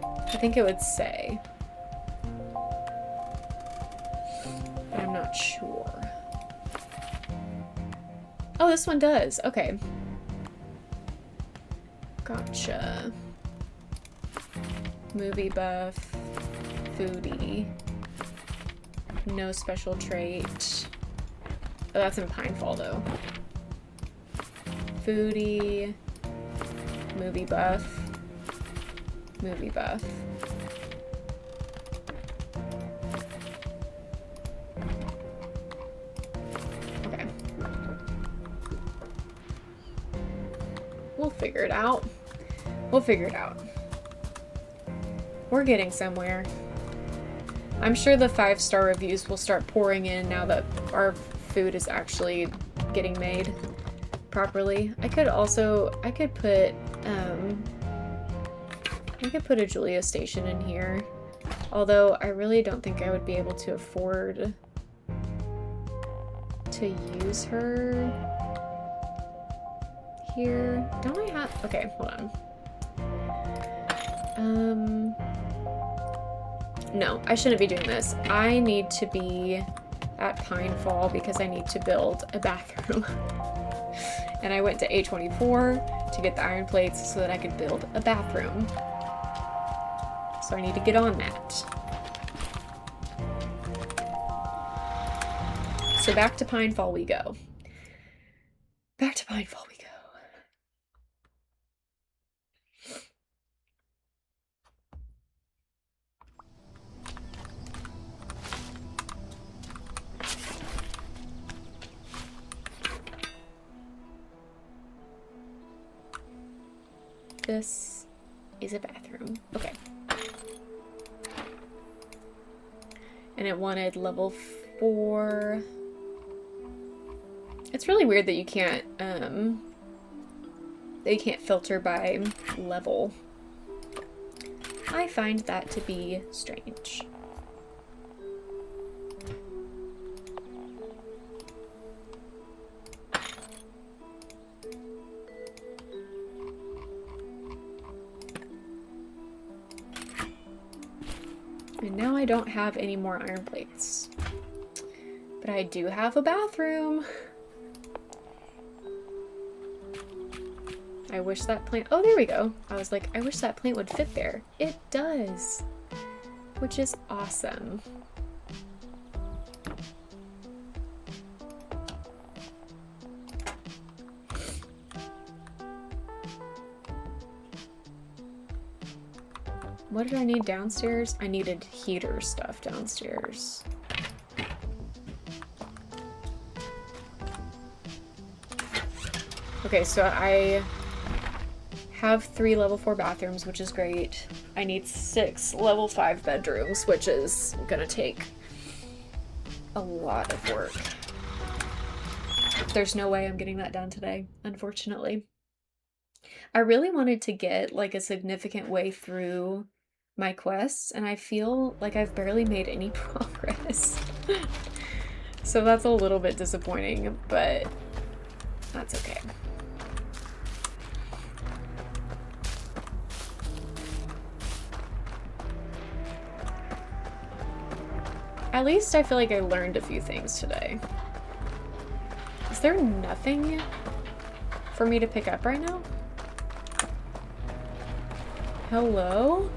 I think it would say. But I'm not sure. Oh, this one does. Okay. Gotcha. Movie buff. Foodie. No special trait. Oh, that's in Pinefall, though. Foodie. Movie buff. Movie buff. Okay. We'll figure it out. We'll figure it out. We're getting somewhere. I'm sure the 5-star reviews will start pouring in now that our food is actually getting made properly. I could put a Julia station in here. Although I really don't think I would be able to afford to use her here. Don't I have... Okay, hold on. No, I shouldn't be doing this. I need to be at Pinefall because I need to build a bathroom. And I went to A24 to get the iron plates so that I could build a bathroom. So I need to get on that. So back to Pinefall we go. Back to Pinefall we go. This is a bathroom. Okay. And it wanted level 4. It's really weird that you can't filter by level. I find that to be strange. And now I don't have any more iron plates. But I do have a bathroom. I wish that plant... Oh, there we go. I was like, I wish that plant would fit there. It does. Which is awesome. What did I need downstairs? I needed heater stuff downstairs. Okay, so I have 3 level 4 bathrooms, which is great. I need 6 level 5 bedrooms, which is gonna take a lot of work. There's no way I'm getting that done today, unfortunately. I really wanted to get like a significant way through my quests, and I feel like I've barely made any progress. So that's a little bit disappointing, but that's okay. At least I feel like I learned a few things today. Is there nothing for me to pick up right now? Hello?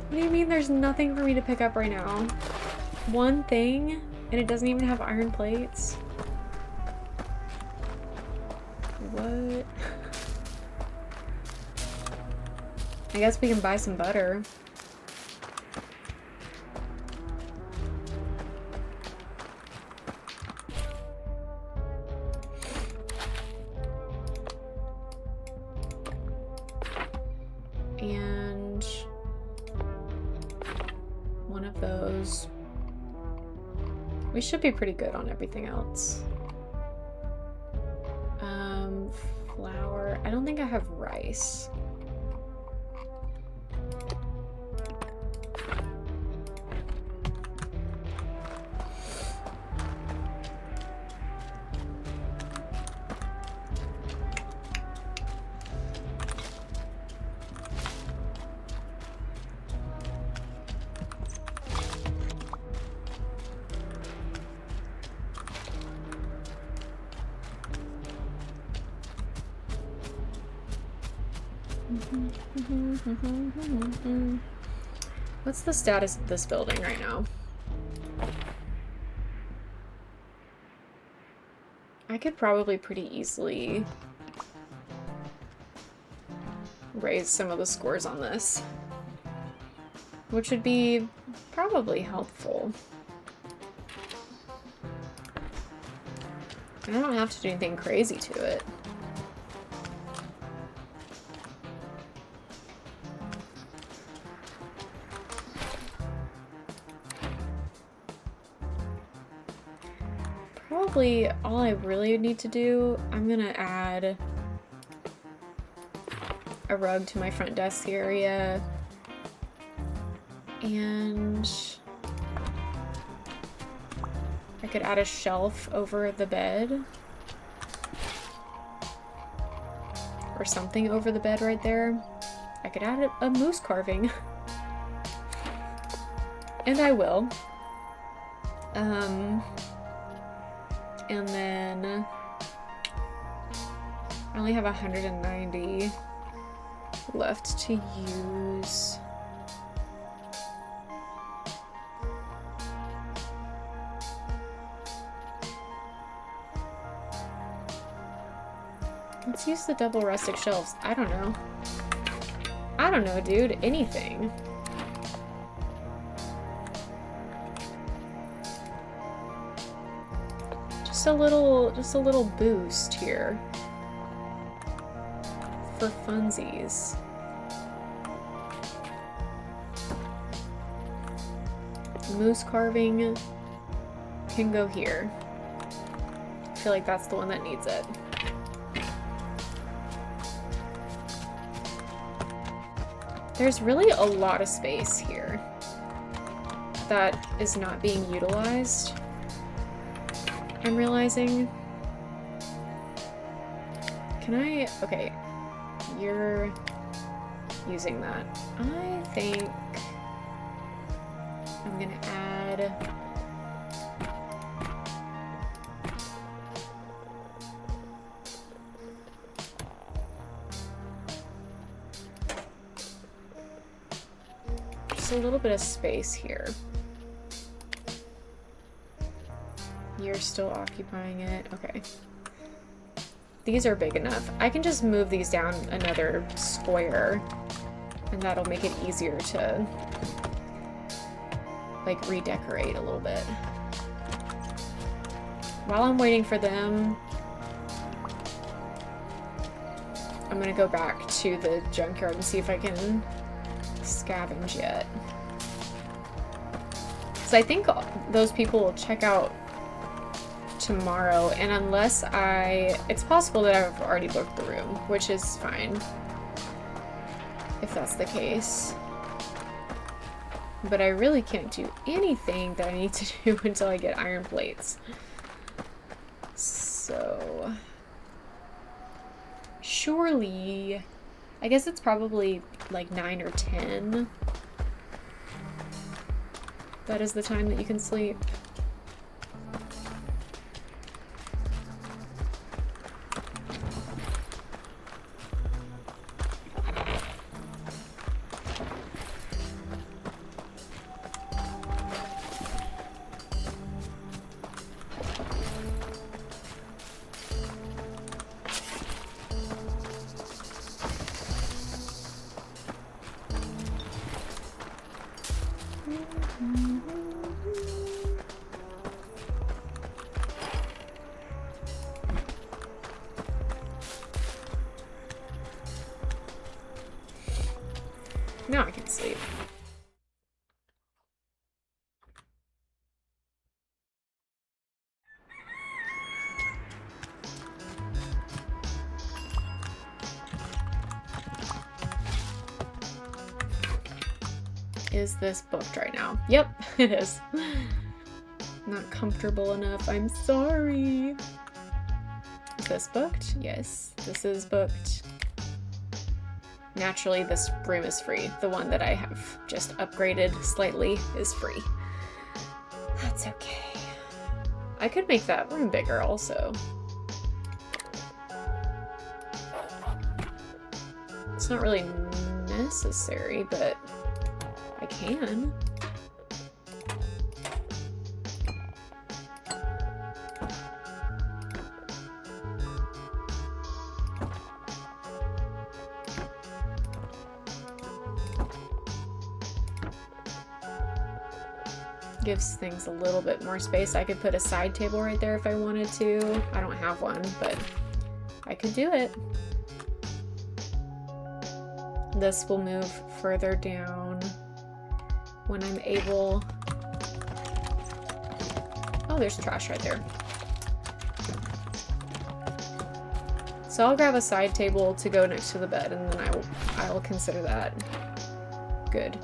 What do you mean there's nothing for me to pick up right now? One thing, and it doesn't even have iron plates? What? I guess we can buy some butter. And one of those. We should be pretty good on everything else. Flour. I don't think I have rice. What's the status of this building right now? I could probably pretty easily raise some of the scores on this, which would be probably helpful. I don't have to do anything crazy to it. Probably all I really need to do, I'm gonna add a rug to my front desk area, and I could add a shelf over the bed, or something over the bed right there. I could add a moose carving, and I will. And then I only have 190 left to use. Let's use the double rustic shelves. I don't know. I don't know, dude. Anything. Just a little boost here for funsies. Moose carving can go here. I feel like that's the one that needs it. There's really a lot of space here that is not being utilized. I'm realizing. Can I? Okay, you're using that. I think I'm gonna add just a little bit of space here. You're still occupying it. Okay. These are big enough. I can just move these down another square, and that'll make it easier to, like, redecorate a little bit. While I'm waiting for them, I'm gonna go back to the junkyard and see if I can scavenge yet. Because I think those people will check out tomorrow, and unless it's possible that I've already booked the room, which is fine if that's the case, but I really can't do anything that I need to do until I get iron plates. So surely, I guess it's probably like 9 or 10 that is the time that you can sleep. Is this booked right now? Yep, it is. Not comfortable enough. I'm sorry. Is this booked? Yes, this is booked. Naturally, this room is free. The one that I have just upgraded slightly is free. That's okay. I could make that room bigger also. It's not really necessary, but I can. Gives things a little bit more space. I could put a side table right there if I wanted to. I don't have one, but I could do it. This will move further down when I'm able. Oh, there's trash right there. So I'll grab a side table to go next to the bed, and then I will consider that good.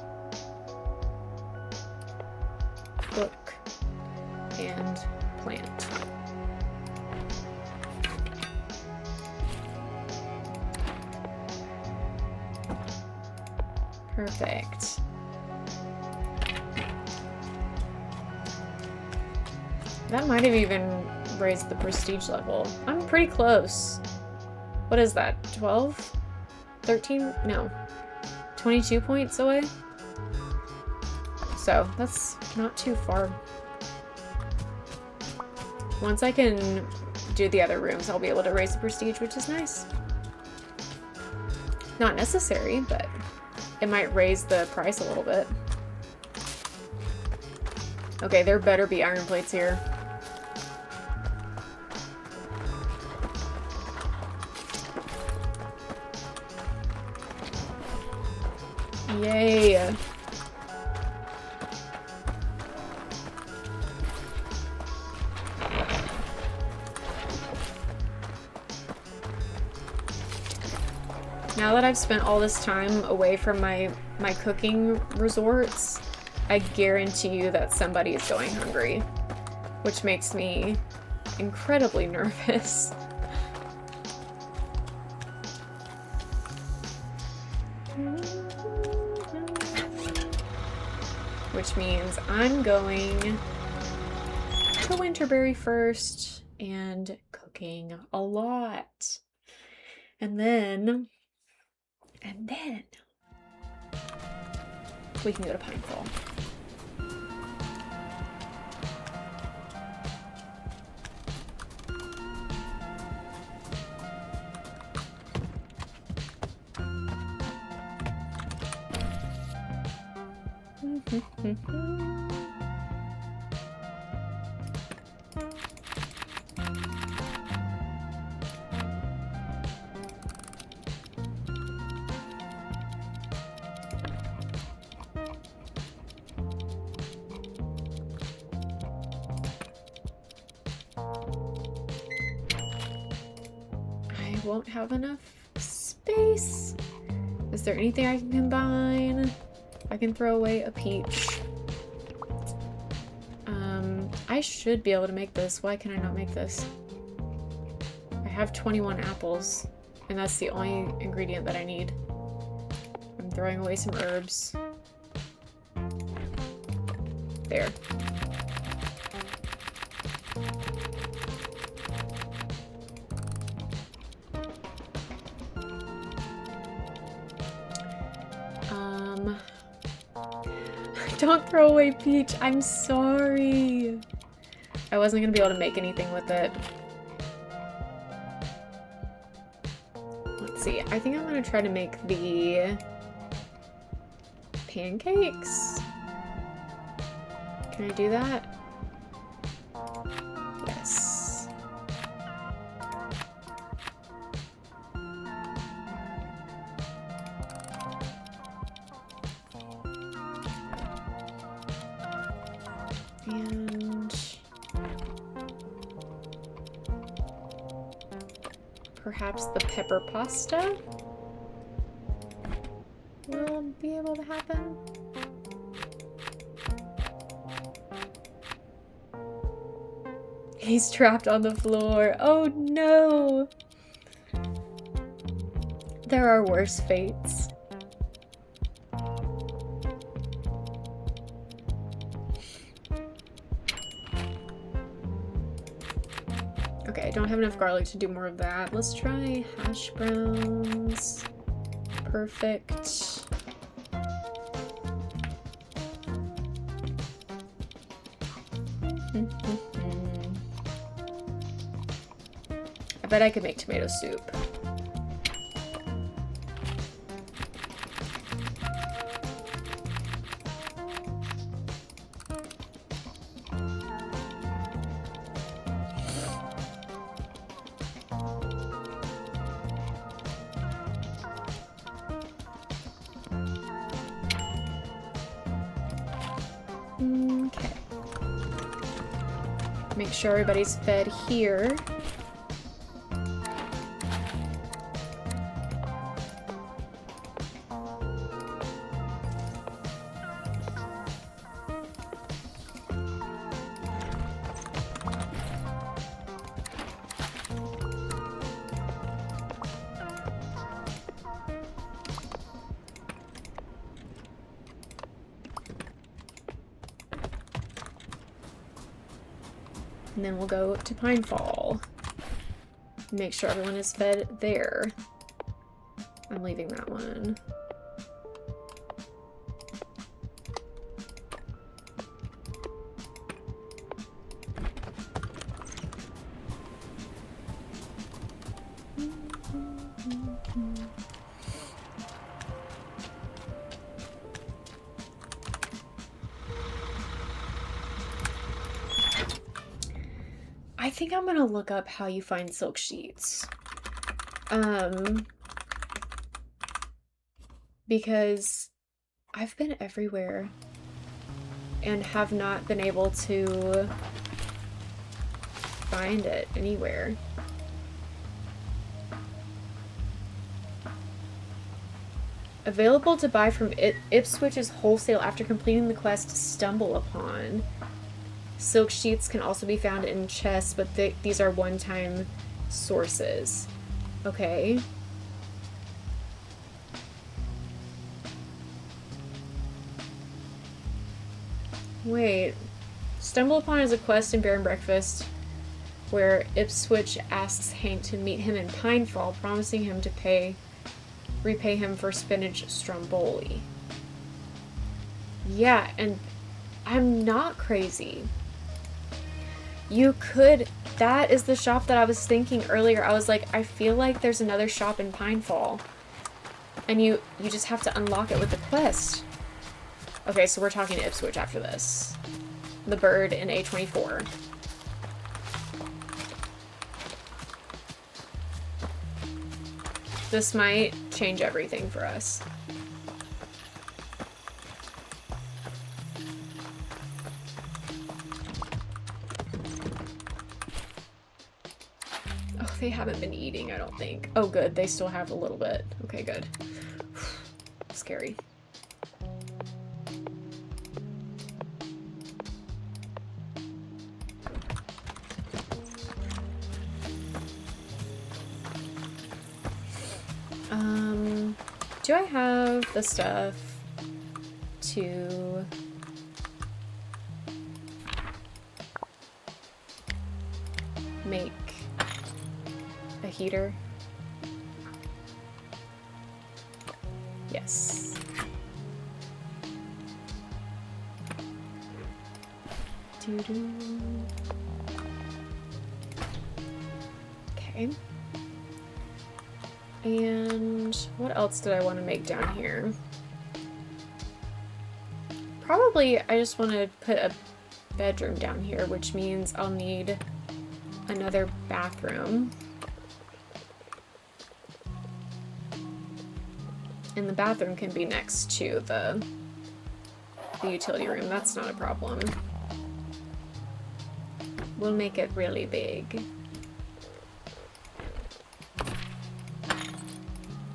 Book and plant. Perfect. That might have even raised the prestige level. I'm pretty close. What is that? 12? 13? No. 22 points away? So that's not too far. Once I can do the other rooms, I'll be able to raise the prestige, which is nice. Not necessary, but it might raise the price a little bit. Okay, there better be iron plates here. Yay! Now that I've spent all this time away from my cooking resorts, I guarantee you that somebody is going hungry, which makes me incredibly nervous. Which means I'm going to Winterberry first and cooking a lot. And then we can go to Pinefall. I won't have enough space. Is there anything I can combine? I can throw away a peach. I should be able to make this. Why can I not make this? I have 21 apples, and that's the only ingredient that I need. I'm throwing away some herbs. There. Don't throw away peach. I'm sorry. I wasn't gonna be able to make anything with it. Let's see. I think I'm gonna try to make the pancakes. Can I do that? Yes. And perhaps the pepper pasta will be able to happen. He's trapped on the floor. Oh no! There are worse fates. Okay, I don't have enough garlic to do more of that. Let's try hash browns. Perfect. I bet I could make tomato soup. Okay. Make sure everybody's fed here. And then we'll go to Pinefall. Make sure everyone is fed there. I'm leaving that one. I think I'm gonna look up how you find silk sheets. Because I've been everywhere and have not been able to find it anywhere. Available to buy from Ipswitch's wholesale after completing the quest Stumble Upon. Silk sheets can also be found in chests, but these are one-time sources. Okay. Wait. Stumble Upon is a quest in Bear and Breakfast where Ipswitch asks Hank to meet him in Pinefall, promising him to repay him for spinach stromboli. Yeah, and I'm not crazy. You could... That is the shop that I was thinking earlier. I was like, I feel like there's another shop in Pinefall. And you just have to unlock it with the quest. Okay, so we're talking to Ipswitch after this. The bird in A24. This might change everything for us. Oh, they haven't been eating, I don't think. Oh, good. They still have a little bit. Okay, good. Scary. Do I have the stuff to make a heater? Yes. Okay. And what else did I want to make down here? Probably I just want to put a bedroom down here, which means I'll need another bathroom. And the bathroom can be next to the utility room. That's not a problem. We'll make it really big.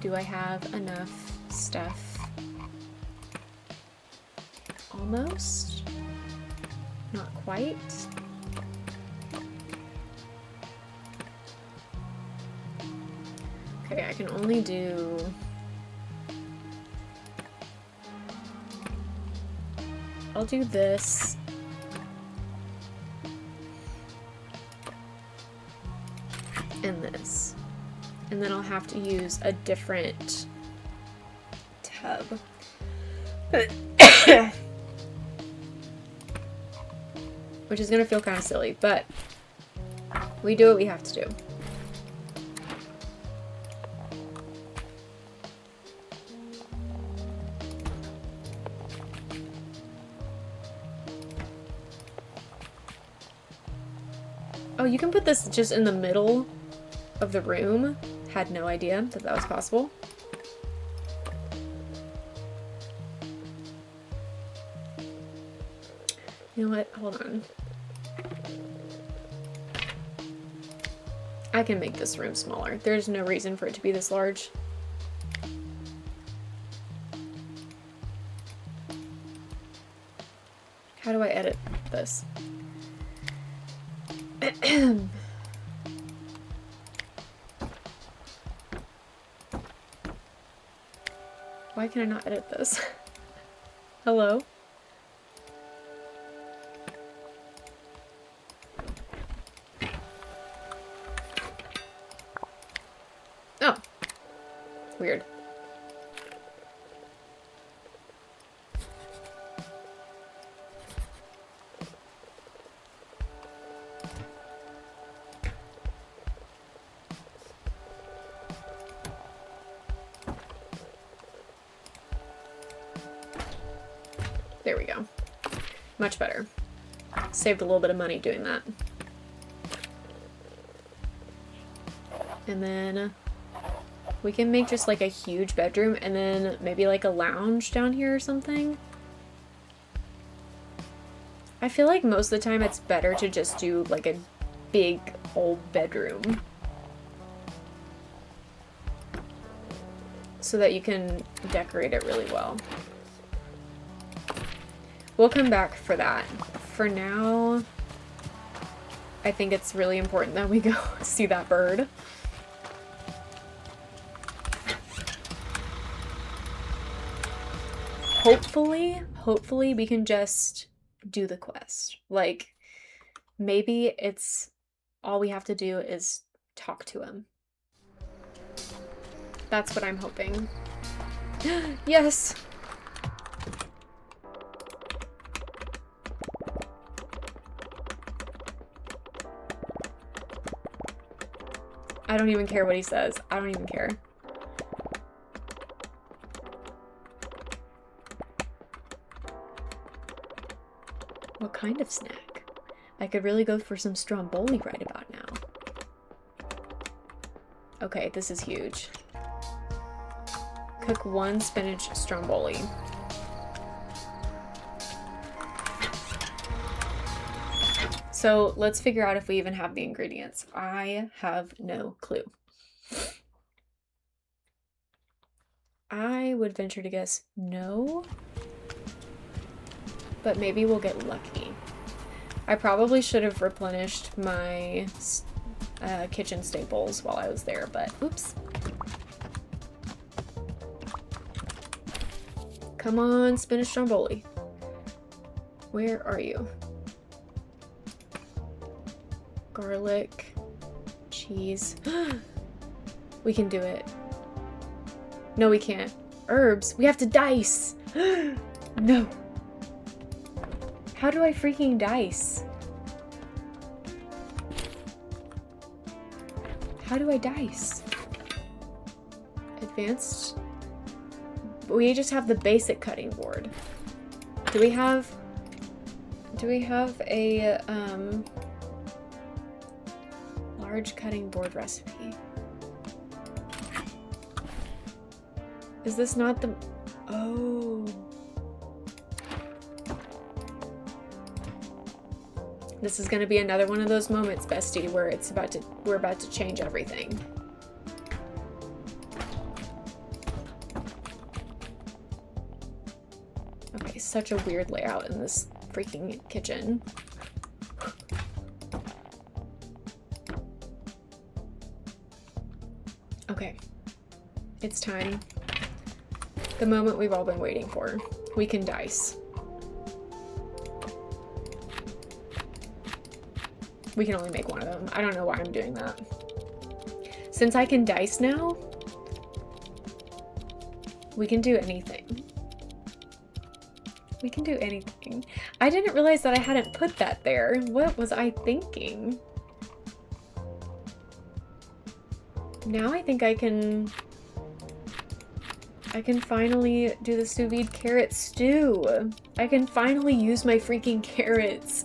Do I have enough stuff? Almost. Not quite. Okay, I can only do... I'll do this. And this. And then I'll have to use a different tub. Which is gonna feel kind of silly, but we do what we have to do. Oh, you can put this just in the middle of the room. Had no idea that that was possible. You know what? Hold on. I can make this room smaller. There's no reason for it to be this large. How do I edit this? Why can I not edit this? Hello? Oh. Weird. There we go. Much better. Saved a little bit of money doing that. And then we can make just like a huge bedroom and then maybe like a lounge down here or something. I feel like most of the time it's better to just do like a big old bedroom. So that you can decorate it really well. We'll come back for that. For now, I think it's really important that we go see that bird. Hopefully we can just do the quest. Like, maybe it's all we have to do is talk to him. That's what I'm hoping. Yes! I don't even care what he says. I don't even care. What kind of snack? I could really go for some stromboli right about now. Okay, this is huge. Cook 1 spinach stromboli. So let's figure out if we even have the ingredients. I have no clue. I would venture to guess no, but maybe we'll get lucky. I probably should have replenished my kitchen staples while I was there, but oops. Come on, spinach stromboli. Where are you? Garlic, cheese. We can do it. No, we can't. Herbs. We have to dice. No. How do I freaking dice? How do I dice? Advanced. We just have the basic cutting board. Do we have a large cutting board recipe? Is this not the... Oh. This is gonna be another one of those moments, bestie, where we're about to change everything. Okay, such a weird layout in this freaking kitchen. Okay. It's time. The moment we've all been waiting for. We can dice. We can only make one of them. I don't know why I'm doing that. Since I can dice now, we can do anything. We can do anything. I didn't realize that I hadn't put that there. What was I thinking? Now I think I can finally do the sous vide carrot stew. I can finally use my freaking carrots.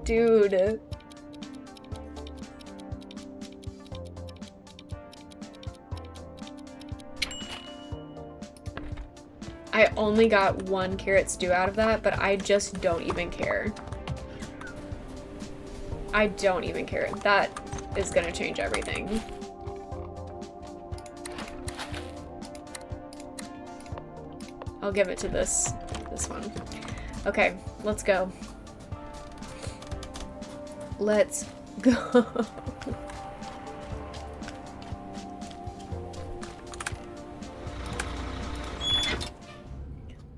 Dude. I only got 1 carrot stew out of that, but I just don't even care. I don't even care. That is gonna change everything. I'll give it to this one. Okay, let's go. Let's go.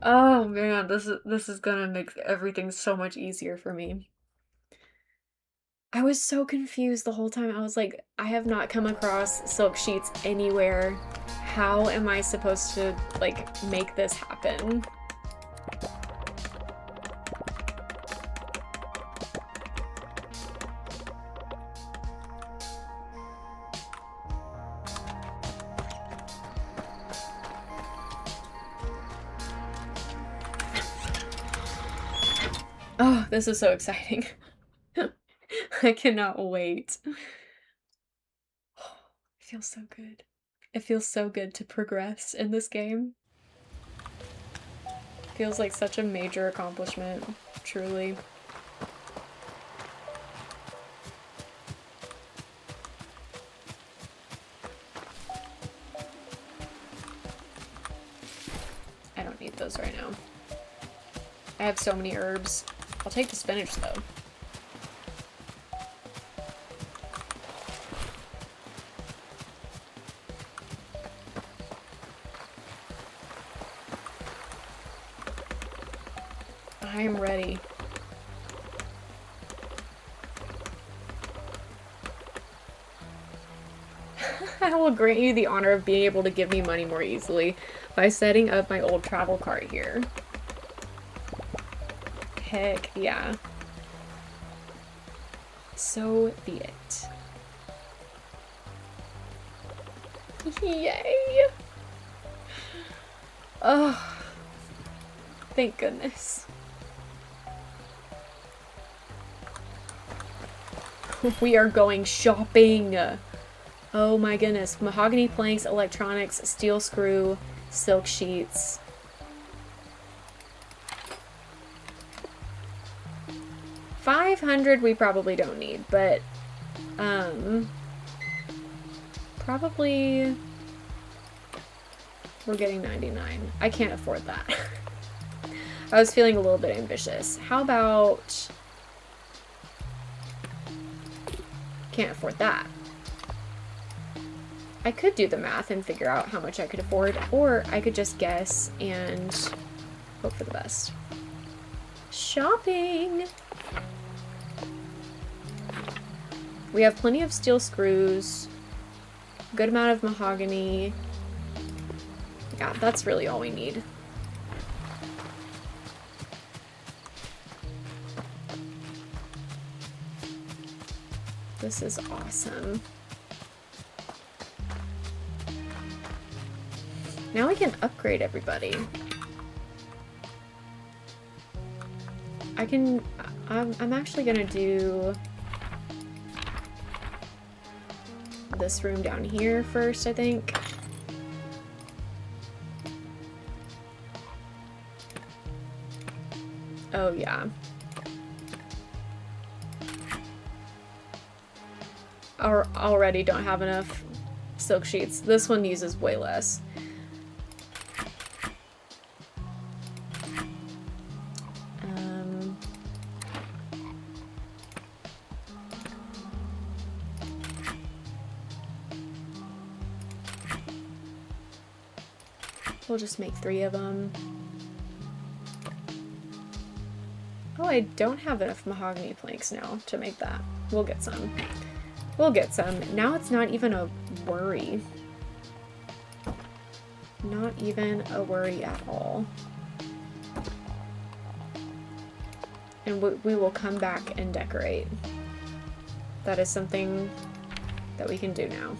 Oh man, this is gonna make everything so much easier for me. I was so confused the whole time. I was like, I have not come across silk sheets anywhere. How am I supposed to, like, make this happen? Oh, this is so exciting. I cannot wait. It feels so good. It feels so good to progress in this game. Feels like such a major accomplishment, truly. I don't need those right now. I have so many herbs. I'll take the spinach though. I am ready. I will grant you the honor of being able to give me money more easily by setting up my old travel cart here. Heck yeah. So be it. Yay! Oh, thank goodness. We are going shopping. Oh my goodness. Mahogany planks, electronics, steel screw, silk sheets. $500 we probably don't need, but probably we're getting 99. I can't afford that. I was feeling a little bit ambitious. How about can't afford that. I could do the math and figure out how much I could afford, or I could just guess and hope for the best. Shopping! We have plenty of steel screws, good amount of mahogany. Yeah, that's really all we need. This is awesome. Now we can upgrade everybody. I'm actually gonna do this room down here first, I think. Oh yeah. Already don't have enough silk sheets. This one uses way less. We'll just make 3 of them. Oh, I don't have enough mahogany planks now to make that. We'll get some. We'll get some. Now it's not even a worry. Not even a worry at all. And we will come back and decorate. That is something that we can do now.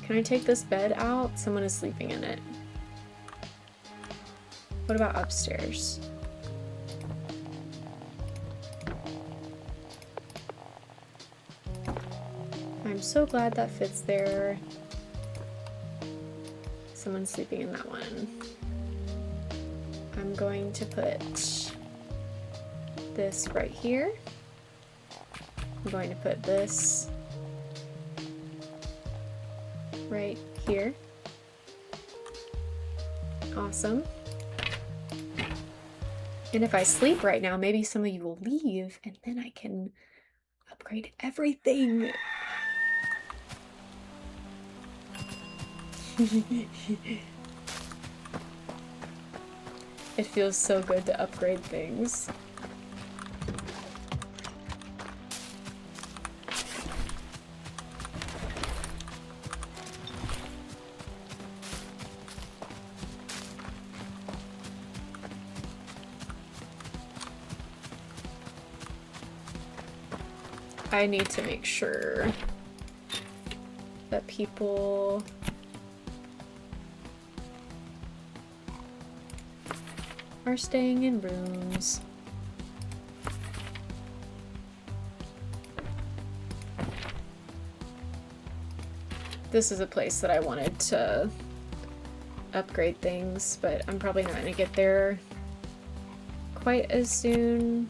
Can I take this bed out? Someone is sleeping in it. What about upstairs? I'm so glad that fits there. Someone's sleeping in that one. I'm going to put this right here. I'm going to put this right here. Awesome. And if I sleep right now, maybe some of you will leave and then I can upgrade everything. It feels so good to upgrade things. I need to make sure that people are staying in rooms. This is a place that I wanted to upgrade things, but I'm probably not going to get there quite as soon.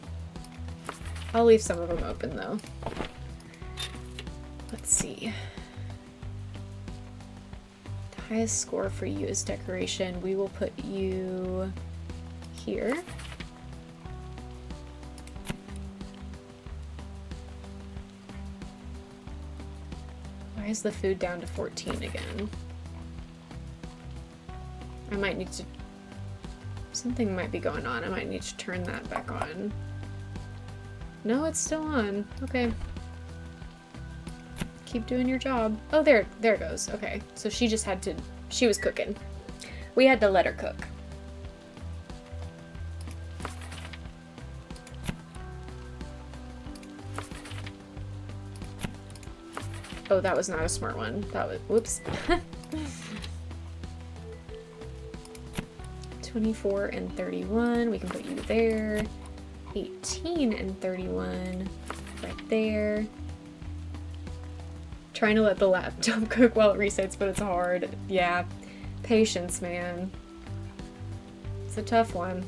I'll leave some of them open though. Let's see. The highest score for you is decoration. We will put you here. Why is the food down to 14 again? I might need to... Something might be going on. I might need to turn that back on. No, it's still on. Okay. Keep doing your job. Oh, there it goes. Okay. So she just had to... She was cooking. We had to let her cook. Oh, that was not a smart one. That was... Whoops. 24 and 31. We can put you there. 18 and 31 right there. Trying to let the laptop cook while it resets, but it's hard. Yeah, patience, man. It's a tough one.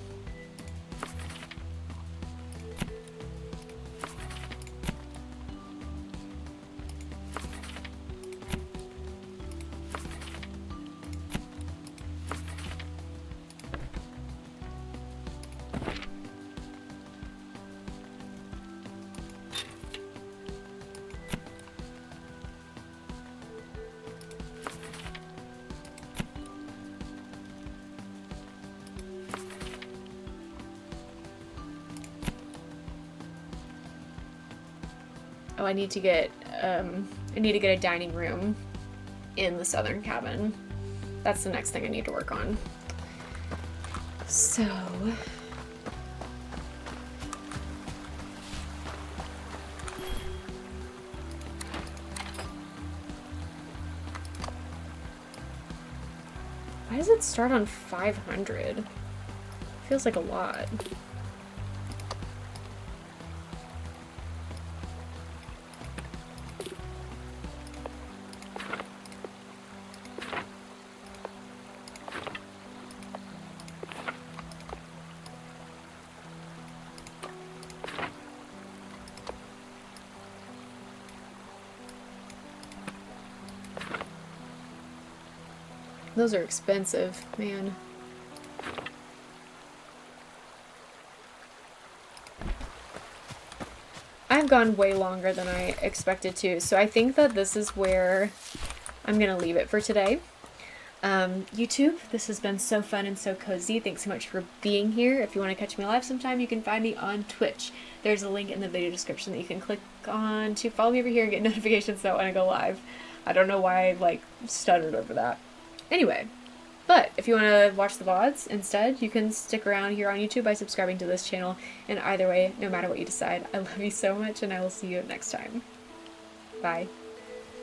Oh, I need to get a dining room in the southern cabin. That's the next thing I need to work on. So... Why does it start on 500? Feels like a lot. Those are expensive, man. I've gone way longer than I expected to, so I think that this is where I'm going to leave it for today. YouTube, this has been so fun and so cozy. Thanks so much for being here. If you want to catch me live sometime, you can find me on Twitch. There's a link in the video description that you can click on to follow me over here and get notifications that when I go live. I don't know why I like stuttered over that. Anyway, but if you want to watch the VODs instead, you can stick around here on YouTube by subscribing to this channel. And either way, no matter what you decide, I love you so much and I will see you next time. Bye.